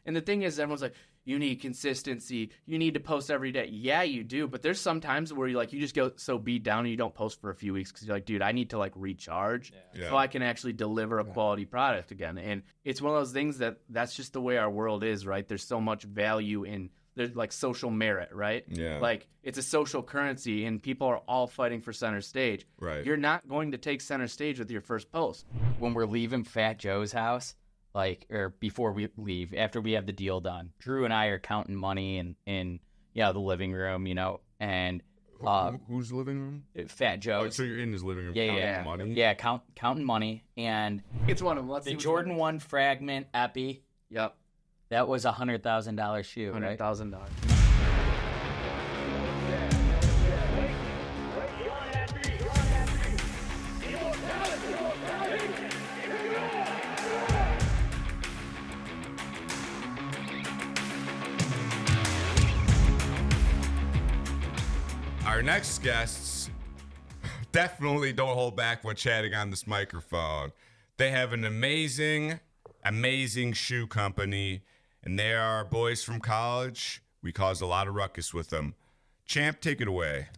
And the thing is, everyone's like, you need consistency. You need to post every day. Yeah, you do. But there's some times where you just go so beat down and you don't post for a few weeks because you're like, dude, I need to recharge so I can actually deliver a quality product again. And it's one of those things that's just the way our world is, right? There's so much value in there's like social merit, right? Yeah. Like it's a social currency and people are all fighting for center stage. Right. You're not going to take center stage with your first post. When we're leaving Fat Joe's house, or before we leave, after we have the deal done, Drew and I are counting money in the living room, and whose living room? Fat Joe's. So you're in his living room counting money? Yeah, counting money, and it's one of them. The Jordan 1 Fragment Epi. Yep. That was $100,000 shoe, right? $100,000. Our next guests definitely don't hold back when chatting on this microphone. They have an amazing shoe company, and they are boys from college. We caused a lot of ruckus with them. Champ, take it away.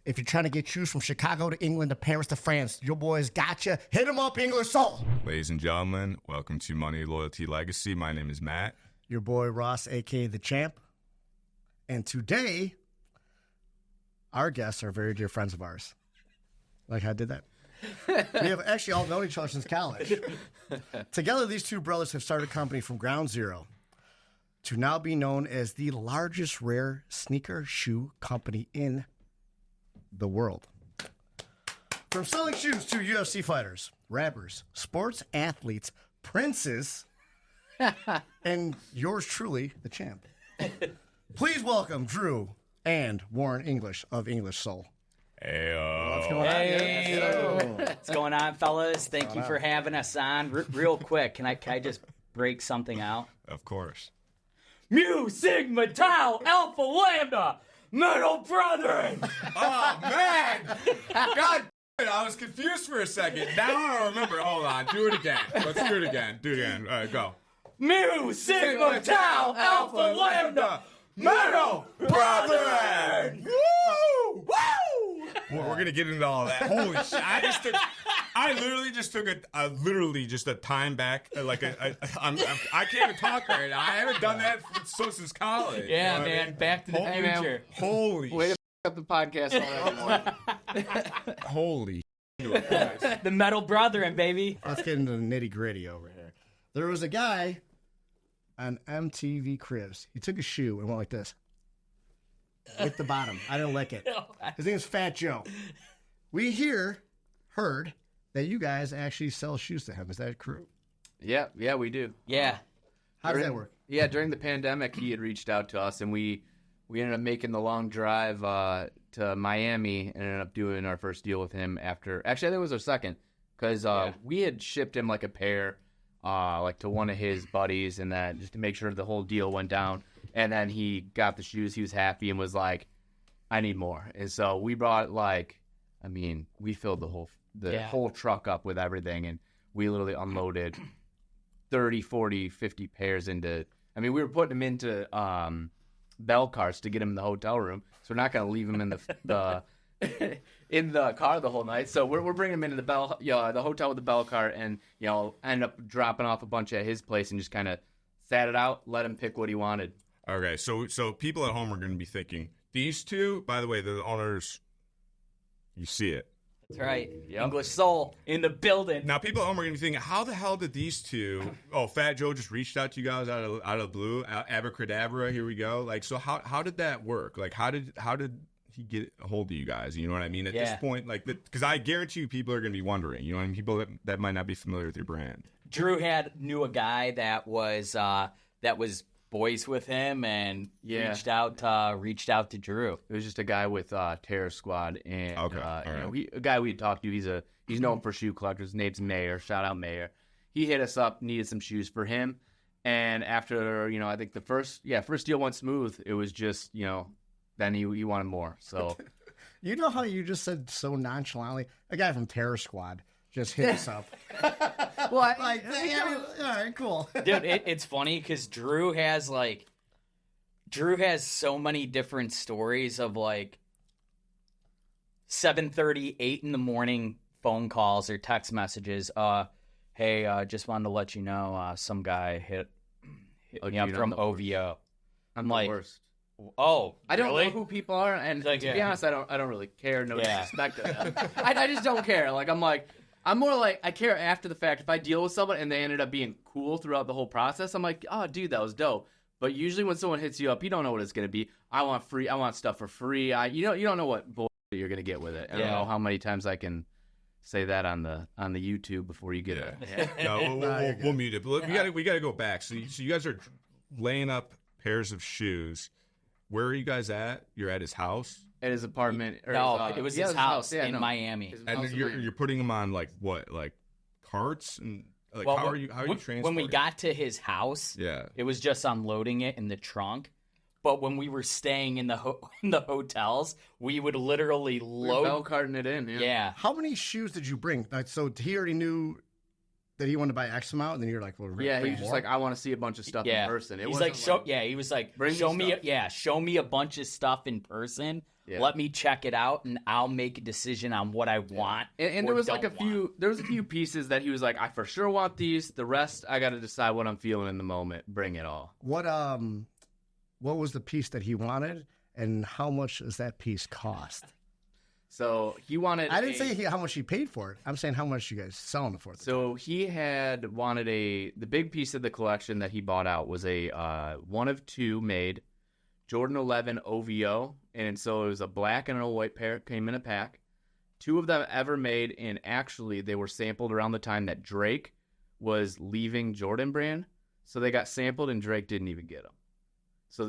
If you're trying to get shoes from Chicago to England to Paris to France, your boys got you. Hit them up, English Soul. Ladies and gentlemen, welcome to Money, Loyalty, Legacy. My name is Matt. Your boy Ross, a.k.a. The Champ. And today, our guests are very dear friends of ours. Like I did that. We have actually all known each other since college. Together, these two brothers have started a company from ground zero to now be known as the largest rare sneaker shoe company in the world. From selling shoes to UFC fighters, rappers, sports athletes, princes, and yours truly, the Champ. Please welcome Drew and Warren English of English Soul. What's going on? What's going on, fellas? Thank you for having us on. Real quick, can I just break something out? Of course. Mu Sigma Tau Alpha Lambda Metal Brethren. Oh, man. God, I was confused for a second. Now I remember. Hold on. Do it again. Let's do it again. Do it again. All right, go. Mu Sigma Tau Alpha Lambda Metal Brethren. Woo! Woo! Well, we're gonna get into all that. Holy shit! I literally just took a time back. I can't even talk right now. I haven't done that since college. Yeah, man. Back to the future. Holy Way to up the podcast already. Holy the Metal Brethren, baby. Let's get into the nitty gritty over here. There was a guy on MTV Cribs. He took a shoe and went like this. With the bottom. I didn't lick it. His name is Fat Joe. We heard that you guys actually sell shoes to him. Is that true? Yeah, we do. Yeah. How does that work? Yeah, during the pandemic, he had reached out to us, and we ended up making the long drive to Miami and ended up doing our first deal with him after. Actually, I think it was our second, because we had shipped him like a pair to one of his buddies, and that just to make sure the whole deal went down. And then he got the shoes. He was happy and was like, I need more. And so we brought we filled the whole truck up with everything. And we literally unloaded 30, 40, 50 pairs into, we were putting them into bell cars to get him in the hotel room. So we're not going to leave him in the in the car the whole night. So we're bringing him into the hotel with the bell car and, end up dropping off a bunch at his place and just kind of sat it out, let him pick what he wanted. Okay, so people at home are going to be thinking, these two, by the way, the owners, you see it. That's right. Yep. English Soul in the building. Now, people at home are going to be thinking, how the hell did these two, Fat Joe just reached out to you guys out of the blue, abracadabra, here we go. Like, so how did that work? Like, how did he get a hold of you guys? You know what I mean? At this point, like, because I guarantee you people are going to be wondering, you know what I mean? People that might not be familiar with your brand. Drew knew a guy that was boys with him and reached out to Drew. It was just a guy with Terror Squad, and right. A guy we talked to. He's known for shoe collectors. His name's Mayor. Shout out Mayor. He hit us up, needed some shoes for him, and after I think the first deal went smooth. It was just then he wanted more. So you know how you just said so nonchalantly, a guy from Terror Squad. just hit us up. Well, All right, cool. Dude, it's funny because Drew has so many different stories of like 7:30, 8 in the morning phone calls or text messages. Hey, just wanted to let you know, some guy hit me up from OVO. I'm like, the worst. Oh, I don't really? know who people are, and Like, to be honest, I don't really care. No Yeah. disrespect to them. I just don't care. Like I'm more like I care after the fact. If I deal with someone and they ended up being cool throughout the whole process, I'm like, oh, dude, that was dope. But usually when someone hits you up, you don't know what it's gonna be. I want stuff for free. You don't know what bullshit you're gonna get with it. I don't know how many times I can say that on the YouTube before you get it. No, we'll mute it. But we gotta go back. So you guys are laying up pairs of shoes. Where are you guys at? You're at his house? At his apartment. Or It was his house in Miami. And you're putting them on like what? Like carts? And like Well, how are you transporting? When we got to his house, it was just unloading it in the trunk. But when we were staying in the hotels, we would literally load. Bell carting it in. Yeah. How many shoes did you bring? Like, so he already knew that he wanted to buy X amount, and then you're like, well, He's just like, I want to see a bunch of stuff in person. He was like, show me a bunch of stuff in person. Yeah. Let me check it out, and I'll make a decision on what I want. And there was like a few pieces that he was like, I for sure want these. The rest, I got to decide what I'm feeling in the moment. Bring it all. What was the piece that he wanted, and how much does that piece cost? So he wanted. I didn't say how much he paid for it. I'm saying how much you guys selling it for. So he had wanted the big piece of the collection that he bought out was a 1 of 2 made Jordan 11 OVO, and so it was a black and a white pair. Came in a pack. 2 of them ever made, and actually they were sampled around the time that Drake was leaving Jordan Brand, so they got sampled, and Drake didn't even get them.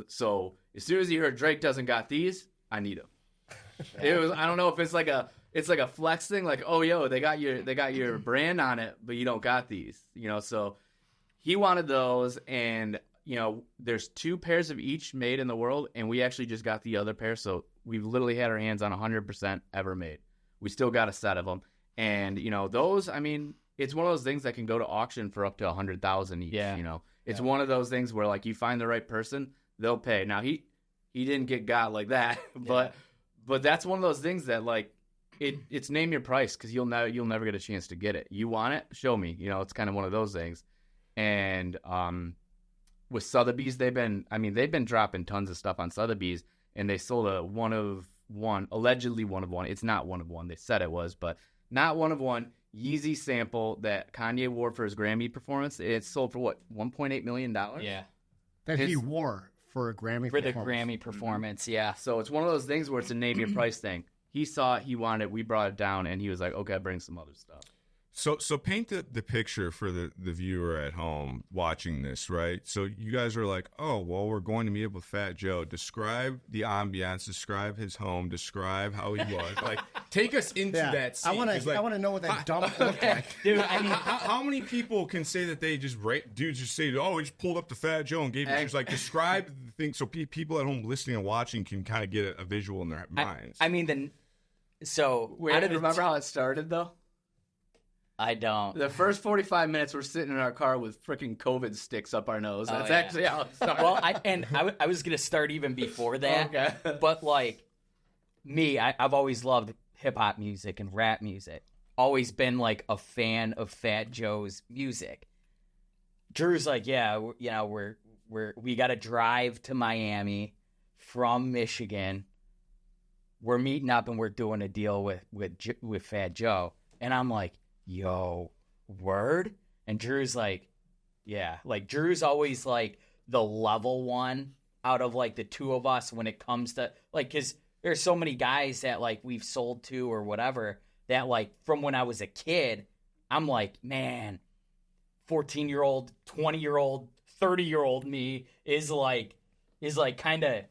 So as soon as he heard Drake doesn't got these, I need them. It was, I don't know if it's like a flex thing, like, oh yo, they got your brand on it, but you don't got these, so he wanted those, and there's 2 pairs of each made in the world, and we actually just got the other pair, so we've literally had our hands on 100% ever made. We still got a set of them, and those, I mean, it's one of those things that can go to auction for up to 100,000 each. It's one of those things where like you find the right person, they'll pay. Now he didn't get got like that, but that's one of those things that like it's name your price, because you'll never get a chance to get it. You want it? Show me. It's kind of one of those things. And with Sotheby's, they've been dropping tons of stuff on Sotheby's, and they sold a 1 of 1, allegedly 1 of 1. It's not 1 of 1. They said it was, but not 1 of 1 Yeezy sample that Kanye wore for his Grammy performance. It sold for what, $1.8 million? Yeah. That he wore for a Grammy for performance. the Grammy performance. Yeah. So it's one of those things where it's a name your price thing. He saw it, he wanted it, we brought it down, and he was like, okay, bring some other stuff. So paint the picture for the viewer at home watching this, right? So you guys are like, oh, well, we're going to meet up with Fat Joe. Describe the ambiance, describe his home, describe how he was. Like, take us into that scene. I want to know what that dump looked like. Dude, I mean, how many people can say that they just say, oh, he just pulled up to Fat Joe and gave him just like describe the thing so people at home listening and watching can kind of get a visual in their minds. Remember how it started though? I don't. The first 45 minutes, we're sitting in our car with freaking COVID sticks up our nose. That's actually how it started. Well, I was going to start even before that. Okay. But, like, me, I've always loved hip-hop music and rap music. Always been, like, a fan of Fat Joe's music. Drew's like, yeah, we got to drive to Miami from Michigan. We're meeting up and we're doing a deal with Fat Joe. And I'm like, yo, word? And Drew's like, yeah. Like, Drew's always, like, the level one out of, like, the two of us when it comes to, like, because there's so many guys that, like, we've sold to or whatever that, like, from when I was a kid, I'm like, man, 14-year-old, 20-year-old, 30-year-old me is kind of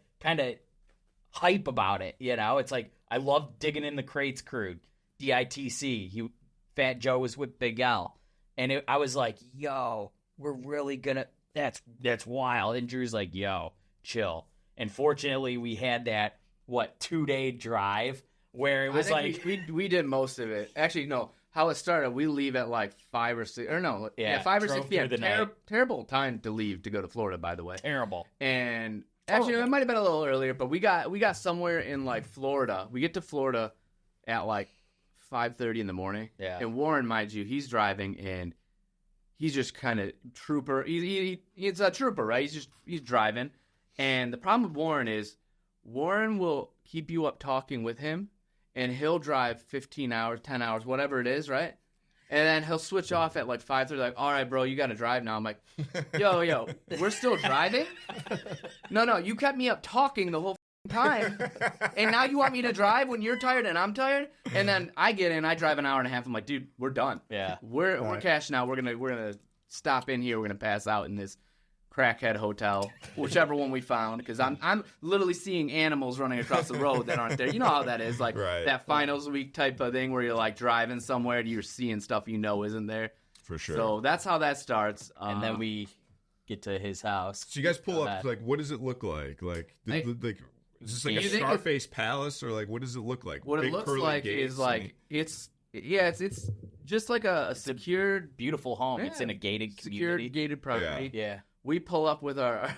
hype about it, It's like, I love digging in the crates crude. DITC, Fat Joe was with Big L. And I was like, yo, we're really gonna, that's wild. And Drew's like, yo, chill. And fortunately, we had that, 2-day drive where it was like. We did most of it. Actually, no. how it started. We leave at like 5 or 6, or no, 5 or 6 p.m. Terrible time to leave to go to Florida, by the way. Terrible. And actually, it might have been a little earlier, but we got somewhere in like Florida. We get to Florida at like 5:30 in the morning. Yeah. And Warren, mind you, he's driving and he's just kind of trooper. He's a trooper, right? He's driving. And the problem with Warren is Warren will keep you up talking with him, and he'll drive 15 hours, 10 hours, whatever it is, right? And then he'll switch off at like 5:30, like, all right, bro, you got to drive now. I'm like, yo, we're still driving? No, you kept me up talking the whole time, and now you want me to drive when you're tired and I'm tired? And then I get in, I drive an hour and a half. I'm like, dude, we're done. Yeah, we're cashing out. We're gonna stop in here. We're gonna pass out in this crackhead hotel, whichever one we found, because I'm literally seeing animals running across the road that aren't there. You know how that is, like that finals week type of thing where you're like driving somewhere and you're seeing stuff you know isn't there. For sure. So that's how that starts. And then we get to his house. So you guys pull up, like, what does it look like? Like, is this like a Scarface Palace, or like, what does it look like? What it looks like is like it's just like a secured, beautiful home. It's in a gated community. Gated property. Yeah. We pull up with our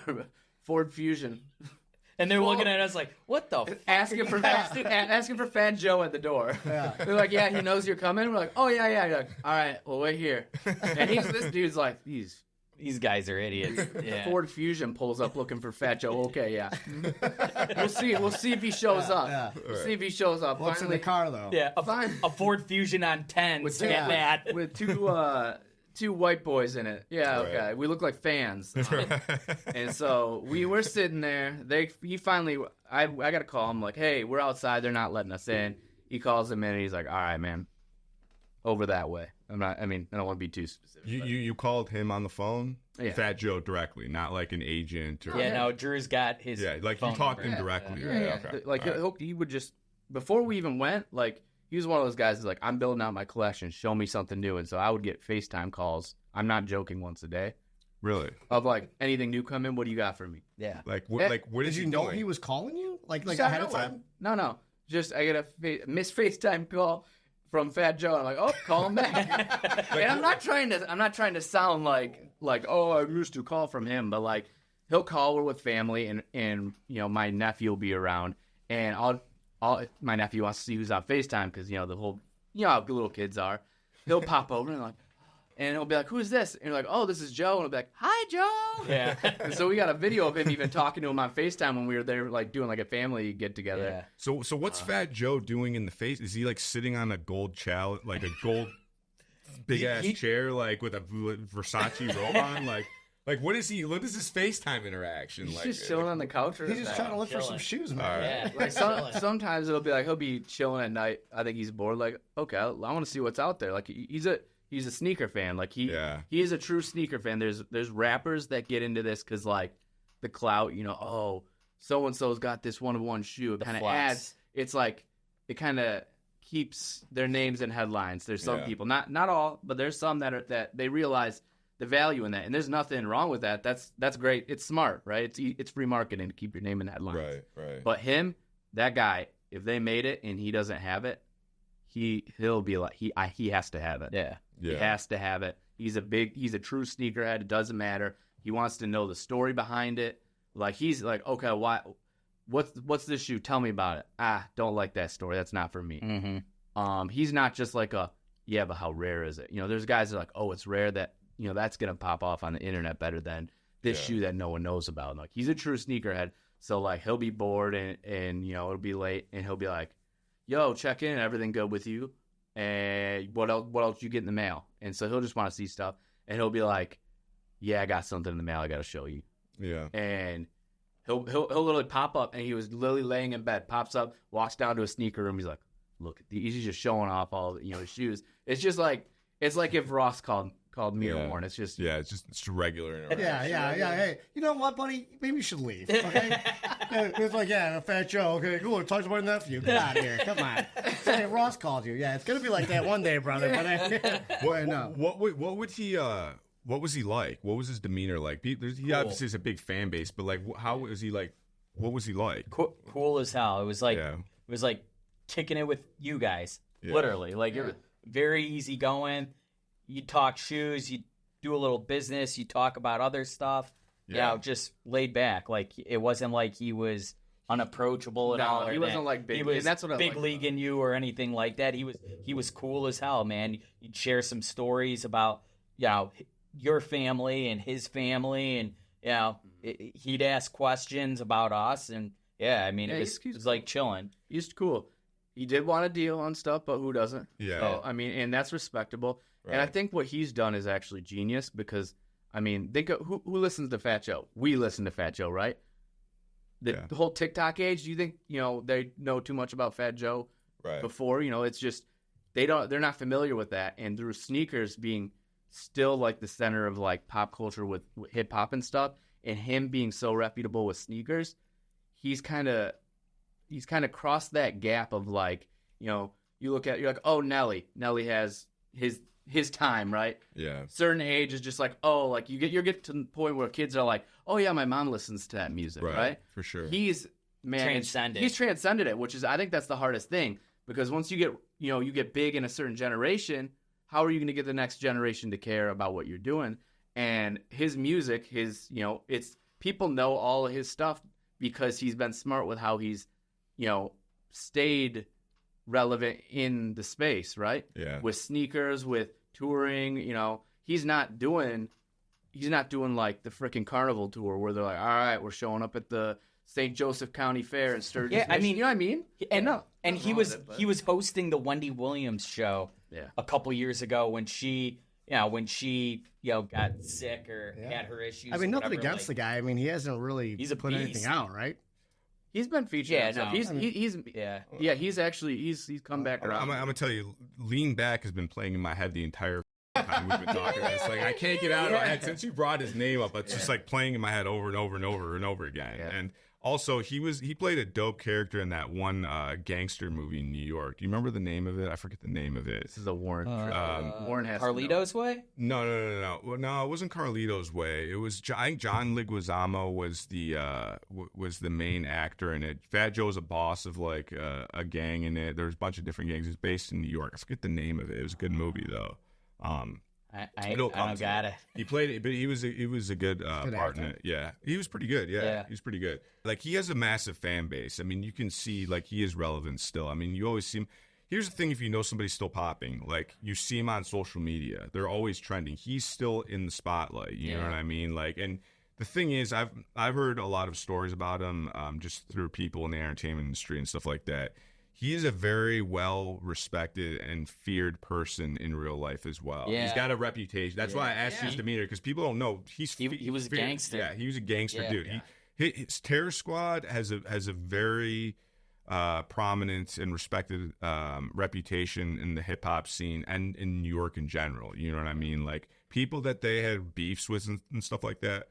Ford Fusion. And they're looking at us like, what the fuck? Asking for Fat Joe at the door. Yeah. They're like, yeah, he knows you're coming. We're like, oh, yeah. You're like, all right, well, wait here. And this dude's like, these guys are idiots. Yeah. Ford Fusion pulls up looking for Fat Joe. Okay, yeah. We'll see if he shows up. Yeah. We'll see if he shows up. What's in the car, though? Yeah, a Ford Fusion on 10. With two white boys in it. Yeah, okay. Right. We look like fans. And so we were sitting there. He finally, I got a call. I'm like, hey, we're outside. They're not letting us in. He calls him in and he's like, all right, man, over that way. I don't want to be too specific. You called him on the phone? Yeah. Fat Joe directly, not like an agent. Or no, Drew's got his like phone you talked to him number. directly. Yeah. Okay. Like, he would just, before we even went, like, he was one of those guys who's like, I'm building out my collection. Show me something new. And so I would get FaceTime calls. I'm not joking, once a day. Really? Of like, anything new come in? What do you got for me? Yeah. Like, what did you know he was calling you? Like ahead of time? No. Just I get a missed FaceTime call from Fat Joe. I'm like, oh, call him back. And I'm not trying to sound like oh, I missed a call from him, but like he'll call. We're with family, and you know my nephew will be around, and my nephew wants to see who's on FaceTime because the whole how little kids are. He'll pop over and he'll be like, who's this? And you're like, oh, this is Joe. And he'll be like, hi, Joe. Yeah. And so we got a video of him even talking to him on FaceTime when we were there, like doing like a family get together. Yeah. So what's Fat Joe doing in the face? Is he like sitting on a gold chalice, like a gold big ass chair, like with a Versace robe on? Like what is he? What is his FaceTime interaction? He's just chilling on the couch. He's just trying to look for some shoes, man. Yeah. Like sometimes it'll be like he'll be chilling at night. I think he's bored. Like, okay, I want to see what's out there. Like he's a sneaker fan. Like he is a true sneaker fan. There's rappers that get into this because like the clout. Oh, so and so's got this one-of-one shoe. It kind of adds. It's like it kind of keeps their names in headlines. There's some people, not all, but there's some that they realize the value in that, and there's nothing wrong with that. That's great. It's smart, right? It's free marketing to keep your name in headlines. Right. But that guy, if they made it and he doesn't have it, he'll be like he has to have it. Yeah. He has to have it. He's a true sneakerhead. It doesn't matter. He wants to know the story behind it. Like he's like, okay, what's this shoe? Tell me about it. Don't like that story. That's not for me. Mm-hmm. He's not just like but how rare is it? There's guys that are like, oh, it's rare that that's gonna pop off on the internet better than this shoe that no one knows about. Like he's a true sneakerhead. So like he'll be bored and it'll be late and he'll be like, yo, check in, everything good with you? And what else you get in the mail? And so he'll just want to see stuff, and he'll be like, yeah, I got something in the mail I got to show you. Yeah. And he'll literally pop up, and he was literally laying in bed, pops up, walks down to a sneaker room. He's like, look, he's just showing off all his shoes. It's just like if Ross called me or Warren. It's just it's regular interaction. Yeah. Hey, you know what, buddy? Maybe you should leave. Okay. It's like Fat Joe. Okay, cool. Talk to my nephew. Get out of here. Come on. Say Ross called you. Yeah, it's gonna be like that one day, brother. But what would he? What was he like? What was his demeanor like? He obviously has a big fan base, but like, how was he like? What was he like? Cool as hell. It was like kicking it with you guys. Yeah. Literally, like very easygoing. You talk shoes, you do a little business, you talk about other stuff. Yeah. Just laid back. Like it wasn't like he was unapproachable at all. He wasn't like big. He was and that's what I big like league in you or anything like that. He was cool as hell, man. You'd share some stories about your family and his family, and he'd ask questions about us, and it was like chilling. He's cool. He did want a deal on stuff, but who doesn't? Yeah. So, and that's respectable. Right. And I think what he's done is actually genius because, think of who listens to Fat Joe? We listen to Fat Joe, right? The whole TikTok age. Do you think they know too much about Fat Joe before? It's just they're not familiar with that. And through sneakers being still like the center of like pop culture with hip hop and stuff, and him being so reputable with sneakers, he's kind of crossed that gap of like, you look at, you're like, oh, Nelly has his time, right? Yeah. Certain age is just like, oh, like you get to the point where kids are like, oh yeah, my mom listens to that music, right? For sure. He's transcended it, which is, I think that's the hardest thing, because once you get big in a certain generation, how are you going to get the next generation to care about what you're doing? And his music, it's people know all of his stuff because he's been smart with how he's, stayed relevant in the space, right? Yeah. With sneakers, with touring, he's not doing like the freaking Carnival tour where they're like, all right, we're showing up at the St. Joseph County Fair in Sturgis. Yeah, you know what I mean? And he was hosting the Wendy Williams show a couple years ago when she got sick or had her issues. Nothing against the guy. He hasn't really put anything out, right? He's been featured. He's come back around. I'm gonna tell you, Lean Back has been playing in my head the entire time we've been talking. It's like I can't get out of my head since you brought his name up. It's just like playing in my head over and over and over and over again. Yeah. And also, he played a dope character in that one gangster movie in New York. Do you remember the name of it? I forget the name of it. This is a Warren. Warren has Carlito's Way? No. Well, no, it wasn't Carlito's Way. It was. I think John Leguizamo was the main actor in it. Fat Joe's a boss of like a gang in it. There's a bunch of different gangs. It's based in New York. I forget the name of it. It was a good movie though. I don't got it. He played it, but he was a good part in it. Yeah, he was pretty good. Yeah, he was pretty good. Like he has a massive fan base. You can see like he is relevant still. You always see him. Here's the thing: if you know somebody's still popping, like you see him on social media, they're always trending. He's still in the spotlight. You know what I mean? Like, and the thing is, I've heard a lot of stories about him just through people in the entertainment industry and stuff like that. He is a very well-respected and feared person in real life as well. Yeah. He's got a reputation. That's why I asked his demeanor, because people don't know. He was a gangster. Yeah, he was a gangster dude. Yeah. His Terror Squad has a very prominent and respected reputation in the hip-hop scene and in New York in general. You know what I mean? Like, people that they had beefs with and stuff like that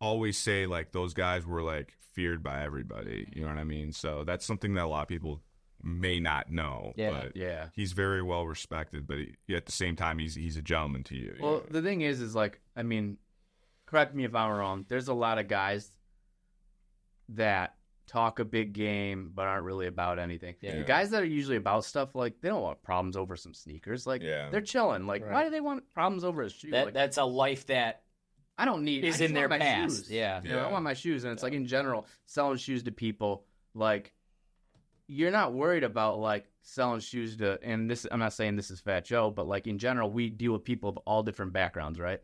always say, like, those guys were, like, feared by everybody. You know what I mean? So that's something that a lot of people may not know, but he's very well respected, but at the same time he's a gentleman to you. Well, the thing is like, correct me if I'm wrong, there's a lot of guys that talk a big game but aren't really about anything. The guys that are usually about stuff, like, they don't want problems over some sneakers. Like, they're chilling. Like, why do they want problems over a shoe? That's a life that I don't need is in their past. Shoes. I want my shoes. And it's like, in general, selling shoes to people, like, you're not worried about like selling shoes to, and this, I'm not saying this is Fat Joe, but like in general, we deal with people of all different backgrounds, right?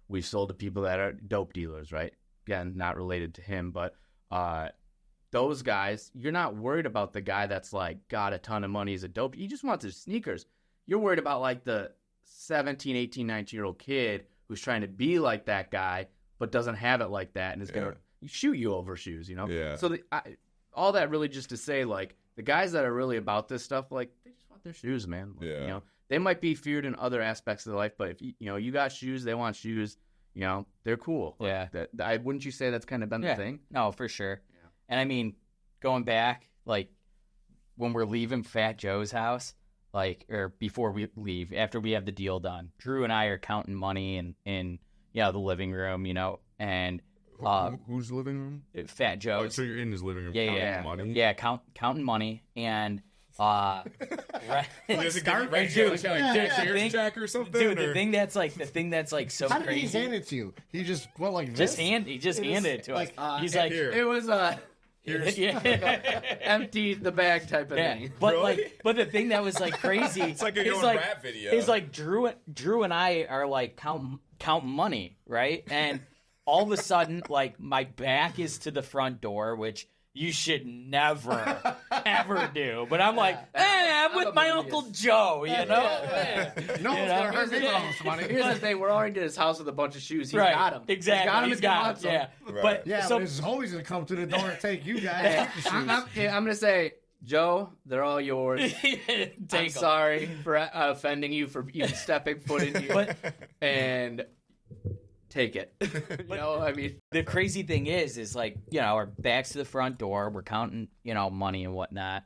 We've sold to people that are dope dealers, right? Again, not related to him, but those guys, you're not worried about the guy that's like got a ton of money as a dope. You just want his sneakers. You're worried about like the 17, 18, 19-year-old kid who's trying to be like that guy, but doesn't have it like that and is going to shoot you over shoes, Yeah. So all that really just to say, like, the guys that are really about this stuff, like, they just want their shoes, man. Like, they might be feared in other aspects of their life, but if you got shoes, they want shoes. They're cool. Yeah. Wouldn't you say that's kind of been the thing? No, for sure. Yeah. And going back, like, when we're leaving Fat Joe's house, like, or before we leave, after we have the deal done, Drew and I are counting money in the living room, and whose living room? Fat Joe's. Oh, so you're in his living room counting money? Yeah, counting money. And Right. There's a guy Right, dude. Sears Jack or something. Dude, or? the thing that's like so How did he crazy. hand it to you? He just went like He this. handed it to us. He's like, Here. It was yeah. empty the bag type of Yeah, thing. but Really? but the thing that was like crazy, It's like a rap video. Is like Drew and I are like count money, right? And all of a sudden, like my back is to the front door, which you should never ever do. But I'm like, I'm with my Uncle Joe, you know. No one's gonna hurt me with all this money. Here's the thing: we're already at his house with a bunch of shoes. He's Right, got them. exactly. He's got them. Yeah, Right. but Yeah, so but his homie's gonna come to the door and take you guys. I'm gonna say, Joe, they're all yours. I'm take 'em. sorry for offending you for even stepping foot in here, and take it. You know, I mean, The crazy thing is like, our backs to the front door, we're counting, money and whatnot.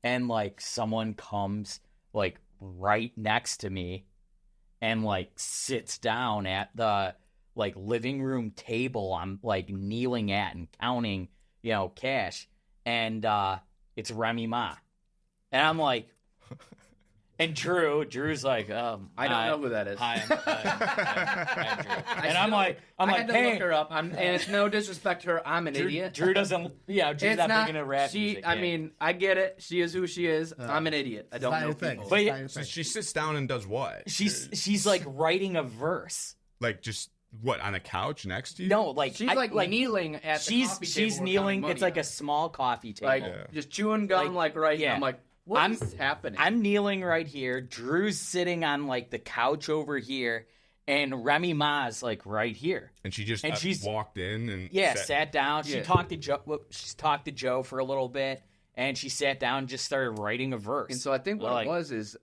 And like someone comes like right next to me and like sits down at the like living room table I'm like kneeling at and counting, cash. And it's Remy Ma. And I'm like, and Drew's like, I don't know who that is. Hi, I'm Drew. And I'm I like, had to hey, look her up. And it's no disrespect to her. I'm an idiot. Drew doesn't. Yeah, Drew's It's not big into rap music. I yeah. mean, I get it. She is who she is. I'm an idiot. I don't not know your thing. people. But It's yeah, not your So thing. she sits down and does what? she's like writing a verse. Like just what on a couch next to you? No, like She's like kneeling at the she's coffee table. she's we're kneeling. counting It's money like a on. small coffee table. like just chewing gum like right here. Yeah. I'm like, what's happening? I'm kneeling right here. Drew's sitting on like the couch over here, and Remy Ma's like right here. And she just she's walked in and Sat down. She Yeah. talked to Joe. She talked to Joe for a little bit, and she sat down and just started writing a verse. And so I think what it was is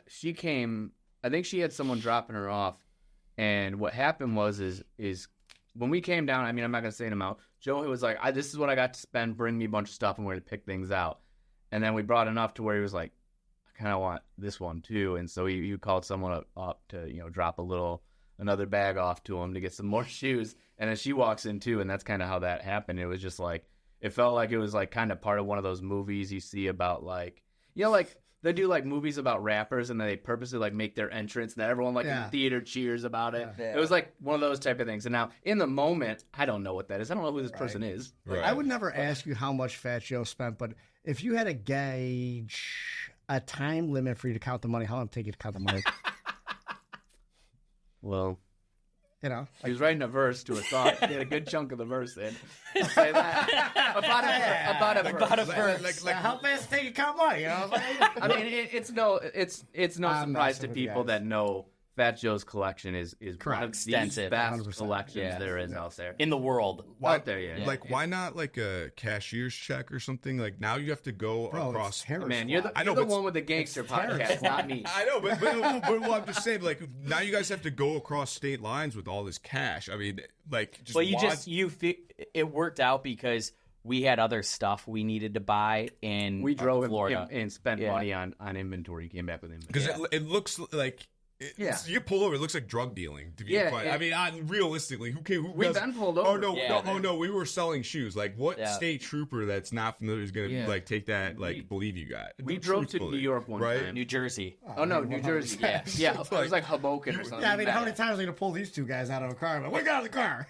she came. I think she had someone dropping her off, and what happened was is when we came down. I mean, I'm not gonna say an amount. Joe was like, "This is what I got to spend. Bring me a bunch of stuff, and we're gonna pick things out." And then we brought enough to where he was like, "I kind of want this one too." And so he called someone up to drop another bag off to him to get some more shoes. And then she walks in too, and that's kind of how that happened. It was just like it felt like it was like kind of part of one of those movies you see about like like they do like movies about rappers and then they purposely like make their entrance and then everyone like in the theater cheers about it. Yeah. It was like one of those type of things. And now in the moment, I don't know what that is. I don't know who this person is. Right. I would never ask you how much Fat Joe spent, but if you had to gauge a time limit for you to count the money, how long would it take you to count the money? Well, Like, he was writing a verse to a song. He had a good chunk of the verse in. I'll say that. About a verse. Like how fast take you count money? I mean, it's no I'm surprise to messing with people you guys. that know Fat Joe's collection is one of the Extensive. best 100%. collections Yeah. there is out there. in the world. Out there, yeah. Like, why not like a cashier's check or something? Like now you have to go across. Man, you're the, I know, you're the but one with the gangster podcast, not me. I know, but well, I'm just saying, like now you guys have to go across state lines with all this cash. I mean, like, just Well, watch- it worked out because we had other stuff we needed to buy in We drove Florida. and spent Yeah. money on inventory. Came back with inventory. because it looks like. You pull over, it looks like drug dealing. To be quite, I mean, realistically, who We've does- been pulled Oh over. no, Yeah. no, we were selling shoes. Like, what Yeah. state trooper that's not familiar is gonna Yeah. like take that? Like, believe you guys? We drove to Truthfully, New York one right? time. New Jersey. Oh no, New Jersey. Yeah, yeah. It was like Hoboken or something. Yeah, I mean, how many times are you going to pull these two guys out of a car? Like, we got out of the car.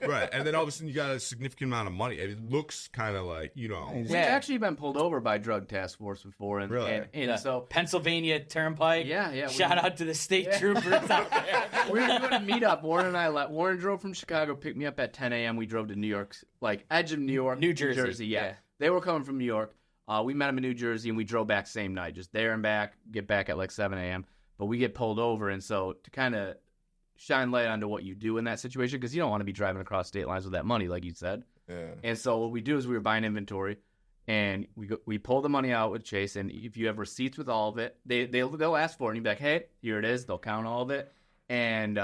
Right, and then all of a sudden you got a significant amount of money. It looks kind of like We've Yeah. actually been pulled over by drug task force before, and Really? and Yeah. so Pennsylvania Turnpike. Yeah. Shout out to the state troopers out there. we were doing a meetup. Warren and I Warren drove from Chicago, picked me up at 10 a.m. We drove to New York, like edge of New York, New Jersey, Yeah. yeah. They were coming from New York. We met them in New Jersey, and we drove back same night, just there and back. Get back at like 7 a.m. But we get pulled over, and so to kind of shine light onto what you do in that situation, because you don't want to be driving across state lines with that money, like you said. Yeah. And so what we do is we were buying inventory, and we pull the money out with Chase, and if you have receipts with all of it, they'll ask for it, and you'll be like, hey, here it is. They'll count all of it. And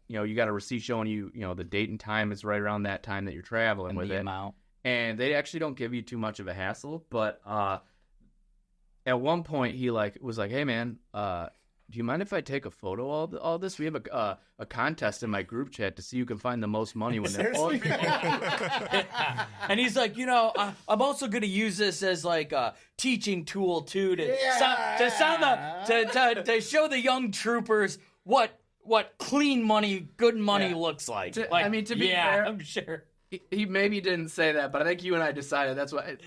you got a receipt showing you the date and time is right around that time that you're traveling And with the it. amount. And they actually don't give you too much of a hassle. But at one point he was like, hey man, do you mind if I take a photo of all this? We have a contest in my group chat to see who can find the most money when they're old. And he's like, I'm also going to use this as like a teaching tool too to show the young troopers what clean money, good money looks like. To be fair, I'm sure. He maybe didn't say that, but I think you and I decided that's what.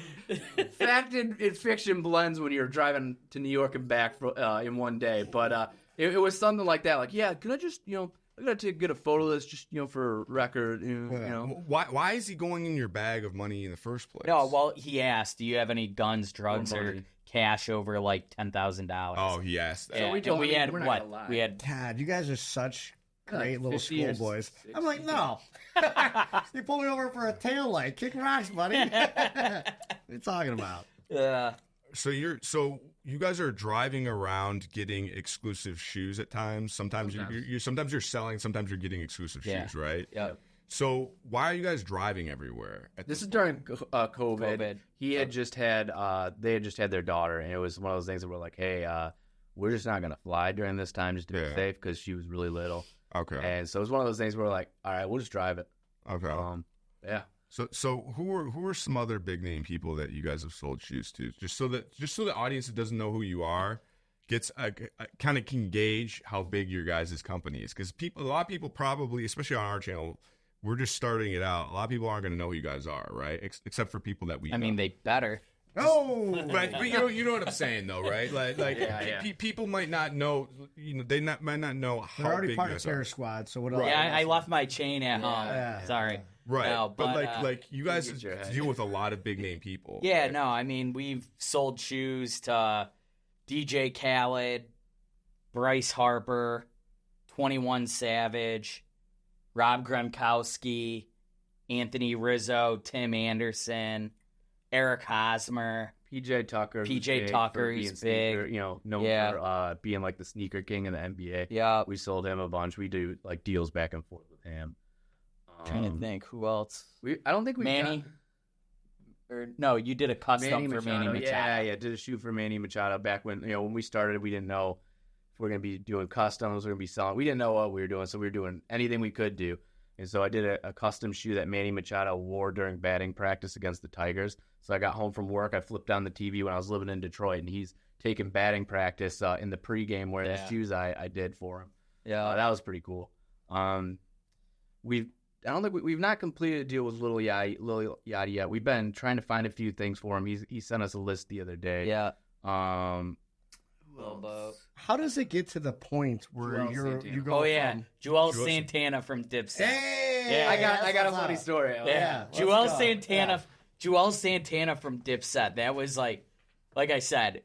Fact and fiction blends when you're driving to New York and back in one day. But it was something like that. Like, yeah, can I just, I gotta get a photo of this just, for record. Why is he going in your bag of money in the first place? No, well, he asked, do you have any guns, drugs, or cash over like $10,000? Oh, he asked that. Yeah, so we had we're not what? gonna lie. We had. God, you guys are such great little 50 years, schoolboys. 60. I'm like, no. You pulled me over for a tail light. Kick rocks, buddy. What are you talking about? So you guys are driving around getting exclusive shoes at times. Sometimes you're selling. Sometimes you're getting exclusive shoes, right? Yeah. So why are you guys driving everywhere? This is during COVID. He had just had they had just had their daughter, and it was one of those things that we're like, hey, we're just not gonna fly during this time just to be safe because she was really little. Okay. And so it was one of those things where we're like, all right, we'll just drive it. Okay. Yeah. So who are some other big name people that you guys have sold shoes to? Just so the audience that doesn't know who you are gets kind of can gauge how big your guys' company is, because a lot of people probably, especially on our channel, we're just starting it out. A lot of people aren't going to know who you guys are, right? Except for people that we. I mean, they better. Oh, but you know what I'm saying though, right? People might not know. They might not know how They're already big part you of guys are. Terror Squad, so what else? Yeah, I left my chain at home. Yeah. Sorry. Right, No, but you guys deal with a lot of big name people. Yeah, right? no, I mean, we've sold shoes to DJ Khaled, Bryce Harper, 21 Savage, Rob Gronkowski, Anthony Rizzo, Tim Anderson, Eric Hosmer, PJ Tucker. He's big. Known for being like the sneaker king in the NBA. Yeah. We sold him a bunch. We do like deals back and forth with him. Trying to think who else. I don't think we Manny. No, you did a custom for Manny Machado. Yeah, did a shoot for Manny Machado back when when we started. We didn't know if we were gonna be doing customs, we were gonna be selling. We didn't know what we were doing, so we were doing anything we could do. And so I did a custom shoe that Manny Machado wore during batting practice against the Tigers. So I got home from work, I flipped on the TV when I was living in Detroit, and he's taking batting practice in the pregame wearing the shoes I did for him. Yeah, that was pretty cool. I don't think we've not completed a deal with Lil Yachty yet. We've been trying to find a few things for him. He sent us a list the other day. Yeah. How does it get to the point where you go? Oh yeah, Juelz Santana from Dipset. Hey, yeah, I got a funny story. Yeah, Juelz Santana. Juelz Santana from Dipset. That was like I said,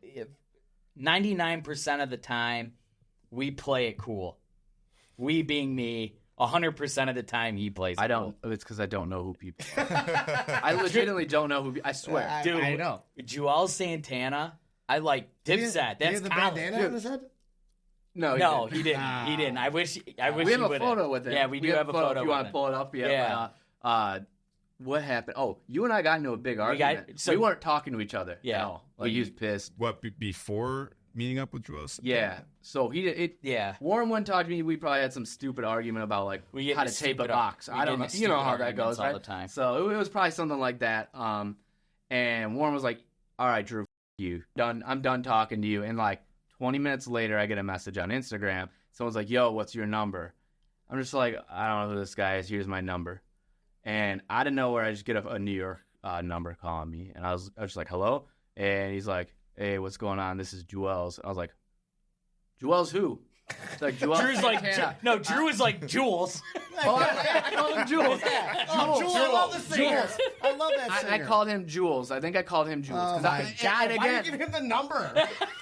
99% of the time we play it cool. We being me. 100% of the time he plays. I don't. Cool. It's because I don't know who people are. I legitimately don't know who. I swear, dude. I know. Juelz Santana. I like Dipset. That's the bandana on his head. No, he didn't. He didn't. I wish. We have a photo with it. Yeah, we do have a photo. If you want to pull it up, yeah. What happened? Oh, you and I got into a big argument. We weren't talking to each other. Yeah, at all. Like he was pissed. What before meeting up with Juelz? Yeah. So he did it. Yeah. Warren wouldn't talk to me. We probably had some stupid argument about like how to tape a box. I don't know. You know how that goes, right? All the time. So it was probably something like that. And Warren was like, "All right, Drew, you done? I'm done talking to you." And like 20 minutes later, I get a message on Instagram. Someone's like, "Yo, what's your number?" I'm just like, "I don't know who this guy is. Here's my number." And out of nowhere, I just get a New York number calling me, and I was just like, "Hello," and he's like, "Hey, what's going on? This is Juelz." I was like, "Juelz who?" It's like Juelz. Drew's like, no, Drew is like Jules. Oh, I called him Jules. Jules, I love the singer. I love that singer. I called him Jules. I think I called him Jules. Oh my God! And Why again, did you give him the number?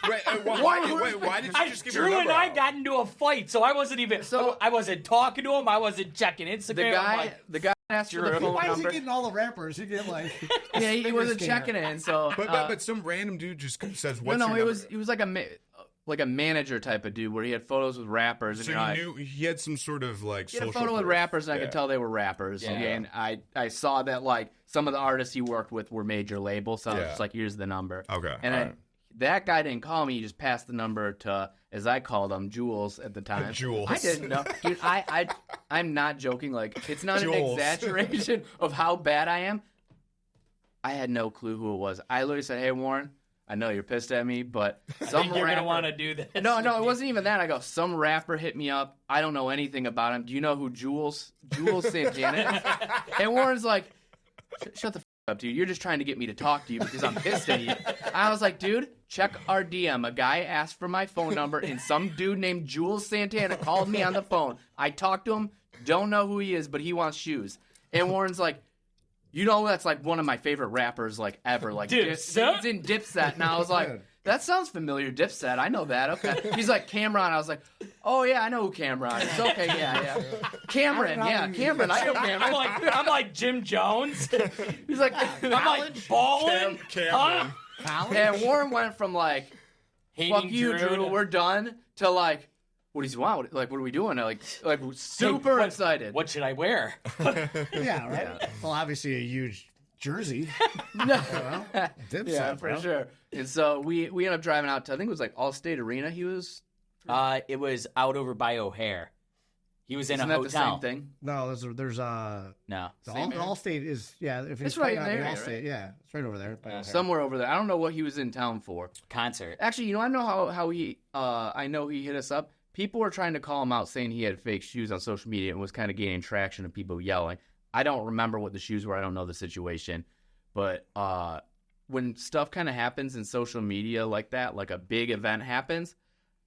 Why did you just give your Drew number and I out? got into a fight, so I wasn't even. So- I wasn't talking to him. I wasn't checking Instagram. the guy asked for the phone Why is he number. getting all the rappers? He get like Yeah, he wasn't scanner. checking in. So, But some random dude just says, "What's no, your it number?" was like a manager type of dude where he had photos with rappers. And So you knew he had some sort of like he had social a photo with proof. rappers, and I Yeah. could tell they were rappers. Yeah. And I saw that like some of the artists he worked with were major labels, so I was Yeah. just like, "Here's the number." Okay, And all right. that guy didn't call me; he just passed the number to as I called him, Juelz at the time. Juelz. I didn't know. Dude, I'm not joking. Like, it's not Juelz. an exaggeration of how bad I am. I had no clue who it was. I literally said, hey, Warren, I know you're pissed at me, but some you're rapper... going to want to do this. No, it wasn't even that. I go, some rapper hit me up. I don't know anything about him. Do you know who Juelz Santana is? And Warren's like, shut the f*** up, dude. You're just trying to get me to talk to you because I'm pissed at you. I was like, dude, check our DM. A guy asked for my phone number, and some dude named Juelz Santana called me on the phone. I talked to him. Don't know who he is, but he wants shoes. And Warren's like, you know, that's like one of my favorite rappers like ever. Like Dipset? He's in Dipset. And I was like, that sounds familiar, Dipset. I know that. Okay. He's like, Cameron. I was like, oh, yeah, I know who Cameron is. Okay, yeah. Cameron, yeah, Cameron. I know Cameron. I'm like Jim Jones. He's like, I'm like balling. Cameron. And Warren went from like, Hating fuck you, Drew, we're done, to like, what does he want? Like, what are we doing? Like super excited. What should I wear? Yeah, right. Yeah. Well, obviously a huge jersey. Dipset, Yeah, for sure. And so we ended up driving out to, I think it was like Allstate Arena. He was. It was out over by O'Hare. He was in Isn't a that hotel. the same thing? No, there's No. the Allstate is if It's right in there, Allstate, right? yeah, it's right over there. by O'Hare. Somewhere over there. I don't know what he was in town for. Concert. Actually, you know, I know how he. I know he hit us up. People were trying to call him out, saying he had fake shoes on social media and was kind of gaining traction of people yelling. I don't remember what the shoes were. I don't know the situation, but when stuff kind of happens in social media like that, like a big event happens,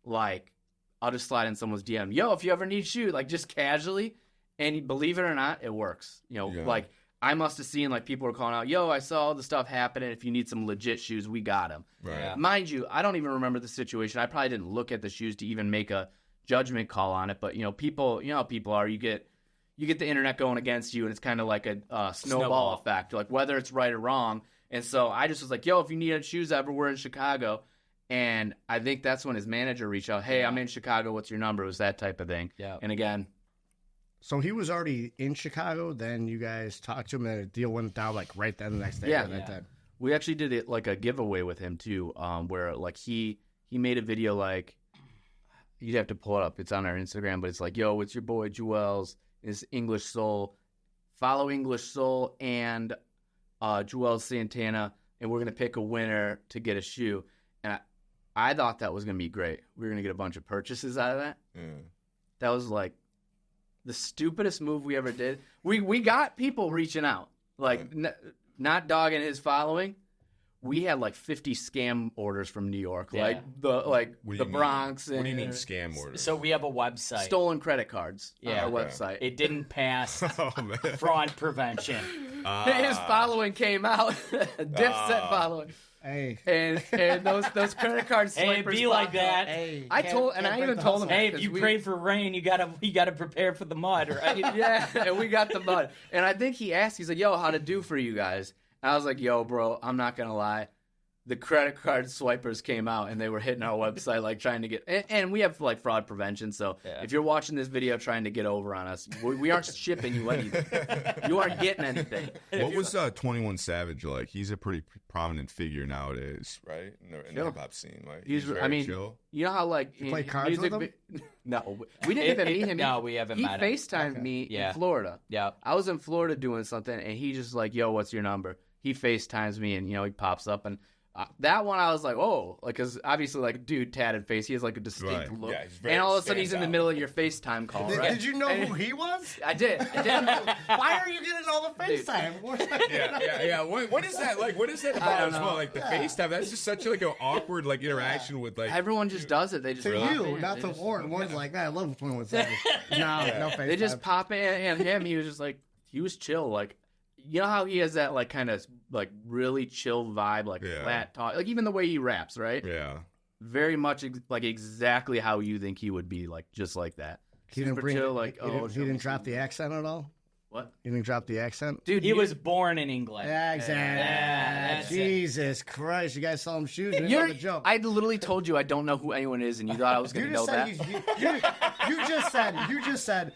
like I'll just slide in someone's DM. Yo, if you ever need shoes, like just casually, and believe it or not, it works. You know, like I must have seen like people were calling out, yo, I saw all the stuff happening. If you need some legit shoes, we got them. Right. Yeah. Mind you, I don't even remember the situation. I probably didn't look at the shoes to even make a judgment call on it. But, you know, people, you know how people are. You get the internet going against you, and it's kind of like a snowball effect, like whether it's right or wrong. And so I just was like, yo, if you need shoes ever, we're in Chicago. And I think that's when his manager reached out. Hey, I'm in Chicago. What's your number? It was that type of thing. Yeah. And again, So he was already in Chicago. Then you guys talked to him, and the deal went down like right then the next day. Yeah. That time. we actually did it like a giveaway with him too, where like he made a video like, you'd have to pull it up. It's on our Instagram, but it's like, yo, it's your boy Juelz, is English Soul. Follow English Soul and Juelz Santana, and we're gonna pick a winner to get a shoe. And I thought that was gonna be great. We were gonna get a bunch of purchases out of that. That was like the stupidest move we ever did. We got people reaching out, like not dogging his following. We had like 50 scam orders from New York, like the Bronx. And what do you mean scam orders? So we have a website. Stolen credit cards. Yeah, on our website. It didn't pass Oh, man. fraud prevention. His following came out, Dipset following. Hey, and those credit card Hey, swipers. be like popped up. that. hey. I even told him. Hey, if you pray for rain, you gotta prepare for the mud, right? Yeah, and we got the mud. And I think he asked, he's like, yo, how'd it do for you guys? And I was like, yo, bro, I'm not going to lie. The credit card swipers came out, and they were hitting our website, like, trying to get... And we have, like, fraud prevention, so if you're watching this video trying to get over on us, we aren't shipping you anything. You aren't getting anything. What was 21 Savage like? He's a pretty prominent figure nowadays, right? In the hip-hop scene. Like, he's very chill. You know how, like... You play cards with him? No, we didn't even meet him. No, we haven't met him. He FaceTimed me in Florida. Yeah. I was in Florida doing something, and he just like, yo, what's your number? He FaceTimes me, and, he pops up, and that one I was like, oh, like, because obviously, like, dude, tatted face, he has, like, a distinct look. Yeah, and all of a sudden, he's in the middle of your FaceTime call, right? Did you know who he was? I did. Why are you getting all the FaceTime? Yeah. What is that like? What is that about as well? Like the FaceTime, that's just such like an awkward like interaction with like everyone just does it. They just to you, not to Warren. Warren's like, man, I love 21 Savage. No FaceTime. They just pop in, and him, he was just like, he was chill, like. You know how he has that, like, kind of, like, really chill vibe, like, flat talk? Like, even the way he raps, right? Yeah. Very much, like, exactly how you think he would be, like, just like that. He didn't Super chill, like, he didn't drop the accent at all? What? He didn't drop the accent? Dude, he was born in England. Yeah, exactly. Jesus Christ, you guys saw him shoes. You didn't know the joke. I literally told you I don't know who anyone is, and you thought I was going to know that. You just said...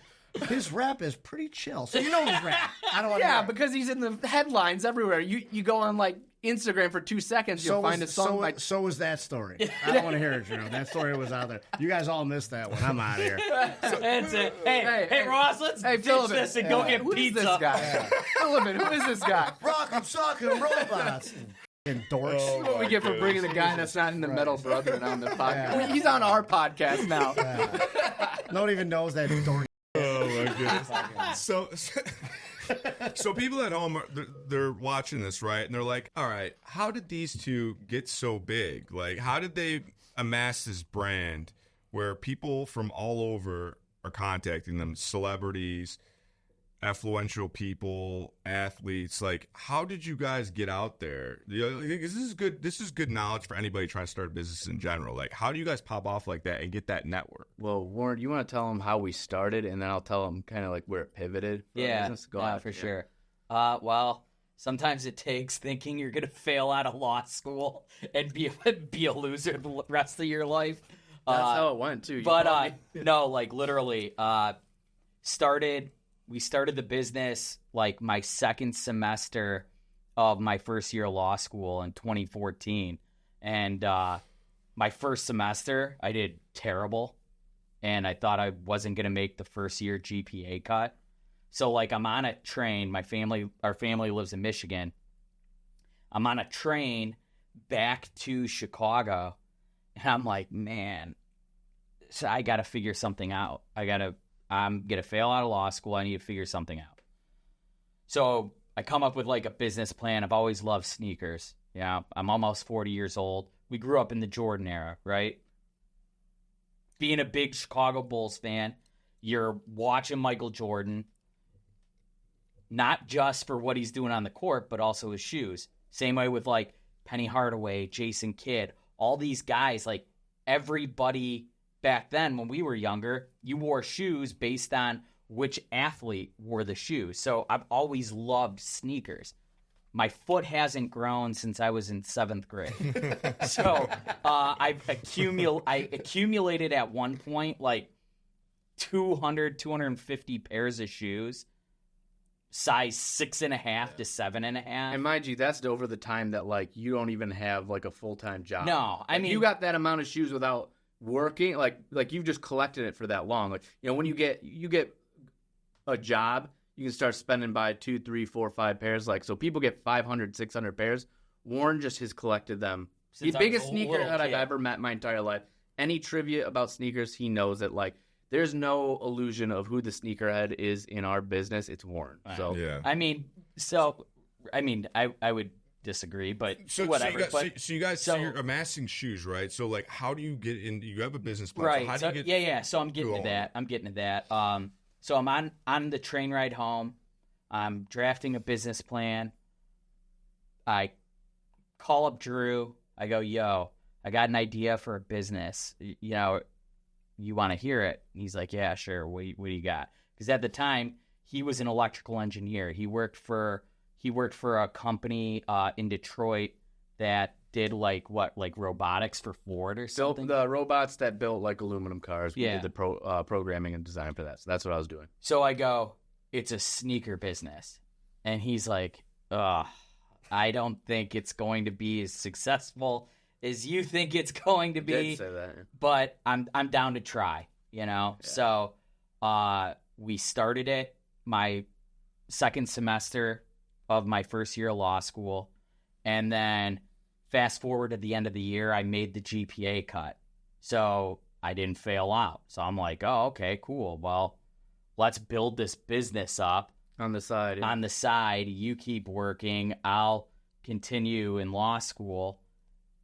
His rap is pretty chill, so you know his rap. I don't want because he's in the headlines everywhere. You go on like Instagram for 2 seconds, you'll find a song by... So was that story. I don't want to hear it, Drew. That story was out there. You guys all missed that one. I'm out of here. That's it. Hey, Ross, let's ditch this and go get who pizza. Is this guy? Philip, who is this guy? Rock'em, sock'em, robots. Dorks. This is what we get for bringing a guy that's not in the Metal Brethren on the podcast. Yeah. He's on our podcast now. No one even knows that dork. Oh, my goodness. So people at home, they're watching this, right? And they're like, all right, how did these two get so big? Like, how did they amass this brand where people from all over are contacting them, celebrities, affluential people, athletes? Like, how did you guys get out there? This is good knowledge for anybody trying to start a business in general. Like, how do you guys pop off like that and get that network? Well, Warren, you want to tell them how we started, and then I'll tell them kind of like where it pivoted? For sure. Well, sometimes it takes thinking you're going to fail out of law school and be a loser the rest of your life. That's how it went, too. No, like literally, we started the business like my second semester of my first year of law school in 2014. And my first semester, I did terrible. And I thought I wasn't going to make the first year GPA cut. So like I'm on a train. Our family lives in Michigan. I'm on a train back to Chicago. And I'm like, man, so I got to figure something out. I'm going to fail out of law school. I need to figure something out. So I come up with like a business plan. I've always loved sneakers. Yeah, I'm almost 40 years old. We grew up in the Jordan era, right? Being a big Chicago Bulls fan, you're watching Michael Jordan, not just for what he's doing on the court, but also his shoes. Same way with like Penny Hardaway, Jason Kidd, all these guys, like everybody back then when we were younger, you wore shoes based on which athlete wore the shoes. So I've always loved sneakers. My foot hasn't grown since I was in 7th grade. So I accumulated at one point like 250 pairs of shoes, size 6.5 to 7.5. And mind you, that's over the time that like you don't even have like a full-time job. No, I mean, you got that amount of shoes without working, like you've just collected it for that long. Like, you know, when you get a job, you can start spending by 2, 3, 4, 5 pairs. Like, so people get 500, 600 pairs. Warren just has collected them. The biggest sneakerhead I've ever met in my entire life. Any trivia about sneakers, he knows it. Like, there's no illusion of who the sneakerhead is in our business. It's Warren. So yeah. I would disagree, but whatever. So you guys, you're amassing shoes, right? So like, how do you get in? You have a business plan, right? So how do you get? So I'm getting to that. So I'm on the train ride home. I'm drafting a business plan. I call up Drew. I go, yo, I got an idea for a business. You know, you want to hear it? And he's like, yeah, sure. What do you got? Because at the time, he was an electrical engineer. He worked for a company in Detroit that did like robotics for Ford or something. Built the robots that built like aluminum cars. We did the programming and design for that. So that's what I was doing. So I go, it's a sneaker business. And he's like, I don't think it's going to be as successful as you think it's going to be. Did say that. Yeah. But I'm down to try, you know? Yeah. So we started it my second semester of my first year of law school. And then fast forward to the end of the year, I made the GPA cut. So I didn't fail out. So I'm like, oh, okay, cool. Well, let's build this business up. On the side. Yeah. On the side, you keep working. I'll continue in law school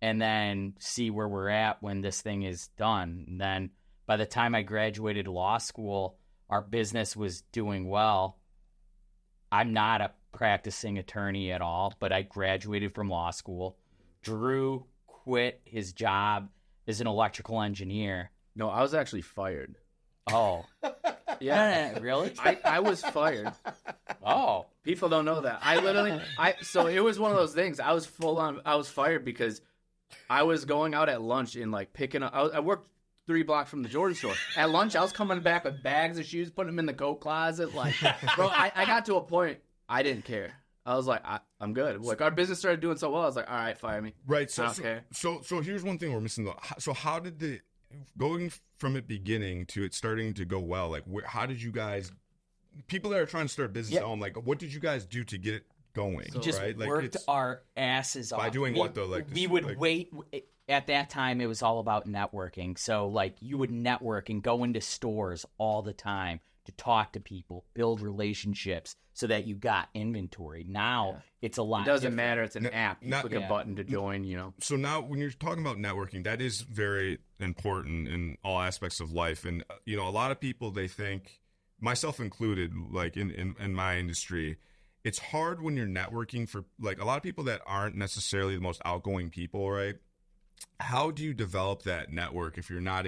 and then see where we're at when this thing is done. And then by the time I graduated law school, our business was doing well. I'm not a practicing attorney at all, but I graduated from law school. Drew quit his job as an electrical engineer. No, I was actually fired. Oh. Yeah. Really? I was fired. Oh. People don't know that. So it was one of those things. I was fired because I was going out at lunch and like picking up. I worked 3 blocks from the Jordan store. At lunch, I was coming back with bags of shoes, putting them in the coat closet. Like, bro, I got to a point I didn't care. I was like, I'm good. Like, our business started doing so well. I was like, all right, fire me. Right. I don't care. So here's one thing we're missing though. So how did going from it beginning to it starting to go well? Like, how did you guys? People that are trying to start a business at home, like, what did you guys do to get it going? We just worked our asses off. By doing what though? Like, we would wait. At that time, it was all about networking. So, like, you would network and go into stores all the time to talk to people, build relationships, so that you got inventory. Now it's a lot. It doesn't different. matter. It's an app. You click a button to join. You know. So now, when you're talking about networking, that is very important in all aspects of life. And you know, a lot of people, they think, myself included, like in my industry, it's hard when you're networking for, like, a lot of people that aren't necessarily the most outgoing people, right? How do you develop that network if you're not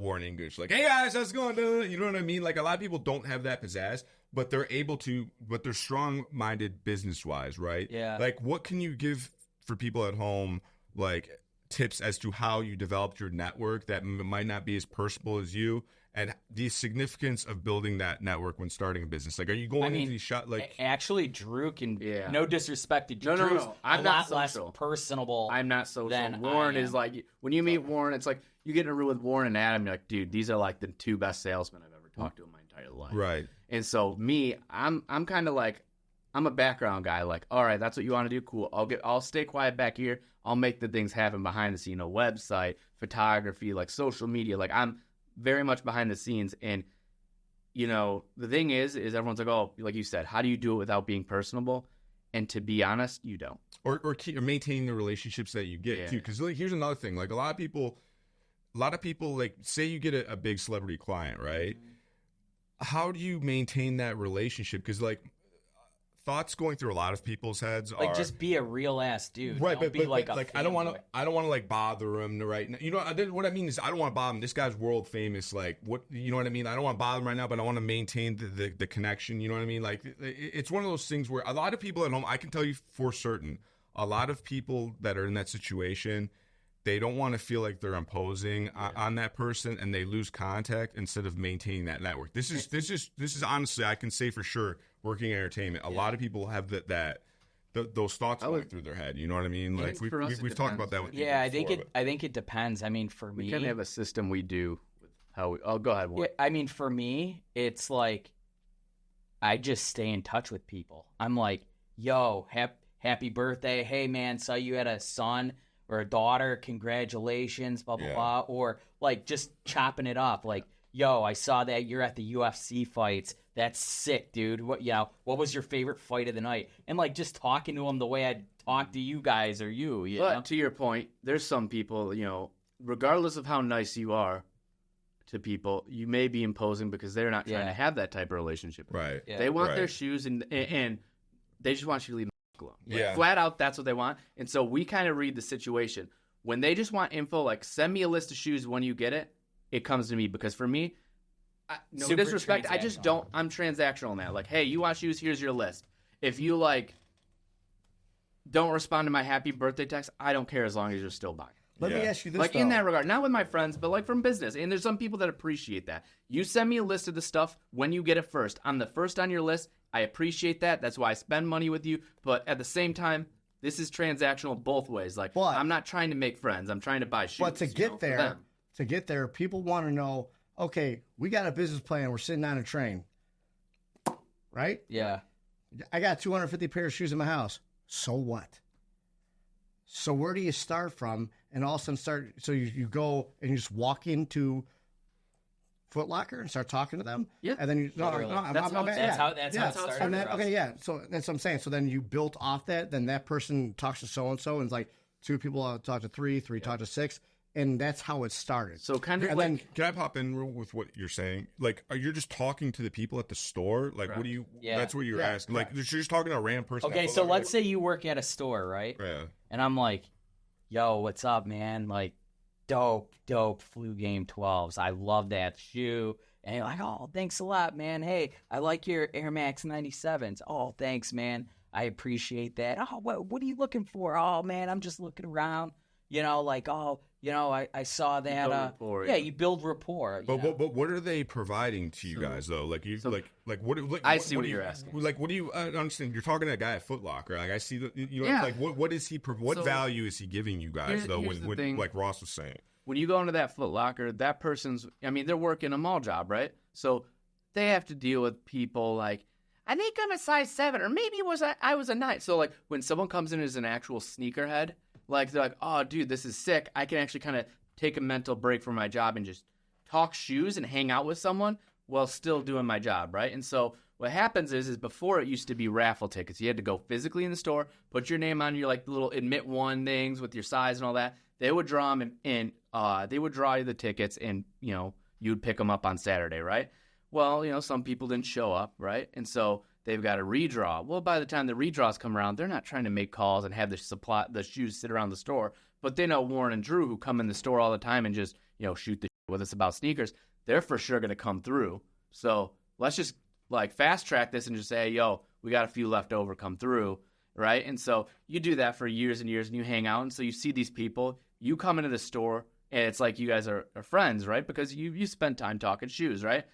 Warren English? Like, hey guys, how's it going? You know what I mean? Like, a lot of people don't have that pizzazz, but they're able to, but they're strong-minded business-wise, right? Yeah. Like, what can you give for people at home, like, tips as to how you developed your network that might not be as personable as you, and the significance of building that network when starting a business? Like, are you going into these shots? Like, actually, Drew can. No disrespect to Drew. No. I'm not less social. personable. I'm not social. Than Warren is like, when you meet Warren, it's like you get in a room with Warren and Adam. You're like, dude, these are like the two best salesmen I've ever talked to in my entire life. right. And so me, I'm kind of like, I'm a background guy. Like, all right, that's what you want to do. Cool. I'll stay quiet back here. I'll make the things happen behind the scene. A website, photography, like social media. Like, I'm very much behind the scenes. And, you know, the thing is everyone's like, oh, like you said, how do you do it without being personable? And to be honest, you don't. Or maintaining the relationships that you get too. Because, like, here's another thing. Like, a lot of people, like, say you get a big celebrity client, right? How do you maintain that relationship? Because, like, thoughts going through a lot of people's heads are, like, just be a real ass dude. right? Don't But be like I don't want to like bother him right now. You know what I mean is, I don't want to bother him. This guy's world famous. Like, what, you know what I mean? I don't want to bother him right now, but I want to maintain the connection. You know what I mean? Like, it's one of those things where a lot of people at home, I can tell you for certain, a lot of people that are in that situation, they don't want to feel like they're imposing on that person, and they lose contact instead of maintaining that network. This is honestly, I can say for sure, working in entertainment, a lot of people have those thoughts going through their head. You know what I mean? Like, we've talked about that with people before, I think it depends. I mean, for me, we kind of have a system we do with how we. Oh, go ahead, Warren. I mean, for me, it's like I just stay in touch with people. I'm like, yo, happy birthday. Hey, man, saw you had a son or a daughter. Congratulations, blah, blah, blah. Or, like, just chopping it up. Like, yo, I saw that you're at the UFC fights. That's sick, dude. What was your favorite fight of the night? And, like, just talking to them the way I'd talk to you guys or you know? To your point, there's some people, you know, regardless of how nice you are to people, you may be imposing because they're not trying to have that type of relationship. right? Yeah. They want their shoes and they just want you to leave them alone. Like, Yeah. flat out, that's what they want. And so we kind of read the situation. When they just want info, like, send me a list of shoes when you get it, it comes to me. Because for me, no Super disrespect, I just don't. I'm transactional on that. Like, hey, you want shoes? Here's your list. If you, like, don't respond to my happy birthday text, I don't care as long as you're still buying. Let me ask you this, Like, though. in that regard, not with my friends, but, like, from business. And there's some people that appreciate that. You send me a list of the stuff when you get it first. I'm the first on your list. I appreciate that. That's why I spend money with you. But at the same time, this is transactional both ways. Like, I'm not trying to make friends. I'm trying to buy shoes. But to get there, people want to know, okay, we got a business plan. We're sitting on a train, right? Yeah. I got 250 pairs of shoes in my house. So what? So where do you start from? And all of a sudden so you go and you just walk into Foot Locker and start talking to them? Yeah. And then you, That's how it started. And then, for us. okay, yeah. So that's what I'm saying. So then you built off that. Then that person talks to so-and-so and it's like 2 people talk to 3 talk to 6. And that's how it started. So kind of And like, then, can I pop in with what you're saying? Like, are you just talking to the people at the store? Like, what do you? Yeah. That's what you're asking. Like, you're just talking to a random person. Okay, at so Foot Locker? let's say you work at a store, right? Yeah. And I'm like, yo, what's up, man? Like, dope Flu Game 12s. I love that shoe. And you're like, oh, thanks a lot, man. Hey, I like your Air Max 97s. Oh, thanks, man. I appreciate that. Oh, what are you looking for? Oh, man, I'm just looking around. You know, like, oh, I saw that. Rapport, you build rapport. But what are they providing to you guys though? Like you what? I see what you're asking. Like what do you understand? You're talking to a guy at Foot Locker. Like I see that like what is he? What value is he giving you guys though? When like Ross was saying, when you go into that Foot Locker, that person's. I mean, they're working a mall job, right? So they have to deal with people like, I think I'm a size 7, or maybe I was a 9. So like when someone comes in as an actual sneakerhead, like they're like, oh dude, this is sick. I can actually kind of take a mental break from my job and just talk shoes and hang out with someone while still doing my job, right? And so what happens is before it used to be raffle tickets. You had to go physically in the store, put your name on your like little admit one things with your size and all that. They would draw them and they would draw you the tickets, and you'd pick them up on Saturday, right? Well, some people didn't show up, right? And so they've got to redraw. Well, by the time the redraws come around, they're not trying to make calls and have the shoes sit around the store, but they know Warren and Drew, who come in the store all the time and just, shoot the shit with us about sneakers. They're for sure going to come through. So let's just like fast track this and just say, yo, we got a few left over, come through, right? And so you do that for years and years, and you hang out, and so you see these people. You come into the store, and it's like you guys are friends, right? Because you spend time talking shoes, right?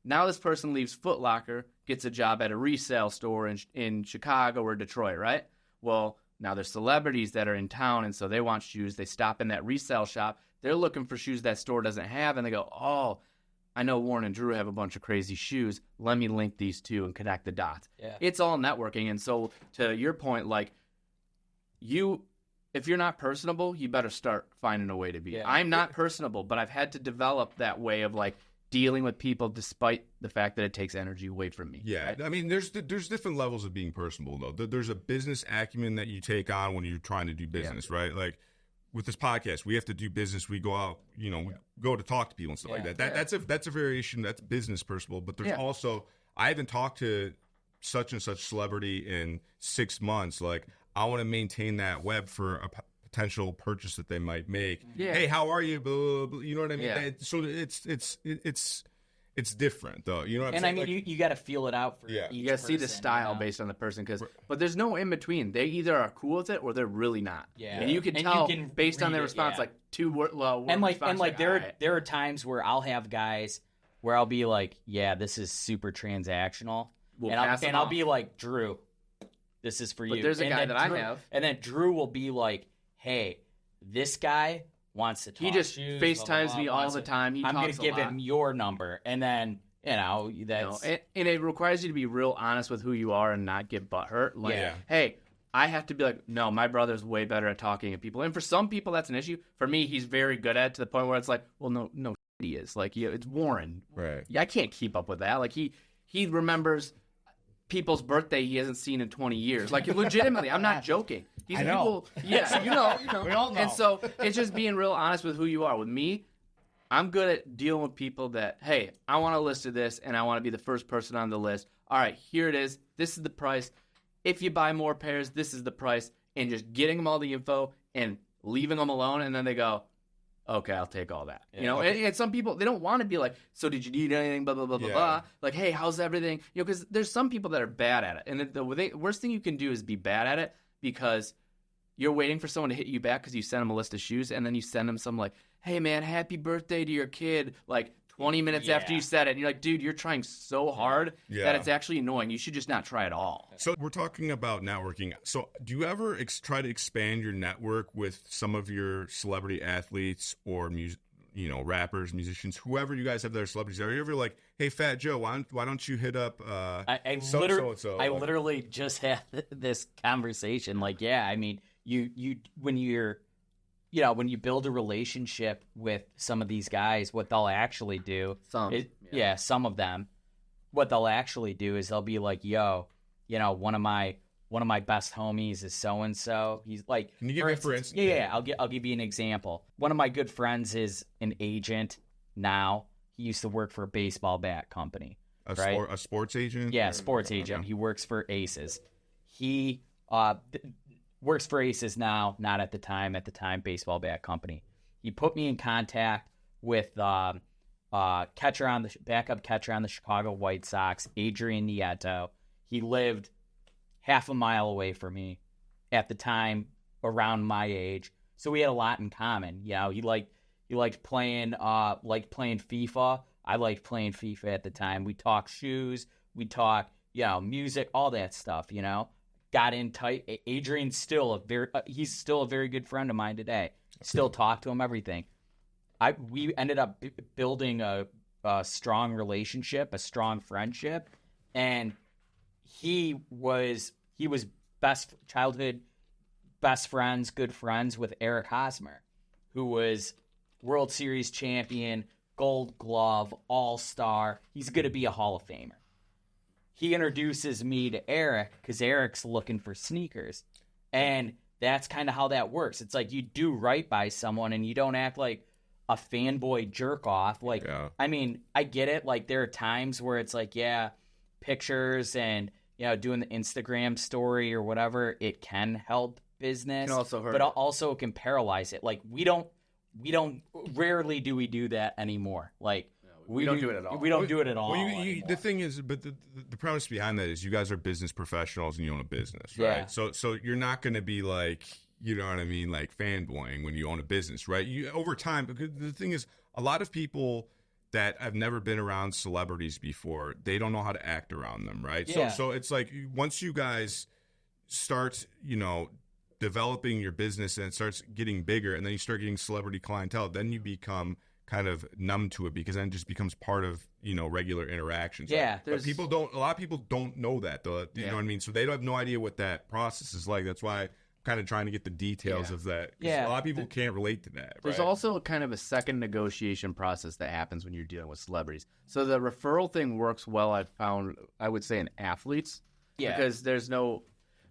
Now this person leaves Foot Locker, gets a job at a resale store in Chicago or Detroit, right? Well, now there's celebrities that are in town, and so they want shoes. They stop in that resale shop. They're looking for shoes that store doesn't have, and they go, oh, I know Warren and Drew have a bunch of crazy shoes. Let me link these two and connect the dots. Yeah. It's all networking. And so to your point, like if you're not personable, you better start finding a way to be. Yeah. I'm not personable, but I've had to develop that way of like dealing with people despite the fact that it takes energy away from me. Yeah, right? I mean, there's different levels of being personable, though. There's a business acumen that you take on when you're trying to do business, right? Like with this podcast, we have to do business. We go out, we go to talk to people and stuff like that. That's a variation. That's business personable. But there's also, I haven't talked to such and such celebrity in 6 months. Like, I want to maintain that web for a potential purchase that they might make. Yeah. Hey, how are you? Blah, blah, blah. You know what I mean? Yeah. So it's different, though. You know what I'm saying? And I mean, you got to feel it out for each You got to see the style based on the person. But there's no in between. They either are cool with it or they're really not. Yeah. And you can tell based on their response, like there are times where I'll have guys where I'll be like, yeah, this is super transactional. I'll be like, Drew, this is for you. But there's a guy that I have. And then Drew will be like, hey, this guy wants to talk. He just shoes, FaceTimes me all the time. I'm going to give him your number. And then, that's... and it requires you to be real honest with who you are and not get butthurt. Like, hey, I have to be like, no, my brother's way better at talking to people. And for some people, that's an issue. For me, he's very good at it to the point where it's like, well, no, he is. Like, it's Warren. Right. I can't keep up with that. Like, he remembers people's birthday he hasn't seen in 20 years. Like, legitimately, I'm not joking. I know. People, yeah, you know. We all know. And so it's just being real honest with who you are. With me, I'm good at dealing with people that, hey, I want a list of this, and I want to be the first person on the list. All right, here it is. This is the price. If you buy more pairs, this is the price. And just getting them all the info and leaving them alone, and then they go, okay, I'll take all that. Yeah, And some people, they don't want to be like, so did you need anything, blah, blah, blah, blah, blah. Like, hey, how's everything? Because there's some people that are bad at it. And the worst thing you can do is be bad at it because you're waiting for someone to hit you back because you send them a list of shoes, and then you send them some like, hey, man, happy birthday to your kid, like 20 minutes after you said it. And you're like, dude, you're trying so hard that it's actually annoying. You should just not try at all. So we're talking about networking. So do you ever try to expand your network with some of your celebrity athletes or rappers, musicians, whoever you guys have that are celebrities? Are you ever like, hey, Fat Joe, why don't you hit up I literally just had this conversation. Like, yeah, I mean, when you build a relationship with some of these guys, what they'll actually do some of them, what they'll actually do is they'll be like, yo, one of my best homies is so and so. He's like, can you give me for instance? Yeah. I'll give you an example. One of my good friends is an agent now. He used to work for a baseball bat company. A sports agent? Yeah, sports agent. Okay. He works for Aces. He works for Aces now, not at the time. At the time, baseball bat company. He put me in contact with backup catcher on the Chicago White Sox, Adrian Nieto. He lived half a mile away from me at the time, around my age. So we had a lot in common. You know, he liked playing FIFA. I liked playing FIFA at the time. We talked shoes. We talked, you know, music, all that stuff. You know, got in tight. Adrian's still he's still a very good friend of mine today. Still talk to him, everything. We ended up building a strong relationship, a strong friendship, and he was childhood best friends, good friends with Eric Hosmer, who was World Series champion, Gold Glove, All-Star. He's going to be a Hall of Famer. He introduces me to Eric because Eric's looking for sneakers, and that's kind of how that works. It's like you do right by someone, and you don't act like a fanboy jerk off. Like, I mean, I get it. Like, there are times where it's like, yeah, pictures and, you know, doing the Instagram story or whatever, it can help business, can also hurt but it. also it can paralyze it. Like, rarely do we do that anymore. Like, we don't do it at all. We don't do it at all. Well, the thing is, but the premise behind that is you guys are business professionals and you own a business, right? Yeah. So you're not going to be like, you know what I mean, like fanboying when you own a business, right? You over time, because the thing is, a lot of people that have never been around celebrities before, they don't know how to act around them, right? Yeah. So it's like once you guys start, you know, developing your business and it starts getting bigger, and then you start getting celebrity clientele, then you become kind of numb to it because then it just becomes part of, you know, regular interactions. Yeah, but a lot of people don't know that, though. You know what I mean? So they don't have no idea what that process is like. That's why I'm kind of trying to get the details of that. Yeah. A lot of people can't relate to that. There's right? also kind of a second negotiation process that happens when you're dealing with celebrities. So the referral thing works well, I've found, I would say, in athletes. Yeah. Because there's no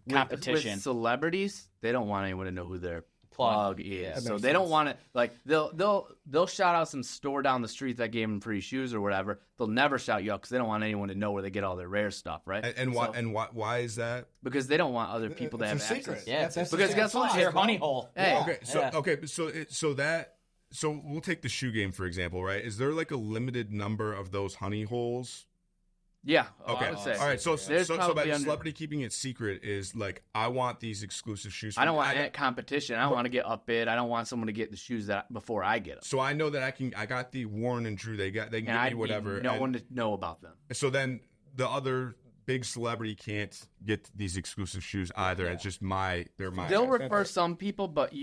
competition. With celebrities, they don't want anyone to know who their plug is. That So makes they don't sense. want to, like, they'll shout out some store down the street that gave them free shoes or whatever. They'll never shout you out because they don't want anyone to know where they get all their rare stuff, right? And why is that? Because they don't want other people to have It's a access. secret. Yeah, That's because the guess what? sauce, Your bro. honey hole. Hey, So we'll take the shoe game for example, right? Is there like a limited number of those honey holes? Yeah. Okay. I would say. All right. So There's by probably the under- celebrity keeping it secret is like, I want these exclusive shoes. I don't want that competition. I don't want to get upbid. I don't want someone to get the shoes that before I get them. So I know that I got the Warren and Drew. They can And give I me whatever. need no one to know about them. So then the other big celebrity can't get these exclusive shoes either. It's just they're mine. They'll refer some people, but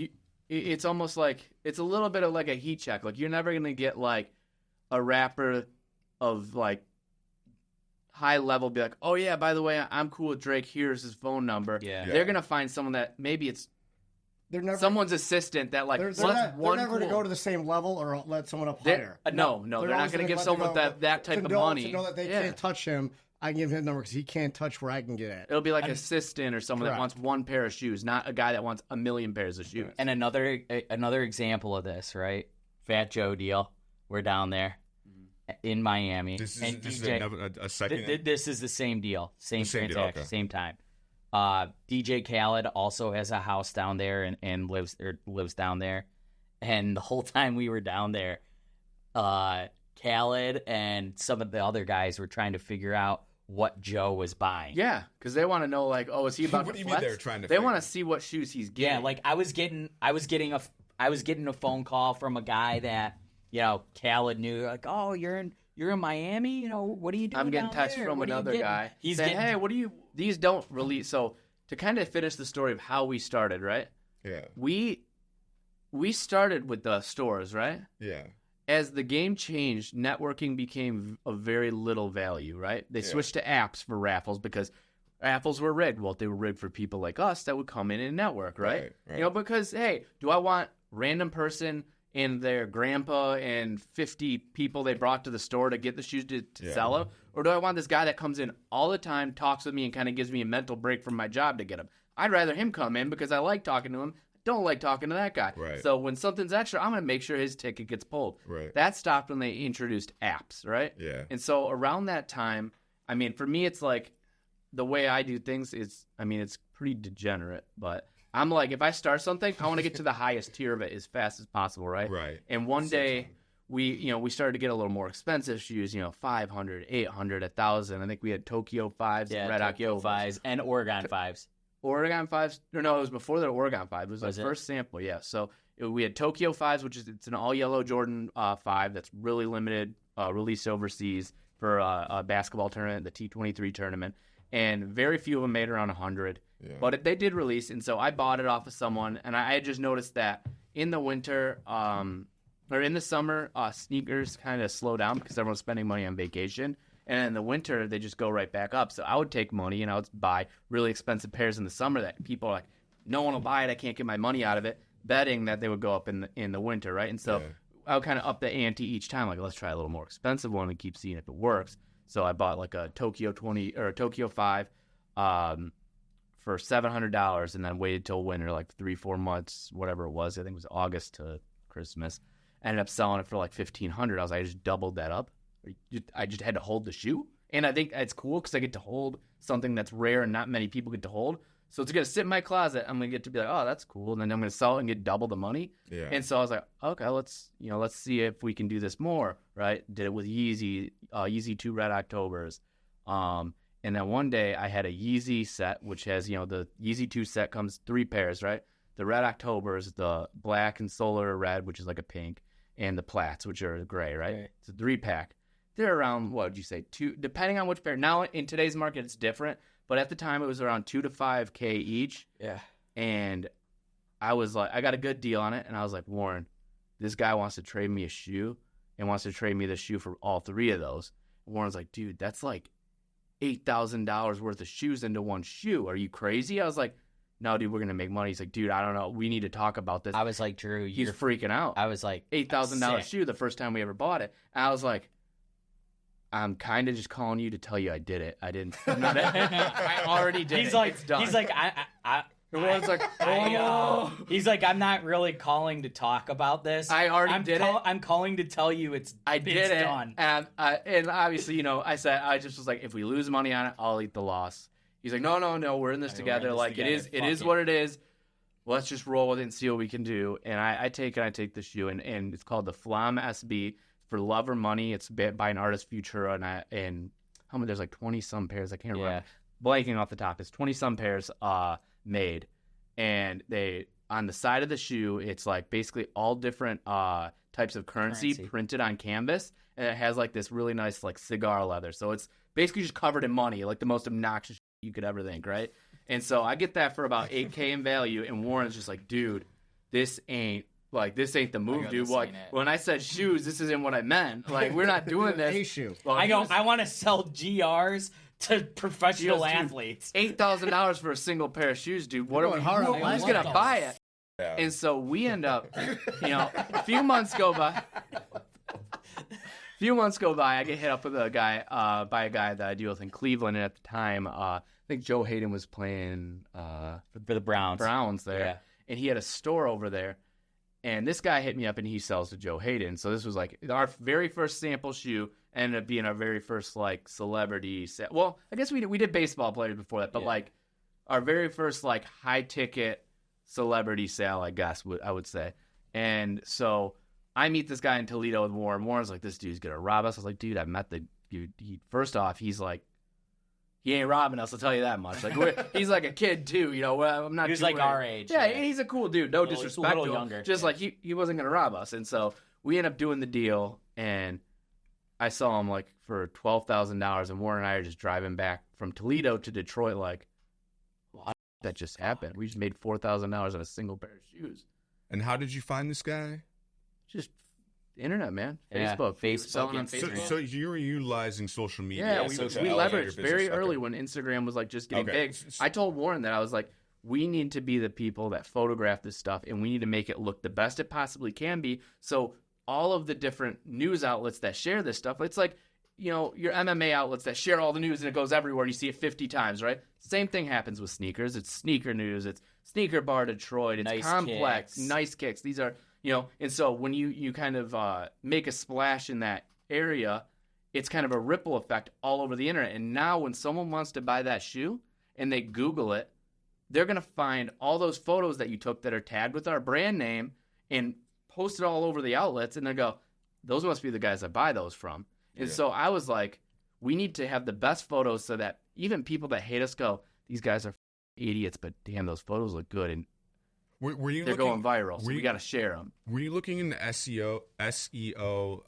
it's almost like it's a little bit of like a heat check. Like you're never gonna get like a rapper of like high level be like, oh yeah, by the way, I'm cool with Drake. Here's his phone number. Yeah. They're gonna find someone that maybe it's They're never someone's assistant that like They're wants never one going to cool- go to the same level or let someone up They're- higher. no, they're not always gonna give let someone them go, that type to of know, money. to know that they Yeah. can't touch him. I can give him his number because he can't touch where I can get at. It'll be like an assistant or someone that Correct. wants one pair of shoes, not a guy that wants a million pairs of shoes. And another example of this, right? Fat Joe deal. We're down there in Miami. This and is DJ, a second. this is the same deal, same same deal, transaction, okay. same time. DJ Khaled also has a house down there and lives down there. And the whole time we were down there, Khaled and some of the other guys were trying to figure out what Joe was buying. Yeah, because they want to know, like, oh, is he about What to do you mean flex? they're trying to They figure- want to see what shoes he's getting. Yeah, like I was getting a phone call from a guy that, you know, Khaled knew, like, oh, you're in Miami, you know, what are you doing? I'm getting down text there? from What are you another getting?" guy. He's saying, getting, hey, what do you? These don't release. So to kind of finish the story of how we started, right? Yeah. We started with the stores, right? Yeah. As the game changed, networking became of very little value, right? They switched to apps for raffles because raffles were rigged. Well, they were rigged for people like us that would come in and network, right? Right. You know, because, hey, do I want random person and their grandpa and 50 people they brought to the store to get the shoes to sell them? Or do I want this guy that comes in all the time, talks with me, and kind of gives me a mental break from my job to get them? I'd rather him come in because I like talking to him. Don't like talking to that guy. Right. So when something's extra, I'm going to make sure his ticket gets pulled. Right. That stopped when they introduced apps, right? Yeah. And so around that time, I mean, for me, it's like the way I do things is, I mean, it's pretty degenerate, but I'm like, if I start something, I want to get to the highest tier of it as fast as possible, right? Right. And one day we started to get a little more expensive shoes, 500, 800, 1,000. I think we had Tokyo 5s, yeah, Red Hot Tokyo Yo 5s and Oregon 5s. Oregon 5s. No, it was before the Oregon 5. It was the first sample, yeah. So we had Tokyo 5s, which is it's an all-yellow Jordan 5 that's really limited, released overseas for a basketball tournament, the T23 tournament. And very few of them made around 100. Yeah. But they did release, and so I bought it off of someone, and I had just noticed that in the winter or in the summer, sneakers kind of slow down because everyone's spending money on vacation. And in the winter, they just go right back up. So I would take money and I would buy really expensive pairs in the summer that people are like, no one will buy it. I can't get my money out of it, betting that they would go up in the winter, right? And so I would kind of up the ante each time. Like, let's try a little more expensive one and keep seeing if it works. So I bought like a Tokyo 20 or a Tokyo 5 for $700 and then waited till winter, like 3-4 months, whatever it was. I think it was August to Christmas. Ended up selling it for like $1,500. I just doubled that up. I just had to hold the shoe. And I think it's cool because I get to hold something that's rare and not many people get to hold. So it's going to sit in my closet. I'm going to get to be like, oh, that's cool. And then I'm going to sell it and get double the money. Yeah. And so I was like, okay, let's see if we can do this more, right? Did it with Yeezy, Yeezy 2 Red Octobers. And then one day I had a Yeezy set, which has, the Yeezy 2 set comes 3 pairs, right? The Red Octobers, the black and solar red, which is like a pink, and the plats, which are gray, right? It's a 3-pack. They're around, what would you say, 2, depending on which pair. Now, in today's market, it's different. But at the time, it was around $2 to $5K each. Yeah. And I was like, I got a good deal on it. And I was like, Warren, this guy wants to trade me a shoe and wants to trade me the shoe for all 3 of those. And Warren's like, dude, that's like $8,000 worth of shoes into one shoe. Are you crazy? I was like, no, dude, we're going to make money. He's like, dude, I don't know. We need to talk about this. I was like, Drew, he's freaking out. I was like, $8,000 shoe the first time we ever bought it. And I was like, I'm kind of just calling you to tell you I did it. I didn't. I already did he's it. Like, it's done. He's like, he's like, I'm not really calling to talk about this. I already did it. I'm calling to tell you it's done. And obviously, I said, I just was like, if we lose money on it, I'll eat the loss. He's like, no, we're in this together. It is what it is. Let's just roll with it and see what we can do. And I take the shoe, and it's called the Flam SB. For love or money. It's by an artist, Futura, and how many? There's like 20-some pairs. I can't remember. Blanking off the top. It's 20-some pairs made. And they, on the side of the shoe, it's like basically all different types of currency printed on canvas. And it has like this really nice like cigar leather. So it's basically just covered in money, like the most obnoxious you could ever think, right? And so I get that for about $8K in value, and Warren's just like, dude, this ain't the move, dude. Like, when I said shoes, this isn't what I meant. Like, we're not doing this. A shoe. Well, I want to sell GRs to professional athletes. $8,000 for a single pair of shoes, dude. What are we? Who's gonna buy it? Yeah. And so we end up, a few months go by. I get hit up with a guy, by a guy that I deal with in Cleveland, and at the time, I think Joe Hayden was playing for the Browns there, and he had a store over there. And this guy hit me up, and he sells to Joe Hayden. So this was like our very first sample shoe, ended up being our very first like celebrity set. Well, I guess we did baseball players before that, but like our very first like high ticket celebrity sale, I guess I would say. And so I meet this guy in Toledo with Warren. Warren's like, this dude's gonna rob us. I was like, dude, I met the dude. First off, he's like, he ain't robbing us, I'll tell you that much. Like he's like a kid too, I'm not. He's like our age. Yeah, he's a cool dude. No disrespect. A little younger. Just like he wasn't gonna rob us, and so we end up doing the deal. And I saw him like for $12,000, and Warren and I are just driving back from Toledo to Detroit. Like, what that just happened? We just made $4,000 on a single pair of shoes. And how did you find this guy? Just internet, man. Facebook. Selling on Facebook. So you were utilizing social media. Yeah, we leveraged very early when Instagram was like just getting big. I told Warren that I was like, we need to be the people that photograph this stuff, and we need to make it look the best it possibly can be. So all of the different news outlets that share this stuff, it's like, your MMA outlets that share all the news and it goes everywhere and you see it 50 times, right? Same thing happens with sneakers. It's Sneaker News. It's Sneaker Bar Detroit. It's Nice Complex. Kicks. Nice Kicks. These are... and so when you kind of make a splash in that area, it's kind of a ripple effect all over the internet. And now when someone wants to buy that shoe and they Google it, they're going to find all those photos that you took that are tagged with our brand name and post it all over the outlets. And they go, those must be the guys I buy those from. And so I was like, we need to have the best photos so that even people that hate us go, these guys are idiots, but damn, those photos look good, and Were you they're looking, going viral, so we got to share them. Were you looking into SEO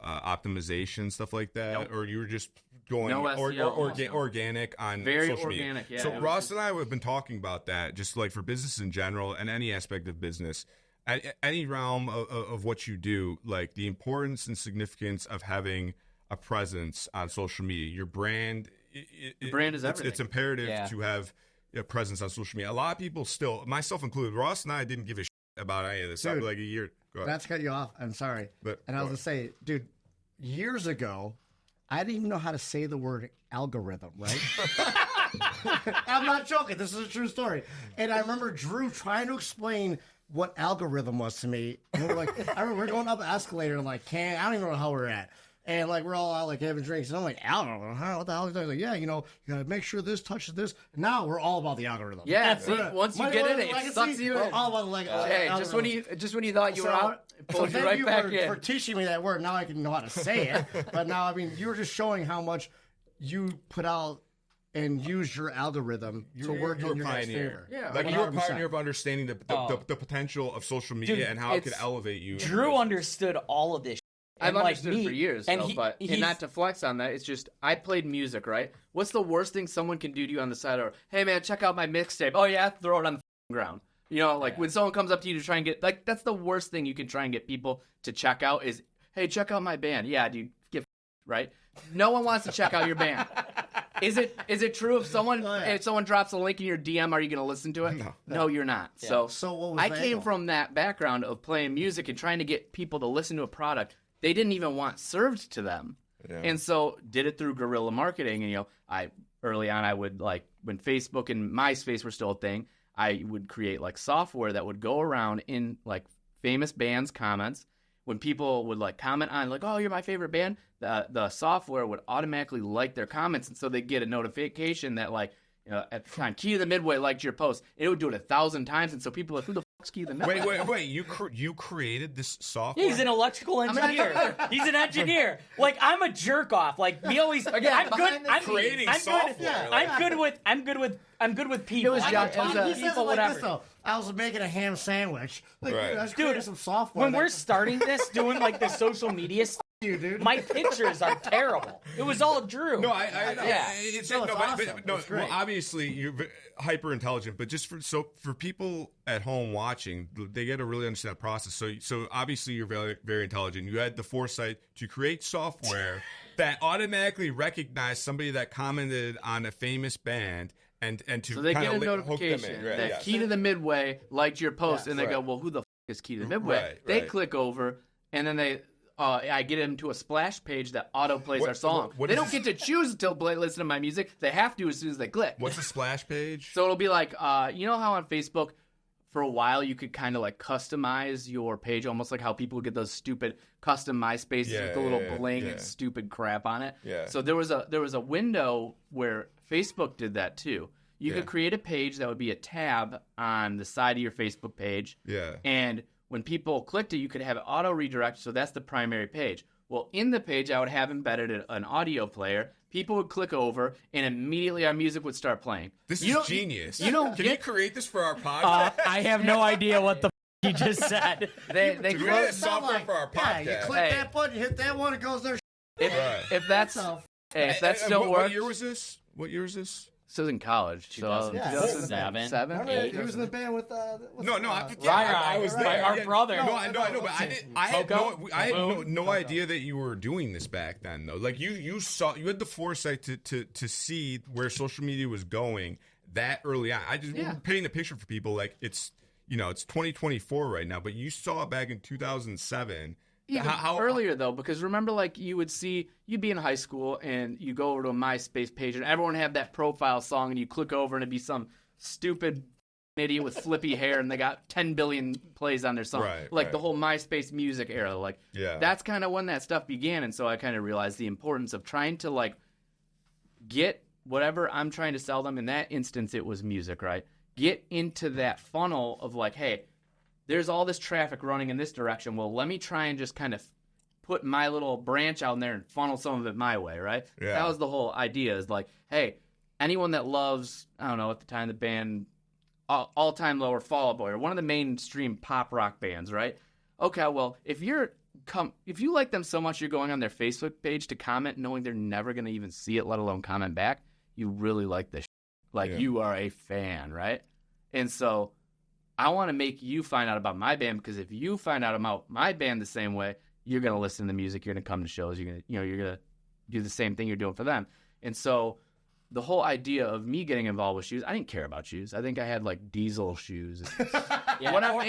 optimization, stuff like that? Nope. Or you were just going No SEO. organic on Very social organic, media? yeah. So Ross and I have been talking about that, just like for business in general and any aspect of business. Any realm of what you do, like the importance and significance of having a presence on social media. Your brand, The brand is everything. It's imperative to have a presence on social media. A lot of people still, myself included, Ross and I didn't give a shit about any of this. Dude, like a year. Go ahead. Not to cut you off. I'm sorry. But I was going to say, dude, years ago, I didn't even know how to say the word algorithm, right? I'm not joking. This is a true story. And I remember Drew trying to explain what algorithm was to me. And we're like, I remember we're going up an escalator and like, I don't even know how we're at. And like, we're all out like having drinks. And I'm like, algorithm? Huh? What the hell is that? Like, yeah, you got to make sure this touches this. Now we're all about the algorithm. Yeah, see, once you get in it sucks you in. All about the Lego. Hey, just when you thought you were out, it pulled you right back in. For teaching me that word, now I can know how to say it. But now, I mean, you were just showing how much you put out and use your algorithm to work in your guys' favor. Yeah, like you're a 100%. pioneer of understanding the potential of social media. Dude, and how it could elevate you. Drew understood all of this. I've like understood me, for years, and though, and not to flex on that, it's just I played music, right? What's the worst thing someone can do to you on the side? Or, hey man, check out my mixtape. Oh yeah, throw it on the ground. You know, like when someone comes up to you to try and get, like, that's the worst thing you can try and get people to check out is, hey, check out my band. Yeah, dude, give right? No one wants to check out your band. Is it true if someone drops a link in your DM, are you going to listen to it? No, you're not. Yeah. So what was I that came though? from that background of playing music and trying to get people to listen to a product they didn't even want served to them. Yeah. And so did it through guerrilla marketing. And, early on I would, like, when Facebook and MySpace were still a thing, I would create, like, software that would go around in, like, famous bands' comments. When people would, like, comment on, like, oh, you're my favorite band, the software would automatically like their comments. And so they'd get a notification that, like, at the time, Key to the Midway liked your post. It would do it 1,000 times. And so people are like, who the fuck's Key to the Midway? Wait. You created this software? He's an electrical engineer. He's an engineer. Like, I'm a jerk off. Like, we always. Again, I'm good. I'm good with people. It was John. He says it like this, though. I was making a ham sandwich. Like, Right. I was creating some software. When we're starting this, doing like the social media stuff, dude. my pictures are terrible. It was all Drew. No, I Yeah. it's No, it's but awesome. no, It's great. well, obviously you're hyper intelligent, but just for people at home watching, they get to really understand the process. So obviously you're very, very intelligent. You had the foresight to create software that automatically recognized somebody that commented on a famous band. And to So they get a hook them notification in. Right, that yeah. Key to the Midway liked your post, and they right. go, well, who the is Key to the Midway? Right, They right. click over, and then I get them to a splash page that auto plays our song. what They is don't get to choose to listen to my music. They have to as soon as they click. What's the splash page? So it'll be like, you know how on Facebook, for a while, you could kind of like customize your page, almost like how people would get those stupid custom MySpaces with the little bling and stupid crap on it. Yeah. So there was a window where Facebook did that too. You could create a page that would be a tab on the side of your Facebook page. Yeah. And when people clicked it, you could have it auto redirect. So that's the primary page. Well, in the page, I would have embedded an audio player. People would click over, and immediately our music would start playing. This is genius. You don't Can get you create this for our podcast? I have no idea what the he just said. they We need close software for our podcast. Yeah, you click that button, you hit that one, it goes there. if that still What works. year was this? What year was this? So I was in college. So 2007. 7, Remember, 8. he was in the band with I was Right, there. our Yeah. brother. No, I know, but I had no idea that you were doing this back then, though. Like you had the foresight to see where social media was going that early on. I just painting a picture for people like it's 2024 right now, but you saw it back in 2007. Even earlier, though, because remember, like, you'd be in high school and you go over to a MySpace page and everyone had that profile song and you click over and it'd be some stupid idiot with flippy hair and they got 10 billion plays on their song. The whole MySpace music era. Like, that's kind of when that stuff began. And so I kind of realized the importance of trying to, like, get whatever I'm trying to sell them. In that instance, it was music, right? Get into that funnel of, like, hey, there's all this traffic running in this direction. Well, let me try and just kind of put my little branch out in there and funnel some of it my way, right? Yeah. That was the whole idea is like, hey, anyone that loves, I don't know, at the time the band all-time low or Fall Out Boy or one of the mainstream pop rock bands, right? Okay, well, if you like them so much you're going on their Facebook page to comment knowing they're never going to even see it, let alone comment back, you really like this you are a fan, right? And so I want to make you find out about my band, because if you find out about my band the same way, you're going to listen to music, you're going to come to shows, you're going to do the same thing you're doing for them. And so the whole idea of me getting involved with shoes, I didn't care about shoes. I think I had like Diesel shoes. Yeah. Whatever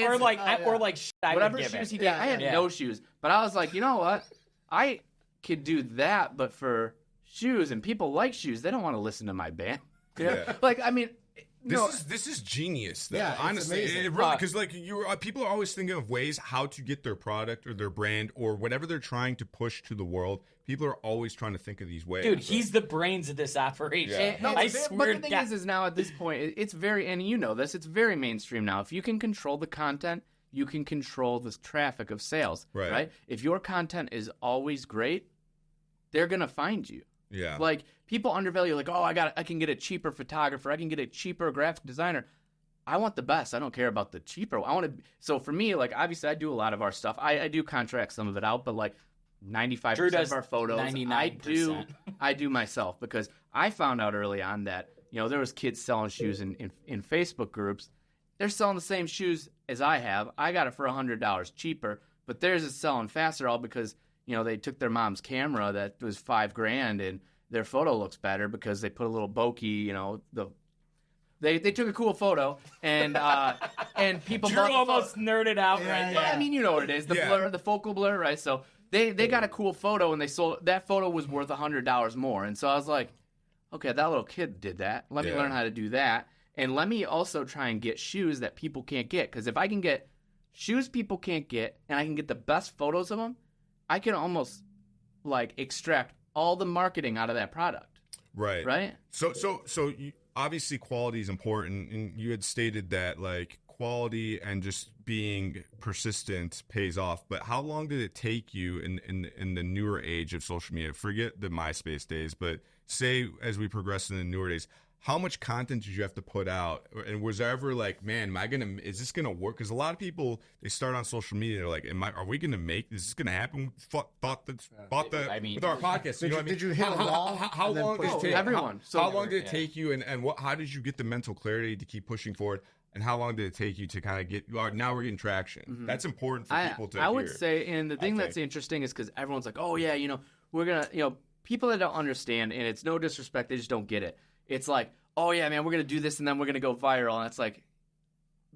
shoes he gave. I had no shoes. But I was like, you know what? I could do that, but for shoes, and people like shoes. They don't want to listen to my band. Yeah. Like, I mean, this is genius, though. Yeah, honestly, it really, because like people are always thinking of ways how to get their product or their brand or whatever they're trying to push to the world. People are always trying to think of these ways. Dude, he's the brains of this operation. Yeah. I swear but the thing is now at this point, it's very, and you know this, it's very mainstream now. If you can control the content, you can control the traffic of sales, right? If your content is always great, they're gonna find you. Yeah. Like, people undervalue, like, oh, I can get a cheaper photographer, I can get a cheaper graphic designer. I want the best. I don't care about the cheaper. So for me, like, obviously I do a lot of our stuff. I do contract some of it out, but like 95% of our photos 99%. I do myself, because I found out early on that, there was kids selling shoes in Facebook groups. They're selling the same shoes as I have. I got it for $100 cheaper, but theirs is selling faster, all because they took their mom's camera that was $5,000 and their photo looks better because they put a little bokeh, they took a cool photo and people Drew almost nerded out right there. I mean, you know what it is, the blur, the focal blur, right? So they got a cool photo and they sold that photo was worth $100 more. And so I was like, okay, that little kid did that. Let me learn how to do that. And let me also try and get shoes that people can't get, because if I can get shoes people can't get and I can get the best photos of them, I can almost like extract all the marketing out of that product. Right. So obviously quality is important, and you had stated that like quality and just being persistent pays off. But how long did it take you in the newer age of social media? Forget the MySpace days, but say as we progress in the newer days, how much content did you have to put out? And was there ever like, man, is this gonna work? Because a lot of people, they start on social media, they're like, are we gonna make this? Is this gonna happen? With our podcast. Did you hit a wall? How long did it take everyone? How long did it take you? And how did you get the mental clarity to keep pushing forward? And how long did it take you to kind of get? Now we're getting traction. Mm-hmm. That's important for people to hear. I would say, and the thing that's interesting is because everyone's like, oh yeah, we're gonna, people that don't understand, and it's no disrespect, they just don't get it. It's like, oh yeah, man, we're gonna do this and then we're gonna go viral, and it's like,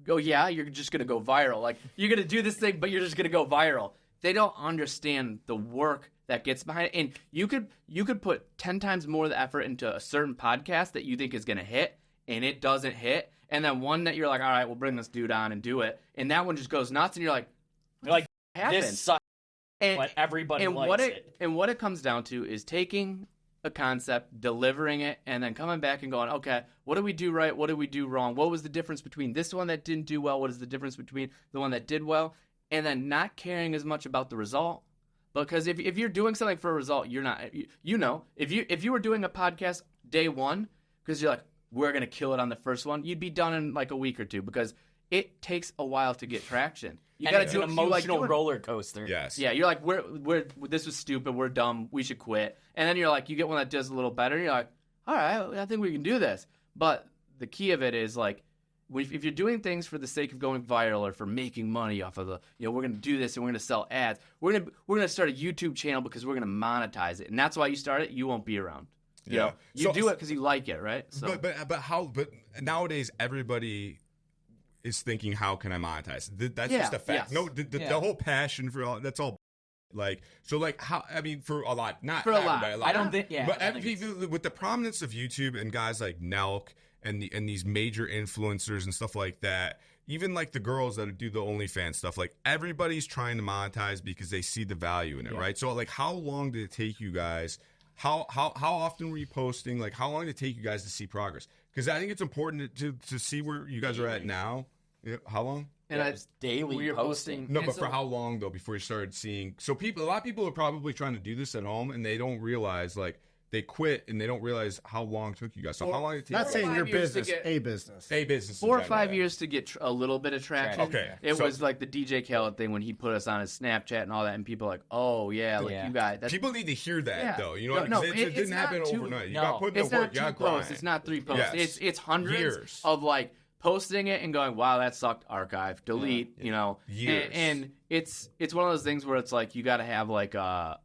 oh yeah, you're just gonna go viral. Like, you're gonna do this thing, but you're just gonna go viral. They don't understand the work that gets behind it, and you could put 10 times more of the effort into a certain podcast that you think is gonna hit, and it doesn't hit, and then one that you're like, all right, we'll bring this dude on and do it, and that one just goes nuts, and you're like, this sucks, but everybody likes it. And what it comes down to is taking a concept, delivering it, and then coming back and going, okay, what did we do right? What did we do wrong? What was the difference between this one that didn't do well? What is the difference between the one that did well? And then not caring as much about the result. Because if you're doing something for a result, you're not, if you were doing a podcast day one, because you're like, we're going to kill it on the first one, you'd be done in like a week or two, because it takes a while to get traction. You got to do an emotional roller coaster. Yes. Yeah, you're like, we're this was stupid, we're dumb, we should quit. And then you're like, you get one that does a little better, and you're like, all right, I think we can do this. But the key of it is like, if you're doing things for the sake of going viral or for making money off of we're going to do this and we're going to sell ads. We're going to start a YouTube channel because we're going to monetize it, and that's why you start it. You won't be around. You do it because you like it, right? So. But nowadays everybody is thinking, how can I monetize? That's just a fact. Yes. No, the whole passion for all that's all. Like, so like how, I mean, for a lot, not for a lot. Everybody, a lot. I don't think, but people, with the prominence of YouTube and guys like Nelk and these major influencers and stuff like that, even like the girls that do the OnlyFans stuff, like everybody's trying to monetize because they see the value in it, right? So like, how long did it take you guys? How often were you posting? Like, how long did it take you guys to see progress? Because I think it's important to see where you guys are at now. Yeah, how long? And I was daily posting. No, but for how long though before you started seeing? So a lot of people are probably trying to do this at home, and they don't realize like they quit and they don't realize how long it took you guys. So how long did it take? Not saying your 5 years to business, get- a business. A business. 4 or 5 years to get a little bit of traction. Okay. It So- was like the DJ Khaled thing when he put us on his Snapchat and all that, and people are like, oh, yeah, like you guys. That's, People need to hear that, Yeah. though. You know what I mean? No, 'Cause it it's didn't not happen too- overnight. You no. got to put in the it's work. not You 2 got to grind. posts. It's not 3 posts. Yes. It's hundreds Years. of like posting it and going, wow, that sucked. Archive, delete. You know, Years. And it's one of those things where it's like you got to have like a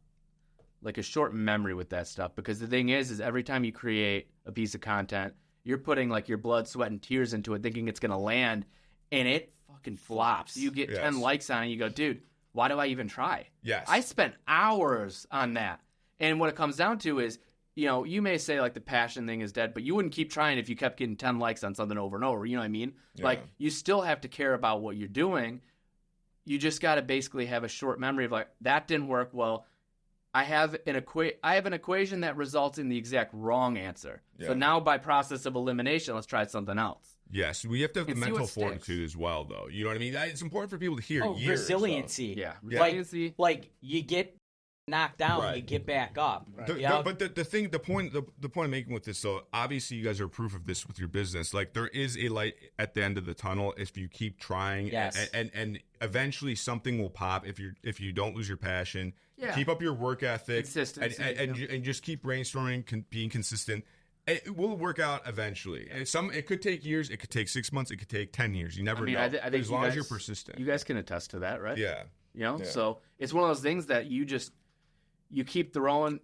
short memory with that stuff, because the thing is every time you create a piece of content, you're putting like your blood, sweat, and tears into it, thinking it's gonna land, and it fucking flops. You get 10 likes on it, and you go, dude, why do I even try? Yes. I spent hours on that, and what it comes down to is, you know, you may say like the passion thing is dead, but you wouldn't keep trying if you kept getting 10 likes on something over and over. You know what I mean? Yeah. Like, you still have to care about what you're doing. You just got to basically have a short memory of like, that didn't work. Well, I have an equation that results in the exact wrong answer. Yeah. So now, by process of elimination, let's try something else. Yes, we have to have the And see mental what sticks. fortitude as well, though. You know what I mean? It's important for people to hear. Oh, years, resiliency. Yeah, Yeah. resiliency. Like you get knocked down, Right. you get back up. The- You know? but the point I'm making with this, though, obviously you guys are proof of this with your business. Like, there is a light at the end of the tunnel if you keep trying, Yes. and eventually something will pop if you don't lose your passion. Yeah. Keep up your work ethic, Consistency, and just keep brainstorming, being consistent. It will work out eventually. It could take years. It could take 6 months. It could take 10 years. You never know. I think as long as you you're guys- persistent. You guys can attest to that, right? Yeah. You know, Yeah. so it's one of those things that you keep throwing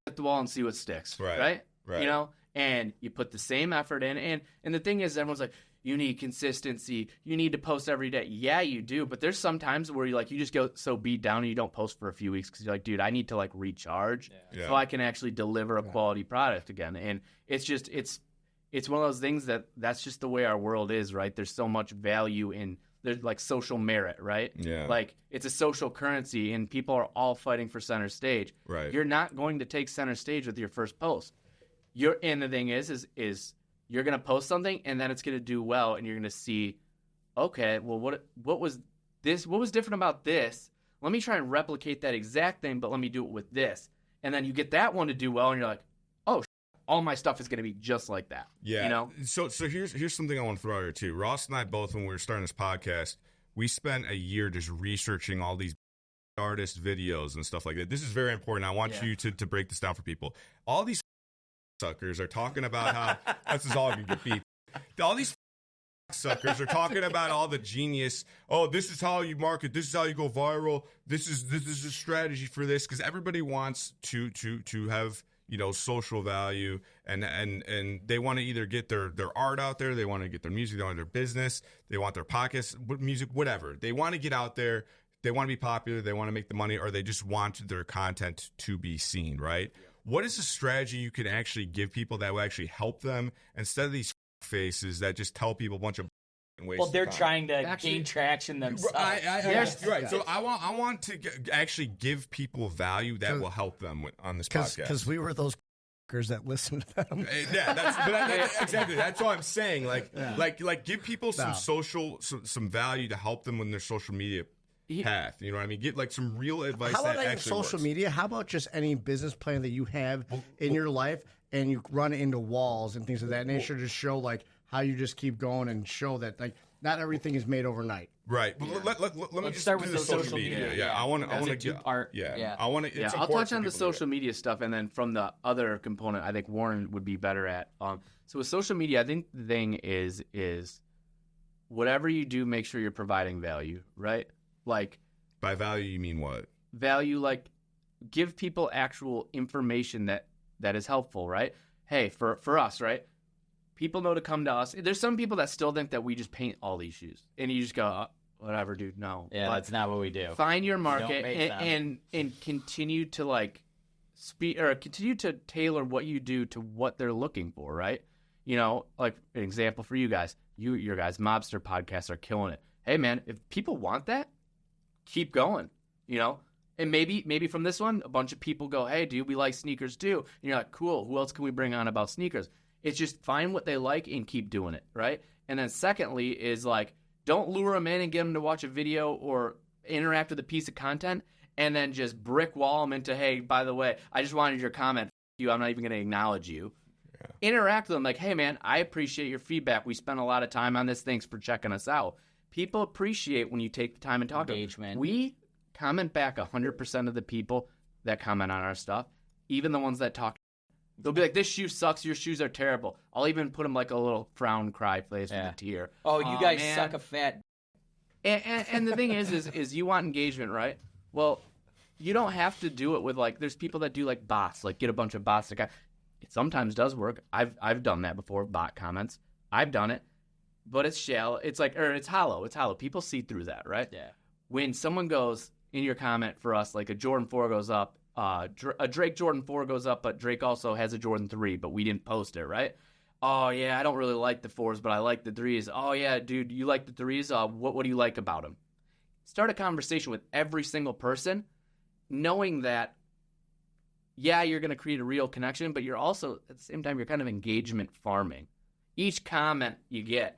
at the wall and see what sticks. Right. You know, and you put the same effort in, and the thing is, everyone's like, you need consistency, you need to post every day. Yeah, you do, but there's some times where you just go so beat down and you don't post for a few weeks because you're like, dude, I need to like recharge Yeah. so I can actually deliver a quality product again. And it's just it's one of those things that's just the way our world is, right? There's so much value in there's like social merit, right? Yeah. Like, it's a social currency, and people are all fighting for center stage. Right. You're not going to take center stage with your first post. And the thing is you're going to post something, and then it's going to do well, and you're going to see, okay, well, what was this? What was different about this? Let me try and replicate that exact thing, but let me do it with this. And then you get that one to do well, and you're like, oh, all my stuff is going to be just like that. Yeah. You know? So here's something I want to throw out here too. Ross and I both, when we were starting this podcast, we spent a year just researching all these artist videos and stuff like that. This is very important. I want you to break this down for people. All these suckers are talking about how this is all going to get beat. All these suckers are talking about all the genius. Oh, this is how you market. This is how you go viral. This is a strategy for this, because everybody wants to have, you know, social value, and they want to either get their art out there, they want to get their music, they want their business, they want their podcast, music, whatever. They want to get out there, they want to be popular, they want to make the money, or they just want their content to be seen, right? Yeah. What is a strategy you can actually give people that will actually help them, instead of these faces that just tell people a bunch of ways? Well, they're time? trying to gain traction themselves. Right. So I want to actually give people value that will help them on this podcast. Because we were those that listen to them. Yeah, exactly. That's what I'm saying. Like give people some some value to help them in their social media path. You know what I mean? Get like some real advice. How about that like actually social works. media? How about just any business plan that you have in your life, and you run into walls and things of that nature to show like how you just keep going and show that like not everything is made overnight. Right. But let me Let's just start do with the the social media. Yeah. I want As a to get two-part. Yeah. I want to. Yeah, I'll touch on the social media stuff, and then from the other component, I think Warren would be better at. So with social media, I think the thing is whatever you do, make sure you're providing value, right? Like, by value, you mean what? Value, like, give people actual information that is helpful, right? Hey, for us, right? People know to come to us. There's some people that still think that we just paint all these shoes, and you just go, oh, whatever, dude. No, Yeah, but that's not what we do. find your Don't market make them. and continue to like continue to tailor what you do to what they're looking for, right? You know, like an example for you guys, your guys' mobster podcasts are killing it. Hey man, if people want that, keep going, you know? And maybe from this one, a bunch of people go, hey, dude, we like sneakers too. And you're like, cool, who else can we bring on about sneakers? It's just find what they like and keep doing it, right? And then secondly is like, don't lure them in and get them to watch a video or interact with a piece of content and then just brick wall them into, hey, by the way, I just wanted your comment. you. I'm not even going to acknowledge you. Yeah. Interact with them like, hey, man, I appreciate your feedback. We spent a lot of time on this. Thanks for checking us out. People appreciate when you take the time and talk Engagement. to them. We comment back 100% of the people that comment on our stuff, even the ones that talk. They'll be like, this shoe sucks. Your shoes are terrible. I'll even put them like a little frown cry face with a tear. Oh, you guys suck a fat. And the thing is you want engagement, right? Well, you don't have to do it with like. There's people that do like bots, like get a bunch of bots. It sometimes does work. I've done that before. Bot comments. I've done it, but it's shallow. It's like it's hollow. It's hollow. People see through that, right? Yeah. When someone goes in your comment for us, like a Jordan 4 goes up. A Drake Jordan 4 goes up, but Drake also has a Jordan 3, but we didn't post it, right? Oh, yeah, I don't really like the 4s, but I like the 3s. Oh, yeah, dude, you like the 3s? What do you like about them? Start a conversation with every single person, knowing that, yeah, you're going to create a real connection, but you're also, at the same time, you're kind of engagement farming. Each comment you get,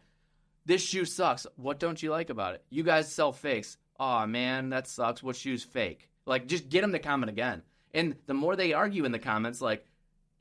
this shoe sucks. What don't you like about it? You guys sell fakes. Oh, man, that sucks. What shoe's fake? Like, just get them to comment again. And the more they argue in the comments, like...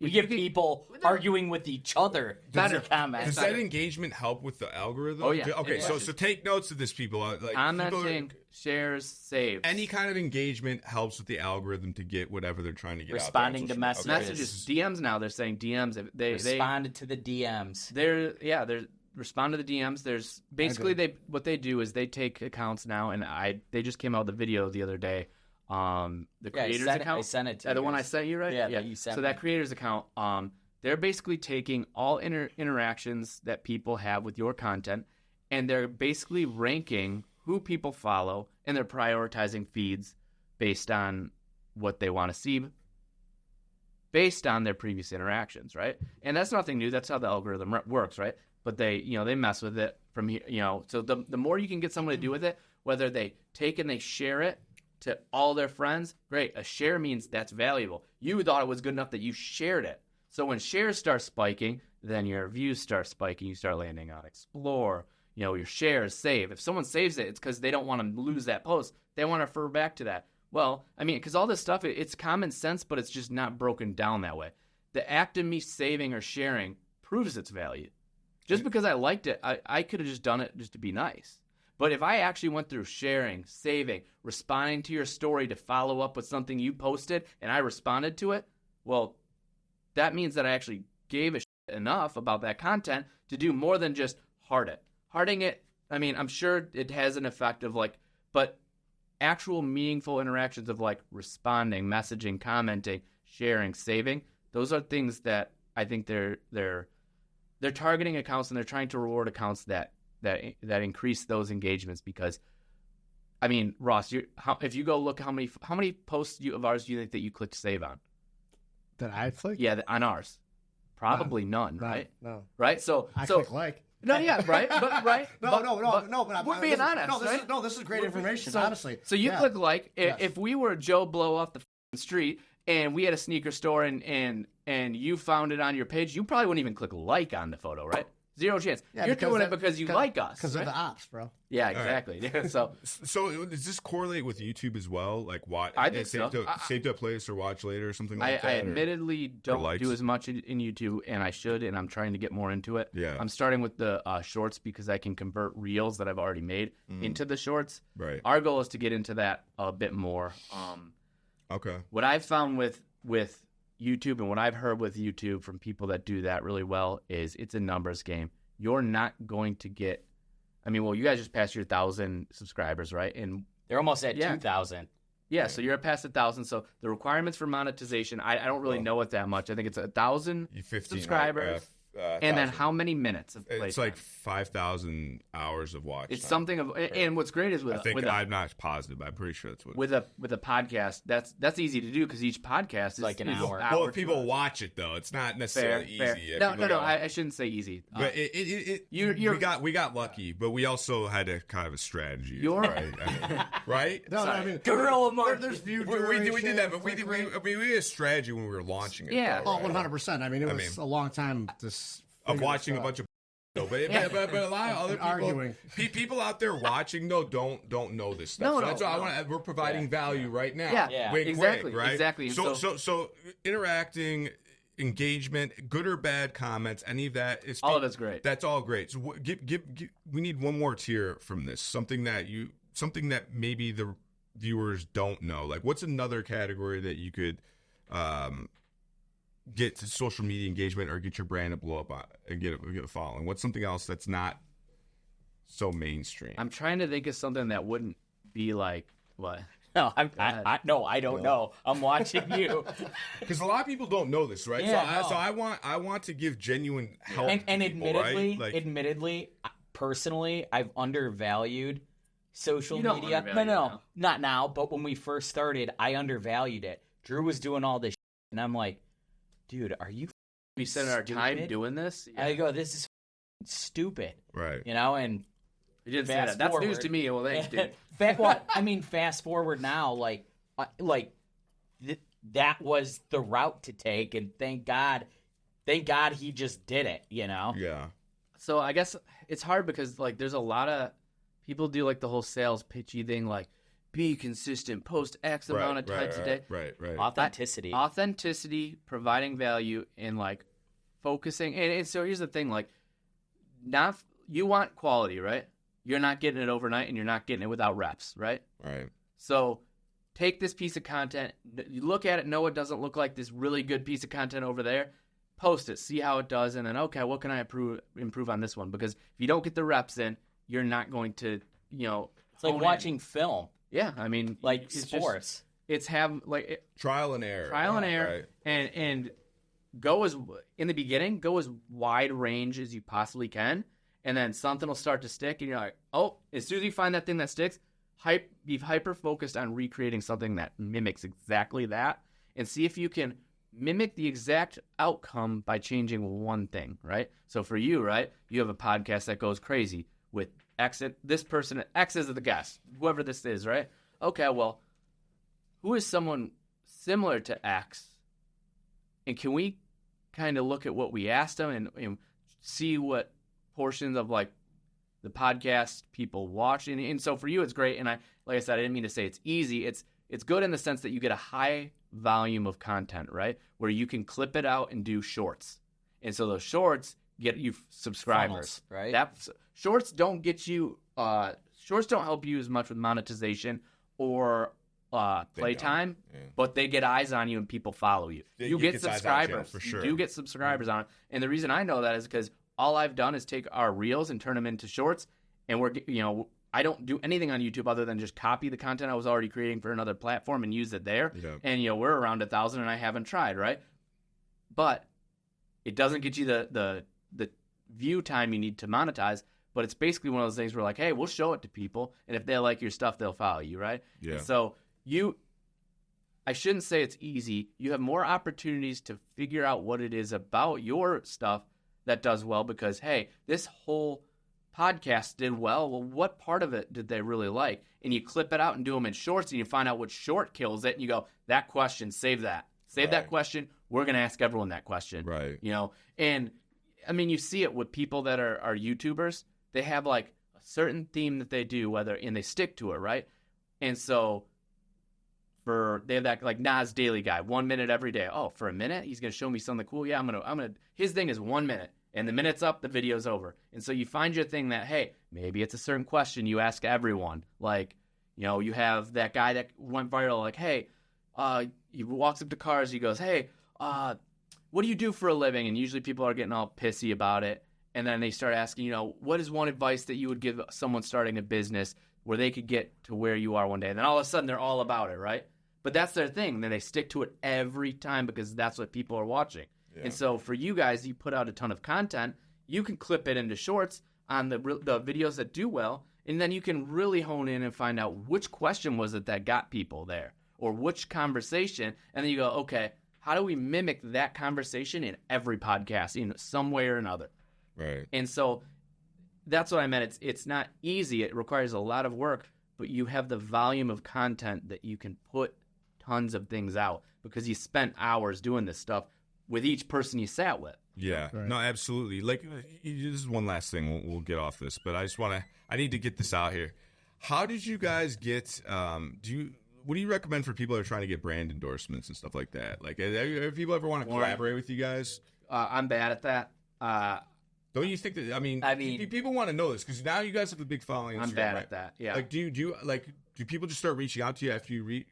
We get people arguing with each other in the comments. Does that engagement help with the algorithm? Oh, yeah. Okay, so take notes of this, people. Like, commenting, shares, saves. Any kind of engagement helps with the algorithm to get whatever they're trying to get Responding out there. to messages. Messages. DMs now, they're saying DMs. They responded to the DMs. They're respond to the DMs. There's basically what they do is they take accounts now, and they just came out with a video the other day. The creators account. I sent it to you. The one I sent you, right? Yeah. You sent. So that creators account, they're basically taking all interactions that people have with your content, and they're basically ranking who people follow, and they're prioritizing feeds based on what they want to see, based on their previous interactions, right? And that's nothing new. That's how the algorithm works, right? But they mess with it from here, So the more you can get someone to do with it, whether they take and they share it to all their friends, great. A share means that's valuable. You thought it was good enough that you shared it. So when shares start spiking, then your views start spiking. You start landing on Explore. Your shares save. If someone saves it, it's because they don't want to lose that post. They want to refer back to that. Well, I mean, because all this stuff, it's common sense, but it's just not broken down that way. The act of me saving or sharing proves its value. Just because I liked it, I could have just done it just to be nice. But if I actually went through sharing, saving, responding to your story to follow up with something you posted, and I responded to it, well, that means that I actually gave a shit enough about that content to do more than just heart it. Hearting it, I mean, I'm sure it has an effect of like, but actual meaningful interactions of like responding, messaging, commenting, sharing, saving, those are things that I think they're targeting accounts, and they're trying to reward accounts that increase those engagements. Because, I mean, Ross, if you go look how many posts of ours do you think that you clicked save on? That I clicked? Yeah, on ours. Probably none, right? No. Right? So I click like. No, yeah, right, but right. But we're being honest. This is great information, honestly. So you click like. If we were Joe Blow off the street and we had a sneaker store and you found it on your page, you probably wouldn't even click like on the photo, right? Zero chance. Yeah, you're doing it because you like us. Because of the ops, bro. Yeah, exactly. Right. So does this correlate with YouTube as well? Like, I think save to a place or watch later or something like that? I admittedly don't do as much in YouTube, and I should, and I'm trying to get more into it. Yeah. I'm starting with the shorts because I can convert reels that I've already made into the shorts. Right. Our goal is to get into that a bit more. Okay. What I've found with YouTube and what I've heard with YouTube from people that do that really well is it's a numbers game. You're not going to get, you guys just passed your 1,000 subscribers, right? And they're almost at 2,000. Yeah, so you're past 1,000. So the requirements for monetization, I don't really know it that much. I think it's 1,000 subscribers. And then how many minutes of playtime? It's like 5,000 hours of watch. It's time. Something of, and what's great is I'm not positive, but I'm pretty sure that's what. With a podcast, that's easy to do because each podcast is like an hour. Well, if people watch it though, it's not necessarily easy. No, I shouldn't say easy. But we got lucky, but we also had a kind of a strategy. Right? No, guerrilla marketing. There's view. We did that, but we had a strategy when we were launching it. Yeah. Though, 100%. It was a long time of watching a bunch of but a lot of other people out there watching don't know this stuff. That's why we're providing value right now. Yeah. Wink, exactly. Wink, right? Exactly. So interacting engagement, good or bad comments, any of that. All of it's great. That's all great. So we need one more tier from this. Something that maybe the viewers don't know. Like, what's another category that you could get to social media engagement or get your brand to blow up on and get a following? What's something else that's not so mainstream? I'm trying to think of something that wouldn't be like what. No, I don't know. I'm watching you. Because a lot of people don't know this, right? Yeah, so I want to give genuine help. And to people, admittedly, right? Like, admittedly, personally, I've undervalued social You don't media. undervalue No, it now. not now. But when we first started, I undervalued it. Drew was doing all this, and I'm like, dude, are you? We spend our time stupid? doing this. I go, this is stupid, right. And You didn't say fast that. That's forward. news to me. Well, thanks, dude. Fast forward now, that was the route to take, and thank God he just did it. Yeah. So I guess it's hard because like there's a lot of people do like the whole sales pitchy thing, like be consistent, post X amount of times a day. Right. Authenticity, providing value, and like focusing. And so here's the thing, like you want quality, right? You're not getting it overnight, and you're not getting it without reps, right? Right. So take this piece of content, you look at it, know it doesn't look like this really good piece of content over there, post it, see how it does, and then, okay, what can I improve on this one? Because if you don't get the reps in, you're not going to, it's like watching film. Yeah, I mean, like it's sports. Trial and error. Right. And go as wide range as you possibly can. And then something will start to stick, and you're like, oh, as soon as you find that thing that sticks, be hyper-focused on recreating something that mimics exactly that, and see if you can mimic the exact outcome by changing one thing, right? So for you, right, you have a podcast that goes crazy with X, this person, X is the guest, whoever this is, right? Okay, well, who is someone similar to X? And can we kind of look at what we asked them and see what portions of like the podcast people watch, and so for you it's great. And like I said, I didn't mean to say it's easy. It's good in the sense that you get a high volume of content, right? Where you can clip it out and do shorts, and so those shorts get you subscribers, funnels, right? Shorts don't get you. Shorts don't help you as much with monetization or playtime, but they get eyes on you and people follow you. You get subscribers for sure. You do get subscribers on it, and the reason I know that is because all I've done is take our reels and turn them into shorts, and I don't do anything on YouTube other than just copy the content I was already creating for another platform and use it there. Yeah. And we're around 1,000, and I haven't tried, right? But it doesn't get you the view time you need to monetize. But it's basically one of those things where like, hey, we'll show it to people, and if they like your stuff, they'll follow you, right? Yeah. And so I shouldn't say it's easy. You have more opportunities to figure out what it is about your stuff that does well, because, hey, this whole podcast did well. Well, what part of it did they really like? And you clip it out and do them in shorts, and you find out which short kills it, and you go, that question, save that. Save that question. We're going to ask everyone that question. Right. And, I mean, you see it with people that are YouTubers. They have, like, a certain theme that they do, and they stick to it, right? And so they have that, like, Nas Daily Guy, 1 minute every day. Oh, for a minute? He's going to show me something cool? Yeah, I'm gonna. His thing is 1 minute. And the minute's up, the video's over. And so you find your thing that, hey, maybe it's a certain question you ask everyone. Like, you have that guy that went viral, like, hey, he walks up to cars, he goes, hey, what do you do for a living? And usually people are getting all pissy about it. And then they start asking, what is one advice that you would give someone starting a business where they could get to where you are one day? And then all of a sudden they're all about it, right? But that's their thing. Then they stick to it every time because that's what people are watching. Yeah. And so for you guys, you put out a ton of content. You can clip it into shorts on the videos that do well, and then you can really hone in and find out which question was it that got people there, or which conversation, and then you go, okay, how do we mimic that conversation in every podcast, in some way or another? Right. And so that's what I meant. It's not easy. It requires a lot of work, but you have the volume of content that you can put tons of things out because you spent hours doing this stuff with each person you sat with. Yeah, right. No, absolutely. Like, this is one last thing. We'll get off this, but I need to get this out here. How did you guys get, what do you recommend for people that are trying to get brand endorsements and stuff like that? Like, if people ever want to collaborate with you guys, I'm bad at that. Don't you think that? I mean, people want to know this because now you guys have a big following. I'm bad at that. Yeah. Like, do people just start reaching out to you after you reach?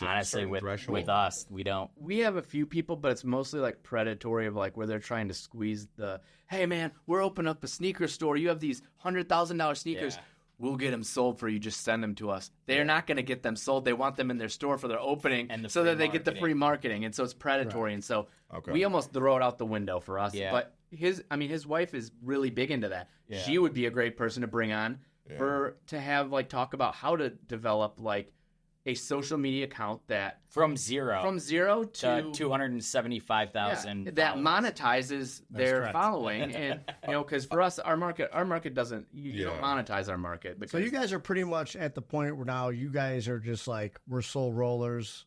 Honestly, with us, we don't. We have a few people, but it's mostly like predatory of like where they're trying to squeeze the. Hey man, we're opening up a sneaker store. You have these $100,000 sneakers. Yeah. We'll get them sold for you. Just send them to us. They're not going to get them sold. They want them in their store for their opening so that they get the free marketing. And so it's predatory. Right. And so we almost throw it out the window for us. Yeah. But his wife is really big into that. Yeah. She would be a great person to bring on to have like talk about how to develop like a social media account that from zero to 275,000 that monetizes their following. And because for us, our market doesn't you don't monetize our market. So you guys are pretty much at the point where now you guys are just like, we're sole rollers.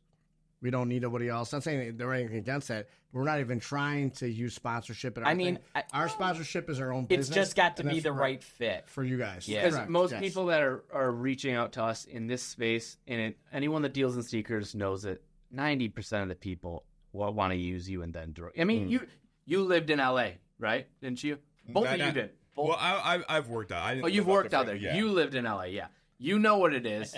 We don't need nobody else. I'm not saying they're anything against that. But we're not even trying to use sponsorship. Our sponsorship is our own business. It's just got to be the right fit for you guys. Yeah, because most people that are reaching out to us in this space, and anyone that deals in sneakers knows it. 90% of the people want to use you and then draw. I mean, you lived in LA, right? Didn't you? Both of you did. Well, I've worked out. You've worked out there. Yeah. You lived in LA. Yeah, you know what it is.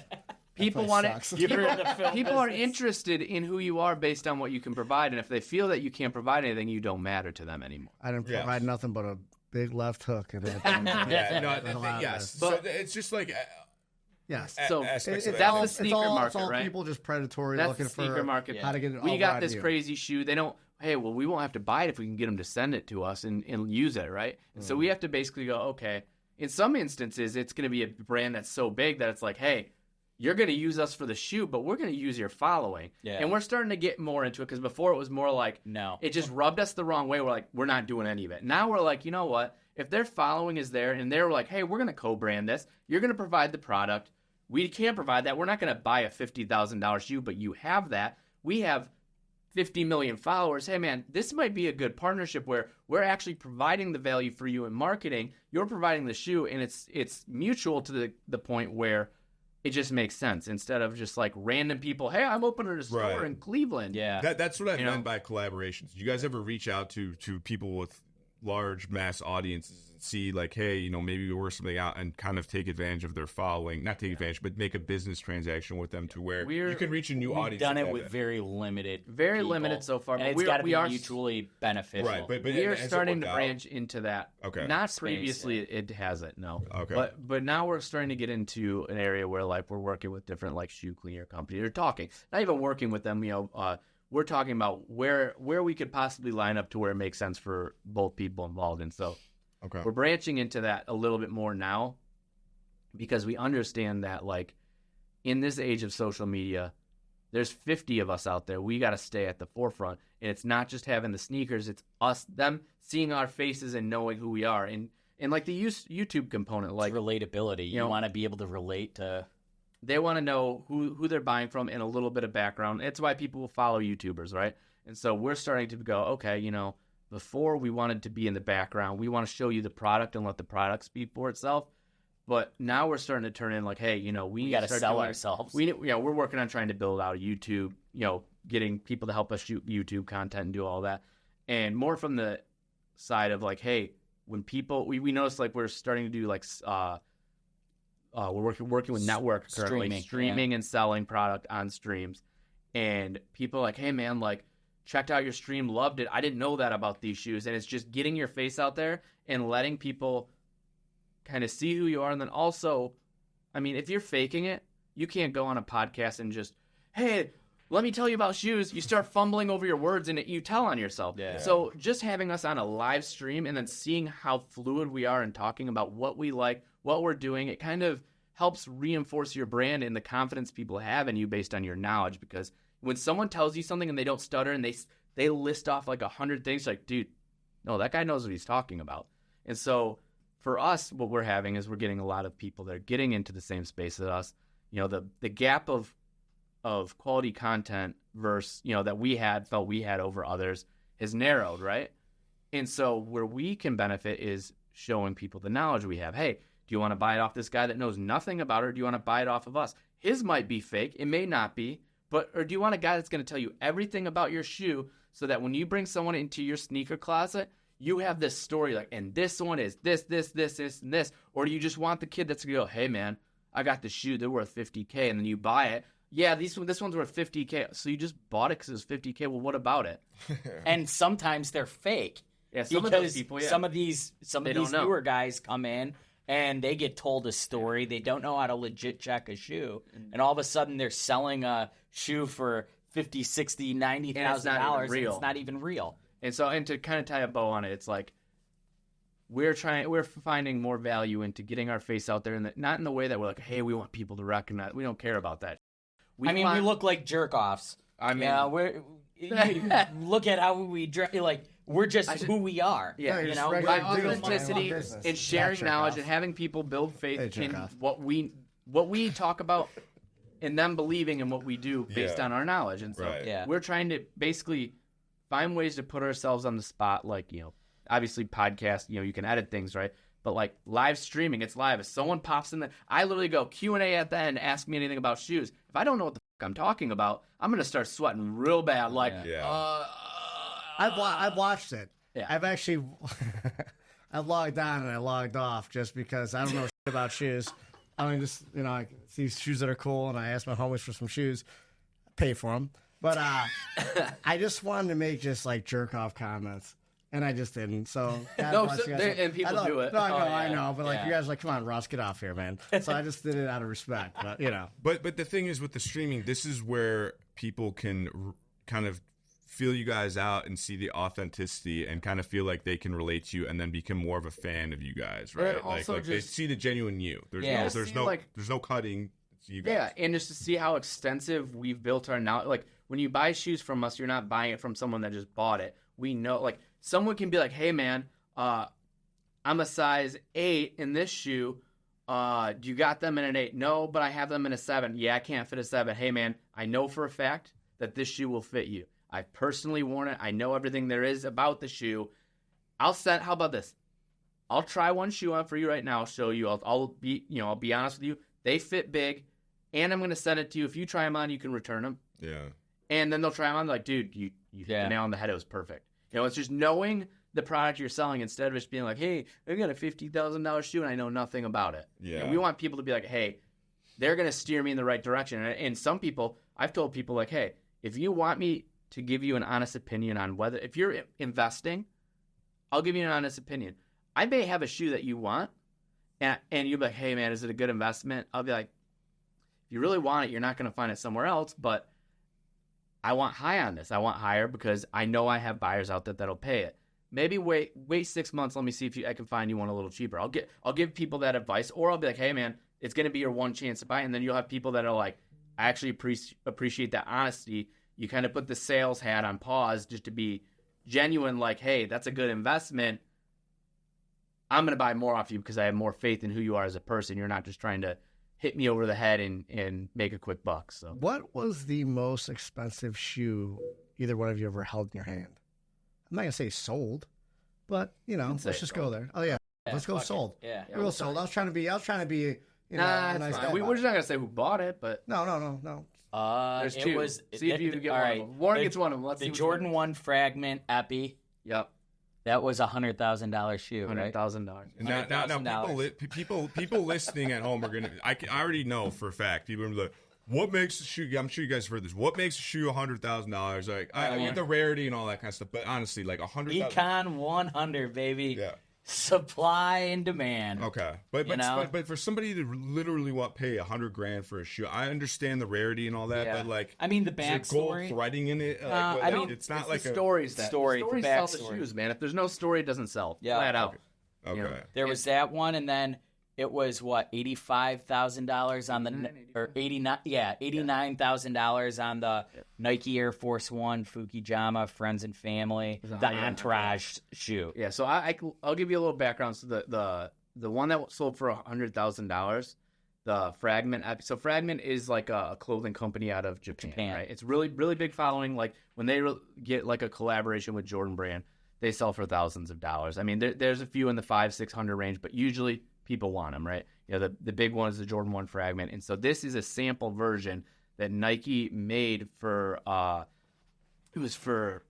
People want it. People are interested in who you are based on what you can provide, and if they feel that you can't provide anything, you don't matter to them anymore. I didn't provide nothing but a big left hook. Yes. So it's just like. Yes. So that's the sneaker market, it's all right? people just predatory that's looking the sneaker for market. How to get it. We got this crazy shoe. They don't. Hey, well, we won't have to buy it if we can get them to send it to us and use it, right? And so we have to basically go, okay. In some instances, it's going to be a brand that's so big that it's like, hey. You're going to use us for the shoe, but we're going to use your following. Yeah. And we're starting to get more into it because before it was more like, it just rubbed us the wrong way. We're like, we're not doing any of it. Now we're like, you know what? If their following is there and they're like, hey, we're going to co-brand this. You're going to provide the product. We can't provide that. We're not going to buy a $50,000 shoe, but you have that. We have 50 million followers. Hey, man, this might be a good partnership where we're actually providing the value for you in marketing. You're providing the shoe, and it's mutual to the point where it just makes sense instead of just like random people. Hey, I'm opening a store in Cleveland. Yeah, that's what I meant by collaborations. Do you guys ever reach out to people with large mass audiences and see like, hey, maybe we work something out and kind of take advantage of their following, not take advantage, but make a business transaction with them to where you can reach a new audience. We've done it with very limited so far. And it's got to be mutually beneficial. Right, but we are starting to branch into that. Okay. Not previously it hasn't, no. Okay. But now we're starting to get into an area where like we're working with different like shoe cleaner companies. They're talking, not even working with them, we're talking about where we could possibly line up to where it makes sense for both people involved. And so we're branching into that a little bit more now because we understand that, like, in this age of social media, there's 50 of us out there. We got to stay at the forefront. And it's not just having the sneakers. It's them seeing our faces and knowing who we are. And like the YouTube component. Like it's relatability. You want to be able to relate to... They want to know who they're buying from and a little bit of background. It's why people will follow YouTubers, right? And so we're starting to go, okay, before we wanted to be in the background. We want to show you the product and let the product speak for itself. But now we're starting to turn in like, hey, we got to sell ourselves. We're working on trying to build out a YouTube, getting people to help us shoot YouTube content and do all that. And more from the side of like, hey, when people, we notice like we're starting to do like, we're working with network currently, streaming and selling product on streams. And people are like, hey, man, like, checked out your stream, loved it. I didn't know that about these shoes. And it's just getting your face out there and letting people kind of see who you are. And then also, I mean, if you're faking it, you can't go on a podcast and just, hey, let me tell you about shoes. You start fumbling over your words and you tell on yourself. Yeah. So just having us on a live stream and then seeing how fluid we are and talking about what we like, what we're doing, it kind of helps reinforce your brand and the confidence people have in you based on your knowledge. Because when someone tells you something and they don't stutter and they list off like 100 things, like, dude, no, that guy knows what he's talking about. And so for us, what we're having is we're getting a lot of people that are getting into the same space as us. The gap of quality content versus, that we felt we had over others has narrowed, right? And so where we can benefit is showing people the knowledge we have. Hey, do you want to buy it off this guy that knows nothing about it, or do you want to buy it off of us? his might be fake. It may not be. Or do you want a guy that's going to tell you everything about your shoe so that when you bring someone into your sneaker closet, you have this story like, and this one is this, and this. Or do you just want the kid that's going to go, hey, man, I got this shoe. They're worth $50K. And then you buy it. Yeah, this one's worth $50K. So you just bought it because it was $50K. Well, what about it? And sometimes they're fake. Yeah, some of those people, some of these newer guys come in and they get told a story. They don't know how to legit check a shoe, and all of a sudden they're selling a shoe for $50,000, $60,000, $90,000. It's not even real. And so, and to kind of tie a bow on it, it's like we're finding more value into getting our face out there, and not in the way that we're like, hey, we want people to recognize. We don't care about that. We look like jerk offs. I mean, look at how we dress. Like, we're just who we are. Yeah, you know, by authenticity and sharing knowledge and having people build faith in what we talk about, and them believing in what we do based on our knowledge. And so we're trying to basically find ways to put ourselves on the spot. Like, you know, obviously podcast, you know, you can edit things, right? But like live streaming, it's live. If someone pops in I literally go Q&A at the end, ask me anything about shoes. If I don't know what the fuck I'm talking about, I'm gonna start sweating real bad. Like, I've watched it. Yeah. I've actually, I logged on and I logged off just because I don't know shit about shoes. I mean, just, you know, I see shoes that are cool and I ask my homies for some shoes, pay for them. But I just wanted to make just like jerk off comments. And I just didn't. So and people do it. No, I know. But like you guys are like, come on, Ross, get off here, man. So I just did it out of respect. But you know. But the thing is with the streaming, this is where people can kind of feel you guys out and see the authenticity and kind of feel like they can relate to you and then become more of a fan of you guys, right? Like they see the genuine you. There's no cutting. It's you guys. Yeah, and just to see how extensive we've built our knowledge. Like when you buy shoes from us, you're not buying it from someone that just bought it. We know, like. Someone can be like, hey, man, I'm a size 8 in this shoe. Do you got them in an 8? No, but I have them in a 7. Yeah, I can't fit a 7. Hey, man, I know for a fact that this shoe will fit you. I've personally worn it. I know everything there is about the shoe. How about this? I'll try one shoe on for you right now. I'll show you. I'll be honest with you. They fit big, and I'm going to send it to you. If you try them on, you can return them. Yeah. And then they'll try them on. Like, dude, you hit the nail on the head. It was perfect. You know, it's just knowing the product you're selling instead of just being like, hey, I got a $50,000 shoe and I know nothing about it. Yeah. And we want people to be like, hey, they're going to steer me in the right direction. And some people, I've told people like, hey, if you want me to give you an honest opinion on if you're investing, I'll give you an honest opinion. I may have a shoe that you want and you'll be like, hey, man, is it a good investment? I'll be like, if you really want it, you're not going to find it somewhere else, but I want high on this. I want higher because I know I have buyers out there that'll pay it. Maybe wait 6 months. Let me see if I can find you one a little cheaper. I'll give people that advice, or I'll be like, hey man, it's gonna be your one chance to buy. And then you'll have people that are like, I actually appreciate that honesty. You kind of put the sales hat on pause just to be genuine. Like, hey, that's a good investment. I'm gonna buy more off you because I have more faith in who you are as a person. You're not just trying to hit me over the head and make a quick buck. So, what was the most expensive shoe either one of you ever held in your hand? I'm not gonna say sold, but you know, let's just go there. Oh yeah, let's go sold. Yeah, we'll go sold. I was trying to be, you know, a nice guy. We're just not gonna say who bought it, but no. There's two. See if you can get one of them. Warren gets one of them. Let's see. The Jordan 1 Fragment Epi. Yep. That was $100,000 shoe, right? $100,000. Now, people listening at home are gonna. I already know for a fact. People are gonna be like, what makes a shoe? I'm sure you guys have heard this. What makes a shoe $100,000? Like, I get the rarity and all that kind of stuff, but honestly, like $100,000. Econ 100, baby. Yeah. Supply and demand. Okay, but for somebody to literally pay $100,000 for a shoe, I understand the rarity and all that. Yeah. But like, I mean, the backstory, gold threading in it. It's not like the stories that story. Stories sell the shoes, man. If there's no story, it doesn't sell. Yeah, flat out. Okay. You know? There was that one, and then it was $85,000 on the $89,000 on the Nike Air Force One Fukijama Friends and Family, the Entourage shoe. Yeah, so I'll give you a little background. So the one that sold for $100,000, the Fragment. So Fragment is like a clothing company out of Japan. Right? It's really big following. Like when they get like a collaboration with Jordan Brand, they sell for thousands of dollars. I mean, there's a few in the $500-$600 range, but usually people want them, right? You know, the big one is the Jordan 1 fragment. And so this is a sample version that Nike made for it was for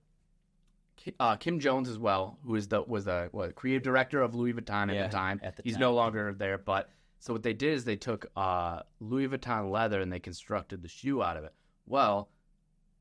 Kim Jones as well, who was the creative director of Louis Vuitton at the time. He's no longer there, but so what they did is they took Louis Vuitton leather and they constructed the shoe out of it. Well,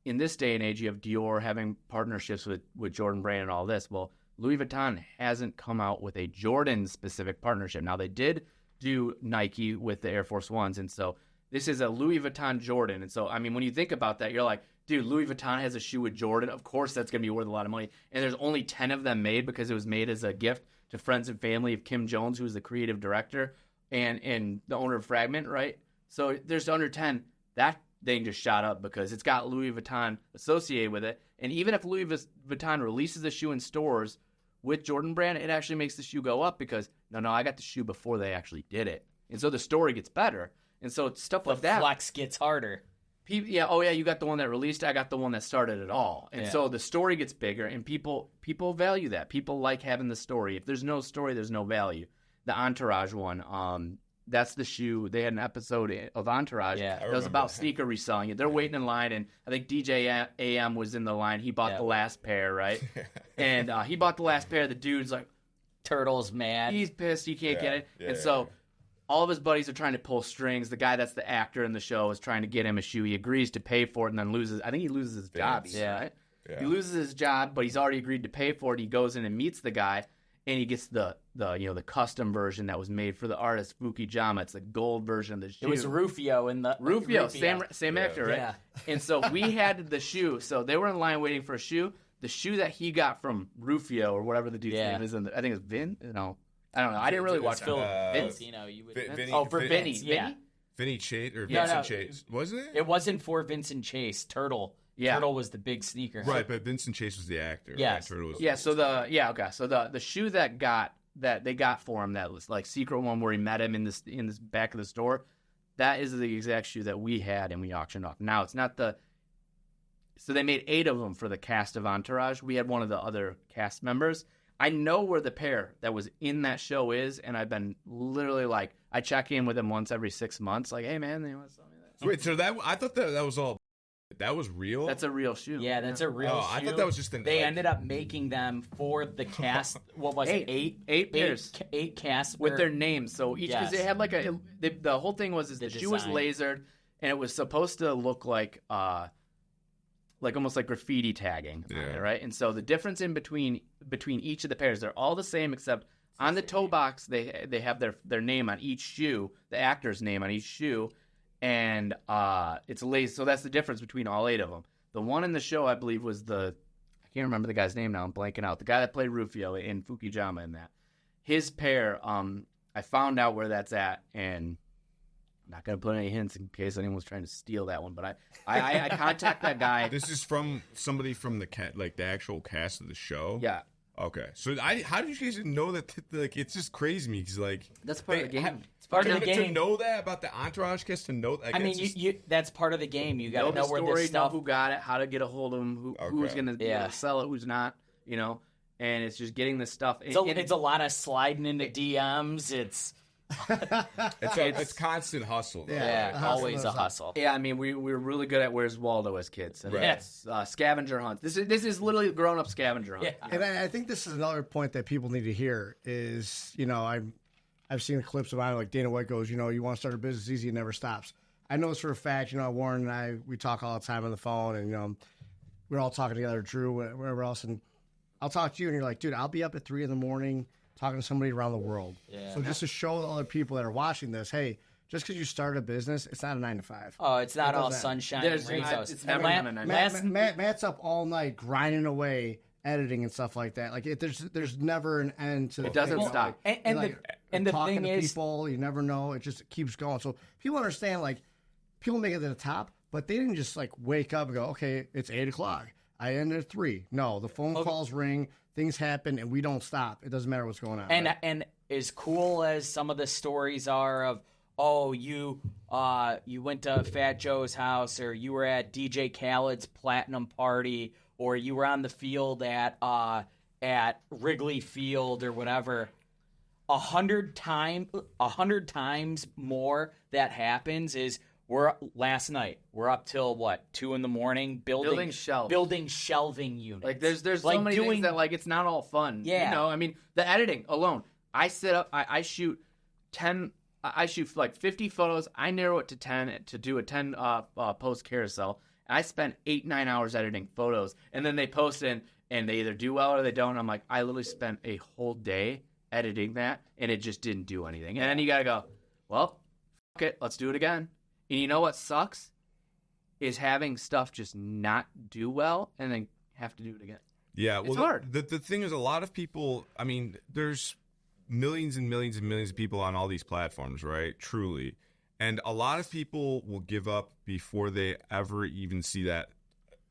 in this day and age, you have Dior having partnerships with Jordan Brand and all this. Well, Louis Vuitton hasn't come out with a Jordan-specific partnership. Now, they did do Nike with the Air Force Ones, and so this is a Louis Vuitton Jordan. And so, I mean, when you think about that, you're like, dude, Louis Vuitton has a shoe with Jordan. Of course that's going to be worth a lot of money. And there's only 10 of them made because it was made as a gift to friends and family of Kim Jones, who was the creative director and the owner of Fragment, right? So there's under 10. That thing just shot up because it's got Louis Vuitton associated with it. And even if Louis Vuitton releases a shoe in stores with Jordan Brand, it actually makes the shoe go up because, no, I got the shoe before they actually did it. And so the story gets better. And so it's stuff like that. The flex gets harder. You got the one that released, I got the one that started it all. And so the story gets bigger, and people value that. People like having the story. If there's no story, there's no value. The Entourage one, that's the shoe. They had an episode of Entourage that was about sneaker reselling. They're waiting in line, and I think DJ AM was in the line. He bought the last pair, right? And he bought the last pair. The dude's like, Turtle's mad. He's pissed. He can't get it. And so all of his buddies are trying to pull strings. The guy that's the actor in the show is trying to get him a shoe. He agrees to pay for it and then loses. I think he loses his job. Right? He loses his job, but he's already agreed to pay for it. He goes in and meets the guy, and he gets the custom version that was made for the artist Fukijamas. It's the gold version of the shoe. It was Rufio in the Rufio. Same actor, right? Yeah. And so we had the shoe. So they were in line waiting for a shoe. The shoe that he got from Rufio or whatever the dude's name is, I think it's Vin. No. I don't know. I didn't really watch Vince. For Vinny. Yeah. Vinny Chase or Vincent Chase. Wasn't it? It wasn't for Vincent Chase. Turtle. Yeah. Turtle was the big sneaker. Right, but Vincent Chase was the actor. Yes. Right? Turtle was So the shoe that they got for him, that was like secret one where he met him in this back of the store, that is the exact shoe that we had and we auctioned off. Now it's not so they made 8 of them for the cast of Entourage. We had one of the other cast members. I know where the pair that was in that show is, and I've been literally like, I check in with him once every 6 months, like, hey man, you want to sell me that? Wait, so I thought that was all. That was real? That's a real shoe. Yeah, that's a real shoe. I thought that was just They ended up making them for the cast. What was it? 8 pairs. 8 casts with their names. So each, because they had like the whole thing was the shoe was lasered, and it was supposed to look like almost like graffiti tagging, right? And so the difference in between each of the pairs, they're all the same except on the toe box they have their name on each shoe, the actor's name on each shoe, and it's laser. So that's the difference between all 8 of them. The one in the show, I believe, was I can't remember the guy's name now. I'm blanking out. The guy that played Rufio in Fukijama in that. His pair, I found out where that's at, and I'm not going to put any hints in case anyone was trying to steal that one, but I contact that guy. This is from somebody from the actual cast of the show? Yeah. Okay. So how did you guys know that? Like, it's just crazy to me because that's part of the game. It's part of the game. To know that about the Entourage cast, to know. Like, I mean, that's part of the game. You got to know where this stuff. Know who got it, how to get a hold of them, who's going to sell it, who's not. And it's just getting this stuff. It's a lot of sliding into DMs. It's constant hustle. Though. Yeah, always a hustle. Yeah, I mean, we were really good at Where's Waldo as kids. And it's scavenger hunts. This is literally grown-up scavenger hunt. Yeah. And I think this is another point that people need to hear is, I've seen clips of like Dana White goes, you want to start a business easy, it never stops. I know this for a fact. Warren and I, we talk all the time on the phone, and we're all talking together, Drew, wherever else, and I'll talk to you, and you're like, dude, I'll be up at 3 a.m. talking to somebody around the world. Yeah. So just to show the other people that are watching this, hey, just because you start a business, it's not a 9 to 5. Oh, it's not all sunshine and rainbows. It's never been a 9 to 5. Matt's up all night grinding away, editing and stuff like that. Like there's never an end to. It doesn't stop. And the thing is, people, you never know. It just keeps going. So people understand, like, people make it to the top, but they didn't just like wake up and go, okay, it's 8 o'clock. I ended at 3. No, the phone calls ring, things happen, and we don't stop. It doesn't matter what's going on. And as cool as some of the stories are of, you went to Fat Joe's house, or you were at DJ Khaled's platinum party, or you were on the field at Wrigley Field or whatever. 100 times more that happens is last night we're up till 2 a.m. building shelving units. Like there's so many things that like it's not all fun. Yeah. You know, I mean the editing alone. I sit up, I shoot 10. I shoot like 50 photos. I narrow it to 10 to do a 10 post carousel. And I spent 8-9 hours editing photos, and then they post it, and they either do well or they don't. I'm like, I literally spent a whole day editing that, and it just didn't do anything. And then you gotta go, well, fuck it, let's do it again. And you know what sucks is having stuff just not do well, and then have to do it again. Yeah, well, it's hard. The thing is, a lot of people. I mean, there's millions and millions and millions of people on all these platforms, right? Truly. And a lot of people will give up before they ever even see a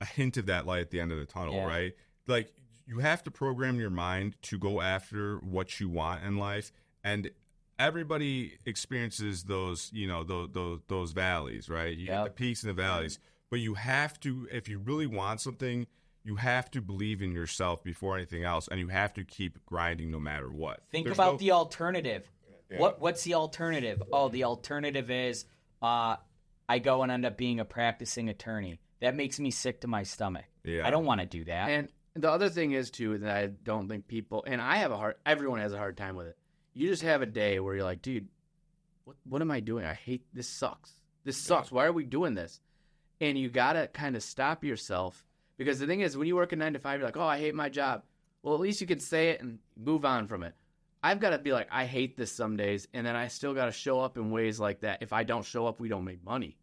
hint of that light at the end of the tunnel, right? Like, you have to program your mind to go after what you want in life. And everybody experiences those, those valleys, right? You get the peaks and the valleys. But you have to, if you really want something, you have to believe in yourself before anything else, and you have to keep grinding no matter what. Think about the alternative. Yeah. What's the alternative? Oh, the alternative is I go and end up being a practicing attorney. That makes me sick to my stomach. Yeah. I don't want to do that. And the other thing is, too, that I don't think people, and everyone has a hard time with it. You just have a day where you're like, dude, what am I doing? I hate, this sucks. This sucks. Why are we doing this? And you got to kind of stop yourself. Because the thing is, when you work a 9 to 5, you're like, oh, I hate my job. Well, at least you can say it and move on from it. I've got to be like, I hate this some days, and then I still got to show up in ways like that. If I don't show up, we don't make money.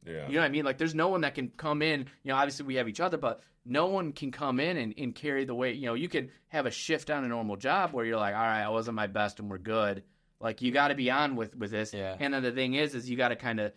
Yeah. You know what I mean? Like, there's no one that can come in. Obviously we have each other, but no one can come in and carry the weight. You can have a shift on a normal job where you're like, all right, I wasn't my best and we're good. Like, you got to be on with this. Yeah. And then the thing is you got to kind of,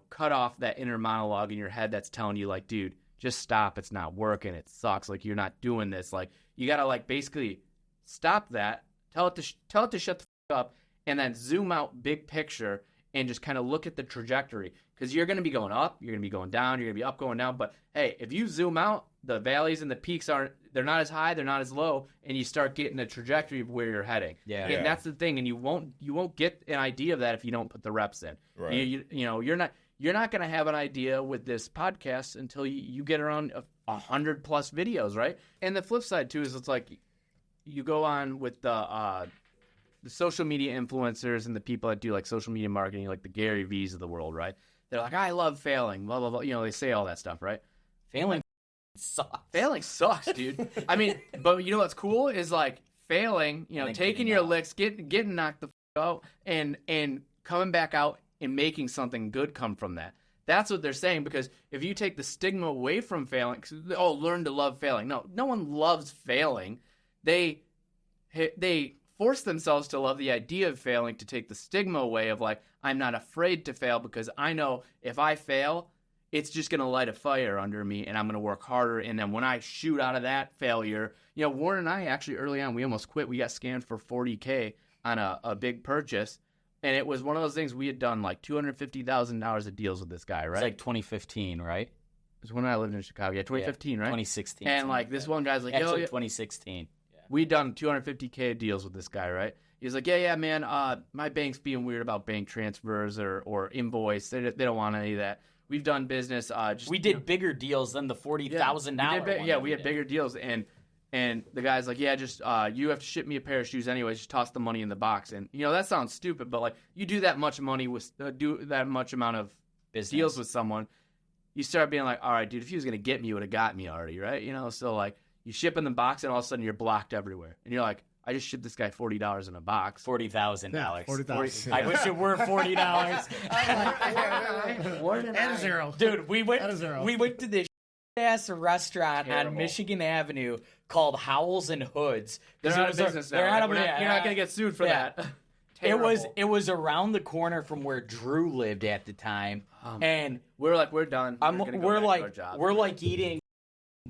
cut off that inner monologue in your head that's telling you, like, dude, just stop. It's not working. It sucks. Like, you're not doing this. Like, you got to, like, basically stop that. Tell it to shut the f*** up, and then zoom out big picture and just kind of look at the trajectory. Because you're going to be going up, you're going to be going down, you're going to be up, going down. But, hey, if you zoom out, the valleys and the peaks they're not as high, they're not as low, and you start getting a trajectory of where you're heading. Yeah. And that's the thing, and you won't get an idea of that if you don't put the reps in. Right. You're not going to have an idea with this podcast until you get around 100+ videos, right? And the flip side, too, is it's like you go on with the social media influencers and the people that do like social media marketing, like the Gary V's of the world, right? They're like, I love failing, blah, blah, blah. They say all that stuff, right? Failing sucks. Failing sucks, dude. I mean, but you know what's cool is like failing, taking your licks, getting knocked the out and coming back out and making something good come from that. That's what they're saying, because if you take the stigma away from failing, learn to love failing. No one loves failing. They force themselves to love the idea of failing, to take the stigma away of like, I'm not afraid to fail because I know if I fail, it's just going to light a fire under me and I'm going to work harder. And then when I shoot out of that failure, Warren and I actually early on, we almost quit. We got scammed for $40,000 on a big purchase. And it was one of those things, we had done like $250,000 of deals with this guy, right? It's like 2015, right? It was when I lived in Chicago. Yeah, 2015, right? 2016. And like this one guy's like, actually 2016. We'd done $250,000 deals with this guy, right? He's like, yeah, man, my bank's being weird about bank transfers or invoice. They don't want any of that. We've done business. We did bigger deals than the $40,000. We had bigger deals. And the guy's like, yeah, just you have to ship me a pair of shoes anyways. Just toss the money in the box. And, that sounds stupid, but like you do that much money do that much amount of business deals with someone, you start being like, all right, dude, if he was going to get me, he would have got me already, right? So like, you ship in the box, and all of a sudden you're blocked everywhere. And you're like, I just shipped this guy $40 in a box. $40,000. Yeah, $40,000. I wish it were $40. And a zero. Dude, we went to this ass restaurant on Michigan Avenue called Howells and Hoods. They're out of business now. You're not going to get sued for that. It was around the corner from where Drew lived at the time. And we're like, we're done. We're like eating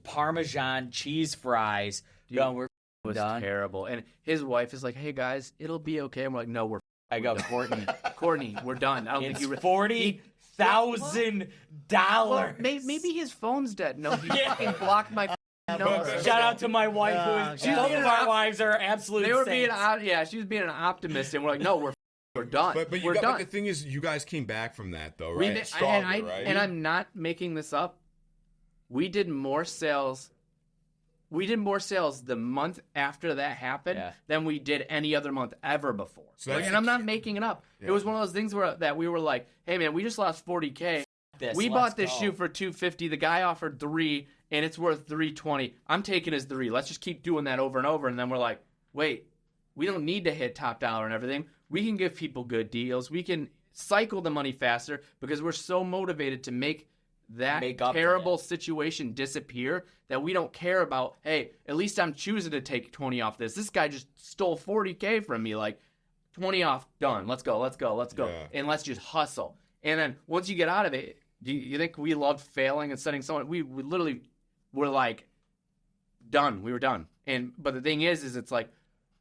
Parmesan cheese fries. Dude, it was terrible. And his wife is like, hey guys, it'll be okay. And we're like, no, I go, Courtney, we're done. I don't think you $40,000. Maybe his phone's dead. No, he fucking blocked my Shout out to my wife. Both of our wives are absolute They were saints. she was being an optimist, and we're like, no, we're done. But we're done. But the thing is, you guys came back from that though, right? Stronger, right? And I'm not making this up. We did more sales. We did more sales the month after that happened than we did any other month ever before. So and I'm not making it up. Yeah. It was one of those things that we were like, hey man, we just lost $40K. We bought this shoe for $250. The guy offered $3, and it's worth $320. I'm taking his $3. Let's just keep doing that over and over. And then we're like, wait, we don't need to hit top dollar and everything. We can give people good deals. We can cycle the money faster because we're so motivated to make that terrible situation disappear that we don't care about, hey, at least I'm choosing to take 20 off this. This guy just stole $40K from me. Like, 20 off, done. Let's go. Yeah. And let's just hustle. And then once you get out of it, do you think we loved failing and setting someone? We literally were like, done. We were done. But the thing is it's like,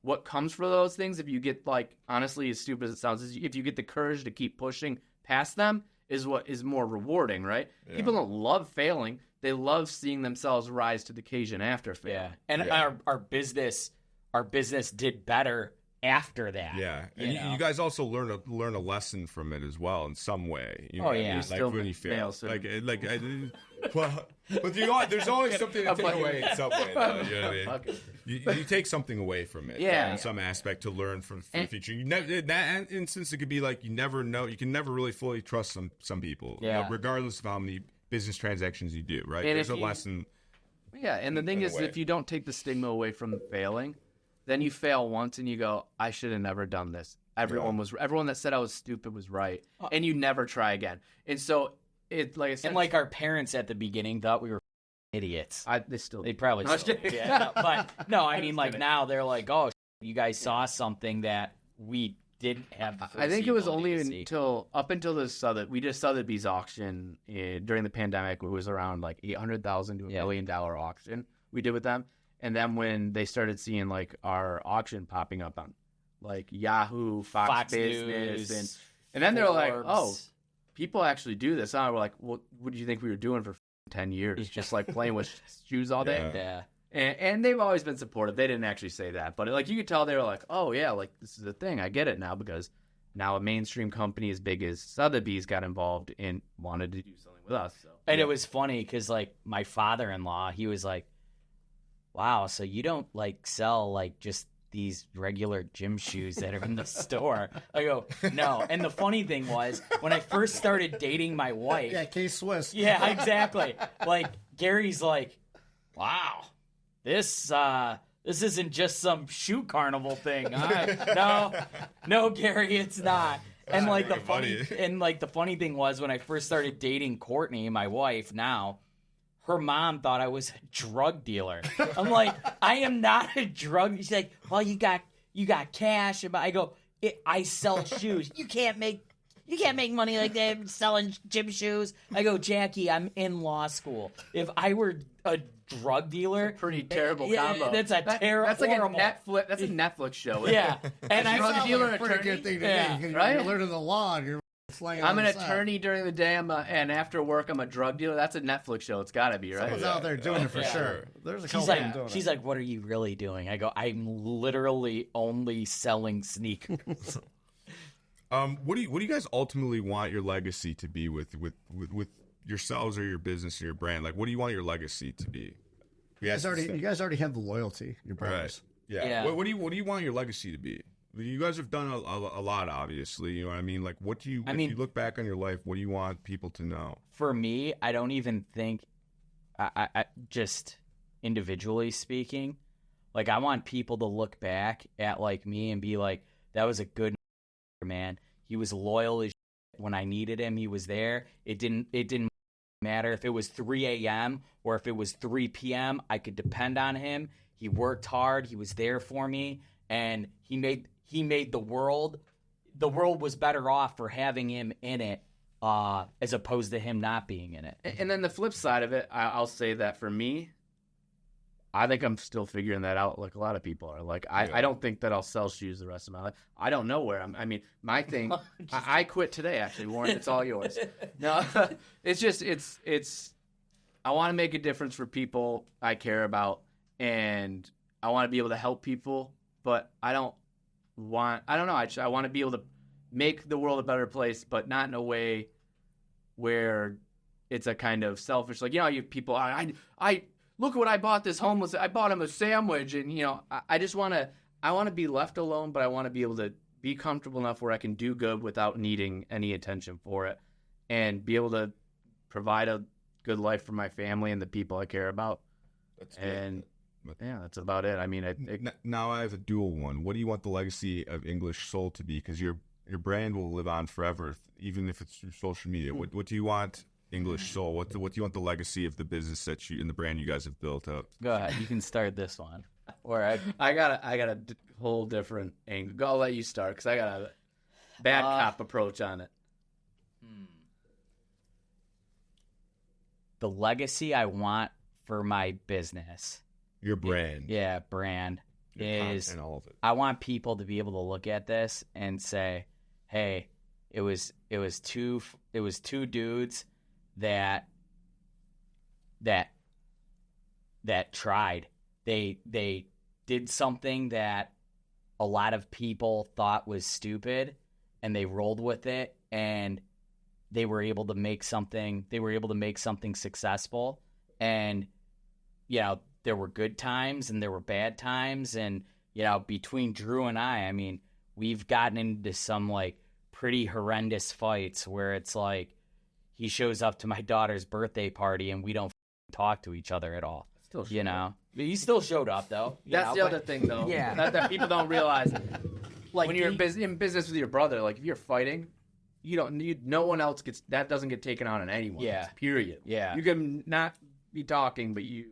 what comes for those things, if you get, like, honestly, as stupid as it sounds, is if you get the courage to keep pushing past them, is what is more rewarding, right? Yeah. People don't love failing. They love seeing themselves rise to the occasion after failing. Yeah. And our business did better after that. Yeah. And you guys also learn a lesson from it as well in some way. You know, like when you fail. But there's always something to take away in some way, though, you know what I mean? You take something away from it in some aspect to learn for the future. In that instance, it could be like you never know. You can never really fully trust some people, regardless of how many business transactions you do, right? And there's a lesson. Yeah, and the thing is, if you don't take the stigma away from failing, then you fail once and you go, I should have never done this. Everyone that said I was stupid was right, and you never try again. And so it, like I said, and like our parents at the beginning thought we were idiots. They probably still do. Yeah. But no, I mean, like now they're like, oh, you guys saw something that we didn't have. I think it was only up until the we did Sotheby's auction during the pandemic. It was around like $800,000 to $1 million auction we did with them. And then when they started seeing like our auction popping up on like Yahoo, Fox Business, News, and then they're like, oh, people actually do this. And we're like, well, what did you think we were doing for 10 years? Just like playing with shoes all day? Yeah. And they've always been supportive. They didn't actually say that. But like you could tell they were like, oh, yeah, like this is a thing. I get it now because now a mainstream company as big as Sotheby's got involved and wanted to do something with us. So. And it was funny because like my father-in-law, he was like, wow, so you don't like sell like just these regular gym shoes that are in the store? I go, no. And the funny thing was, when I first started dating my wife, K-Swiss. Yeah, exactly. Like Gary's like, wow, this isn't just some shoe carnival thing. No, Gary, it's not. And like the funny thing was, when I first started dating Courtney, my wife now, her mom thought I was a drug dealer. I'm like, I am not a drug. She's like, well, you got cash. I go, I sell shoes. You can't make money like that selling gym shoes. I go, Jackie, I'm in law school. If I were a drug dealer, that's a pretty terrible combo. That's a terrible. That's like Netflix. That's a Netflix show. Yeah, and I drug dealer like attorney. Good thing to do. Right? You're learning the law. And you're I'm an attorney during the day, and after work, I'm a drug dealer. That's a Netflix show. It's got to be, right? Someone's out there doing it for sure. There's a couple of them doing it. She's like, what are you really doing? I go, I'm literally only selling sneakers. What do you guys ultimately want your legacy to be with yourselves or your business or your brand? Like, what do you want your legacy to be? You guys already have the loyalty, your brothers. Right. Yeah. What do you want your legacy to be? You guys have done a lot, obviously. You know what I mean? Like, if you look back on your life, what do you want people to know? For me, I don't even think, I just individually speaking, like, I want people to look back at, like, me and be like, that was a good man. He was loyal as shit. When I needed him, he was there. It didn't matter if it was 3 a.m. or if it was 3 p.m. I could depend on him. He worked hard. He was there for me. And he made the world was better off for having him in it as opposed to him not being in it. And then the flip side of it, I'll say that for me, I think I'm still figuring that out like a lot of people are. Like, I don't think that I'll sell shoes the rest of my life. I don't know where I mean, my thing, I quit today, actually, Warren. It's all yours. No, it's just, I want to make a difference for people I care about, and I want to be able to help people, but I don't know. I want to be able to make the world a better place, but not in a way where it's a kind of selfish, like, you people, I look what I bought this homeless. I bought him a sandwich, and I just want to be left alone, but I want to be able to be comfortable enough where I can do good without needing any attention for it, and be able to provide a good life for my family and the people I care about. That's and good. Yeah, that's about it. I mean, now I have a dual one. What do you want the legacy of English Soul to be? Because your brand will live on forever, even if it's through social media. What do you want English Soul? What do you want the legacy of the business that you and the brand you guys have built up? Go ahead, you can start this one. Or I got a whole different angle. I'll let you start because I got a bad cop approach on it. The legacy I want for my business, your brand, brand your is content, all of it. I want people to be able to look at this and say, "Hey, it was two dudes that tried. They did something that a lot of people thought was stupid, and they rolled with it, and they were able to make something successful. And there were good times and there were bad times, and between Drew and I mean, we've gotten into some like pretty horrendous fights where it's like he shows up to my daughter's birthday party and we don't talk to each other at all. Still, he still showed up though. That's the other thing, though. Yeah, that people don't realize. Like when you're in business with your brother, like if you're fighting, no one else doesn't get taken on anyone. Yeah. Period. Yeah. You can not be talking, but you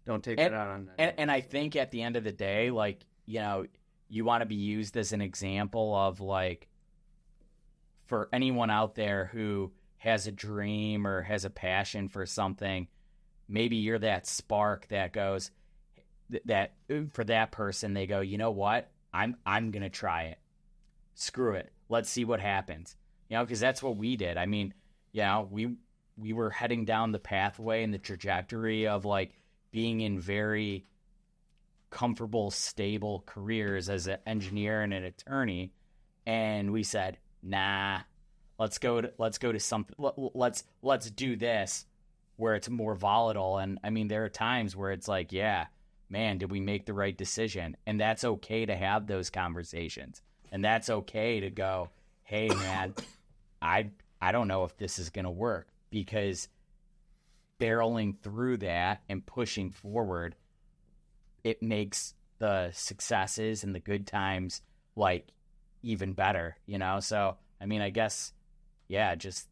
don't take it out on anyone. And I think at the end of the day, like, you want to be used as an example of like, for anyone out there who has a dream or has a passion for something, maybe you're that spark that goes, that for that person, they go, you know what? I'm going to try it. Screw it. Let's see what happens. Because that's what we did. I mean, we were heading down the pathway and the trajectory of like being in very comfortable, stable careers as an engineer and an attorney. And we said, nah, let's go to something. Let's do this where it's more volatile. And I mean, there are times where it's like, yeah, man, did we make the right decision? And that's okay to have those conversations. And that's okay to go, hey, man, I don't know if this is going to work, because barreling through that and pushing forward, it makes the successes and the good times like even better, So, I mean, I guess, just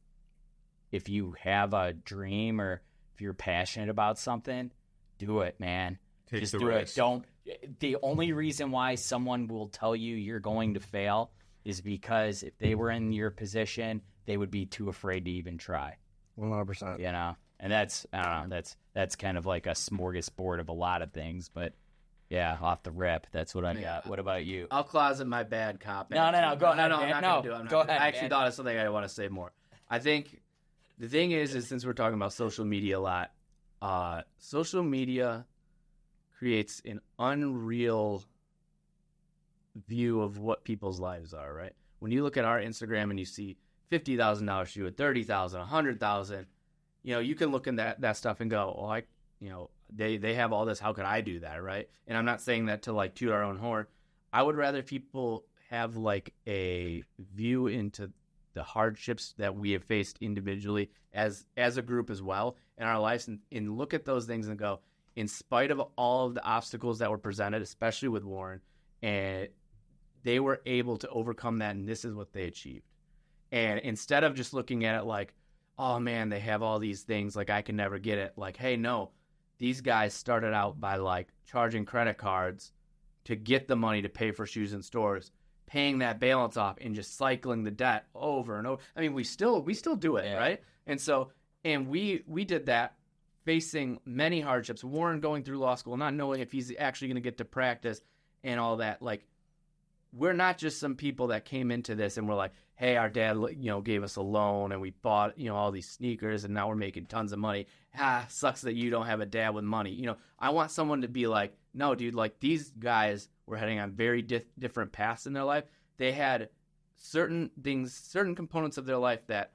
if you have a dream or if you're passionate about something, do it, man. Take the do risk. it. The only reason why someone will tell you you're going to fail is because if they were in your position, they would be too afraid to even try. 100%. And that's, I don't know, that's kind of like a smorgasbord of a lot of things, but yeah, off the rip, that's what I got. What about you? I'll closet my bad cop. No, go ahead. No, I'm not going to do it. Go ahead. I actually thought of something I want to say more. I think the thing is since we're talking about social media a lot, social media creates an unreal view of what people's lives are, right? When you look at our Instagram and you see $50,000 shoe at $30,000, $100,000, you can look in that stuff and go, well, they have all this. How could I do that, right? And I'm not saying that to like toot our own horn. I would rather people have like a view into the hardships that we have faced individually as a group as well in our lives, and look at those things and go, in spite of all of the obstacles that were presented, especially with Warren, and they were able to overcome that, and this is what they achieved. And instead of just looking at it like, oh man, they have all these things, like I can never get it. Like, hey, no, these guys started out by like charging credit cards to get the money to pay for shoes in stores, paying that balance off and just cycling the debt over and over. I mean, we still do it, right? And so, and we did that facing many hardships. Warren going through law school, not knowing if he's actually going to get to practice and all that. Like, we're not just some people that came into this and we're like, hey, our dad, gave us a loan and we bought, all these sneakers and now we're making tons of money. Sucks that you don't have a dad with money. I want someone to be like, no, dude, like these guys were heading on very different paths in their life. They had certain things, certain components of their life that,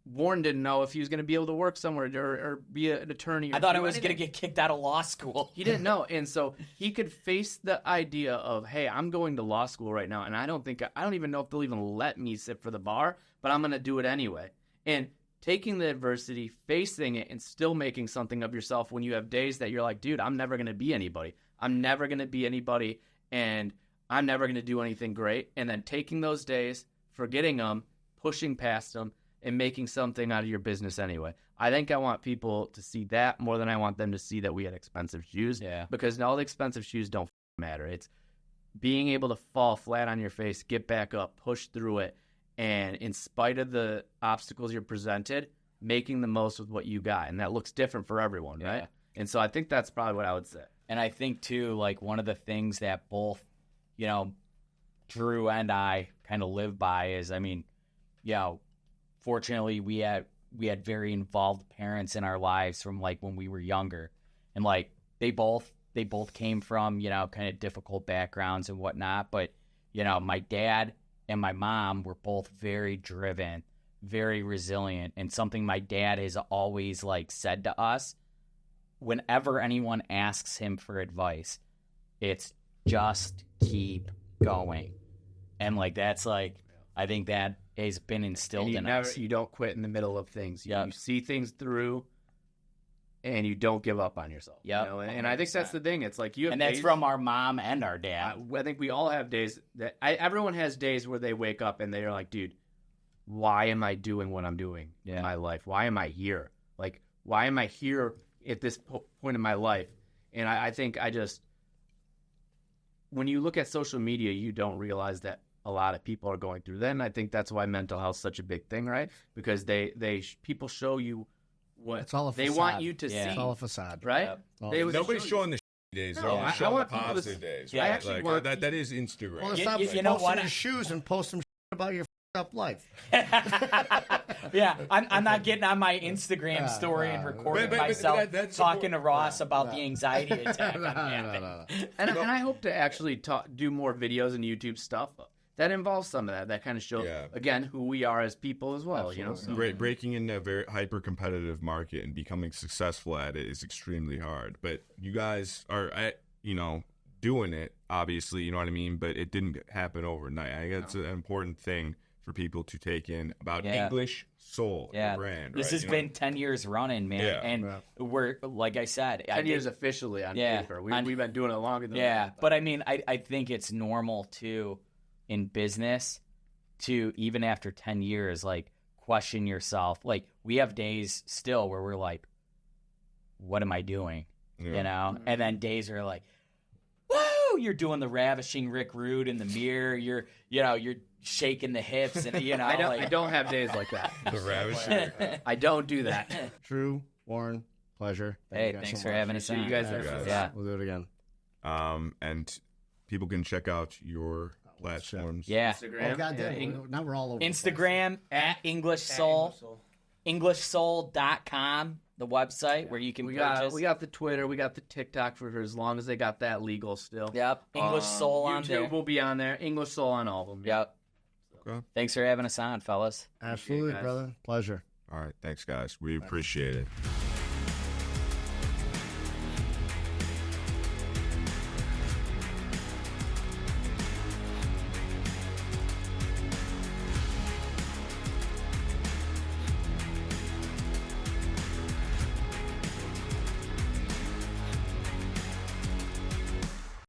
Warren didn't know if he was going to be able to work somewhere or be an attorney. I thought I was going to get kicked out of law school. He didn't know. And so he could face the idea of, hey, I'm going to law school right now, and I don't even know if they'll even let me sit for the bar, but I'm going to do it anyway. And taking the adversity, facing it, and still making something of yourself when you have days that you're like, dude, I'm never going to be anybody. I'm never going to be anybody, and I'm never going to do anything great. And then taking those days, forgetting them, pushing past them, and making something out of your business anyway. I think I want people to see that more than I want them to see that we had expensive shoes. Yeah. Because all the expensive shoes don't matter. It's being able to fall flat on your face, get back up, push through it, and in spite of the obstacles you're presented, making the most with what you got. And that looks different for everyone, right? And so I think that's probably what I would say. And I think, too, like one of the things that both, Drew and I kind of live by is, fortunately, we had very involved parents in our lives from like when we were younger, and like they both came from kind of difficult backgrounds and whatnot. But my dad and my mom were both very driven, very resilient, and something my dad has always like said to us whenever anyone asks him for advice, it's just keep going, and like that's like I think that has been instilled in us. You don't quit in the middle of things. You see things through, and you don't give up on yourself. Yeah, and I think that's the thing. It's like you have, and that's from our mom and our dad. I think we all have days that everyone has days where they wake up and they're like, dude, why am I doing what I'm doing in my life? Why am I here? Like, why am I here at this point in my life? And I think when you look at social media, you don't realize that a lot of people are going through that. And I think that's why mental health is such a big thing, right? Because people show you what it's all a they facade. Want you to see. It's all a facade. Right? Yep. Nobody's showing the days. They're only showing the positive days. Yeah, right? Like, that is Instagram. Well, stop posting your shoes and post some about your up life. Yeah, I'm not getting on my Instagram story and recording myself talking to Ross about the anxiety attack. No. And I hope to actually do more videos and YouTube stuff that involves some of that kind of show, again, who we are as people as well. So. Breaking into a very hyper-competitive market and becoming successful at it is extremely hard. But you guys are, doing it, obviously, you know what I mean? But it didn't happen overnight. I think that's an important thing for people to take in about English Soul, the brand. This has been 10 years running, man. Yeah. And we're, like I said... 10 years officially on paper. We've been doing it longer than that. But I mean, I think it's normal, too, in business to, even after 10 years, like, question yourself. Like, we have days still where we're like, what am I doing? Yeah. And then days are like, woo! You're doing the ravishing Rick Rude in the mirror. You're shaking the hips, and I don't have days like that. The ravishing. I don't do that. Drew, Warren, pleasure. Thanks for having us on. You guys we'll do it again. And people can check out your platforms. Yeah. Instagram. Oh, goddamn. Now we're all over Instagram at English Soul. EnglishSoul.com, the website where you can purchase. We got the Twitter. We got the TikTok for as long as they got that legal still. Yep. English Soul on there. YouTube will be on there. English Soul on all of them. Yep. Okay. Thanks for having us on, fellas. Absolutely, brother. Pleasure. All right. Thanks, guys. We appreciate it.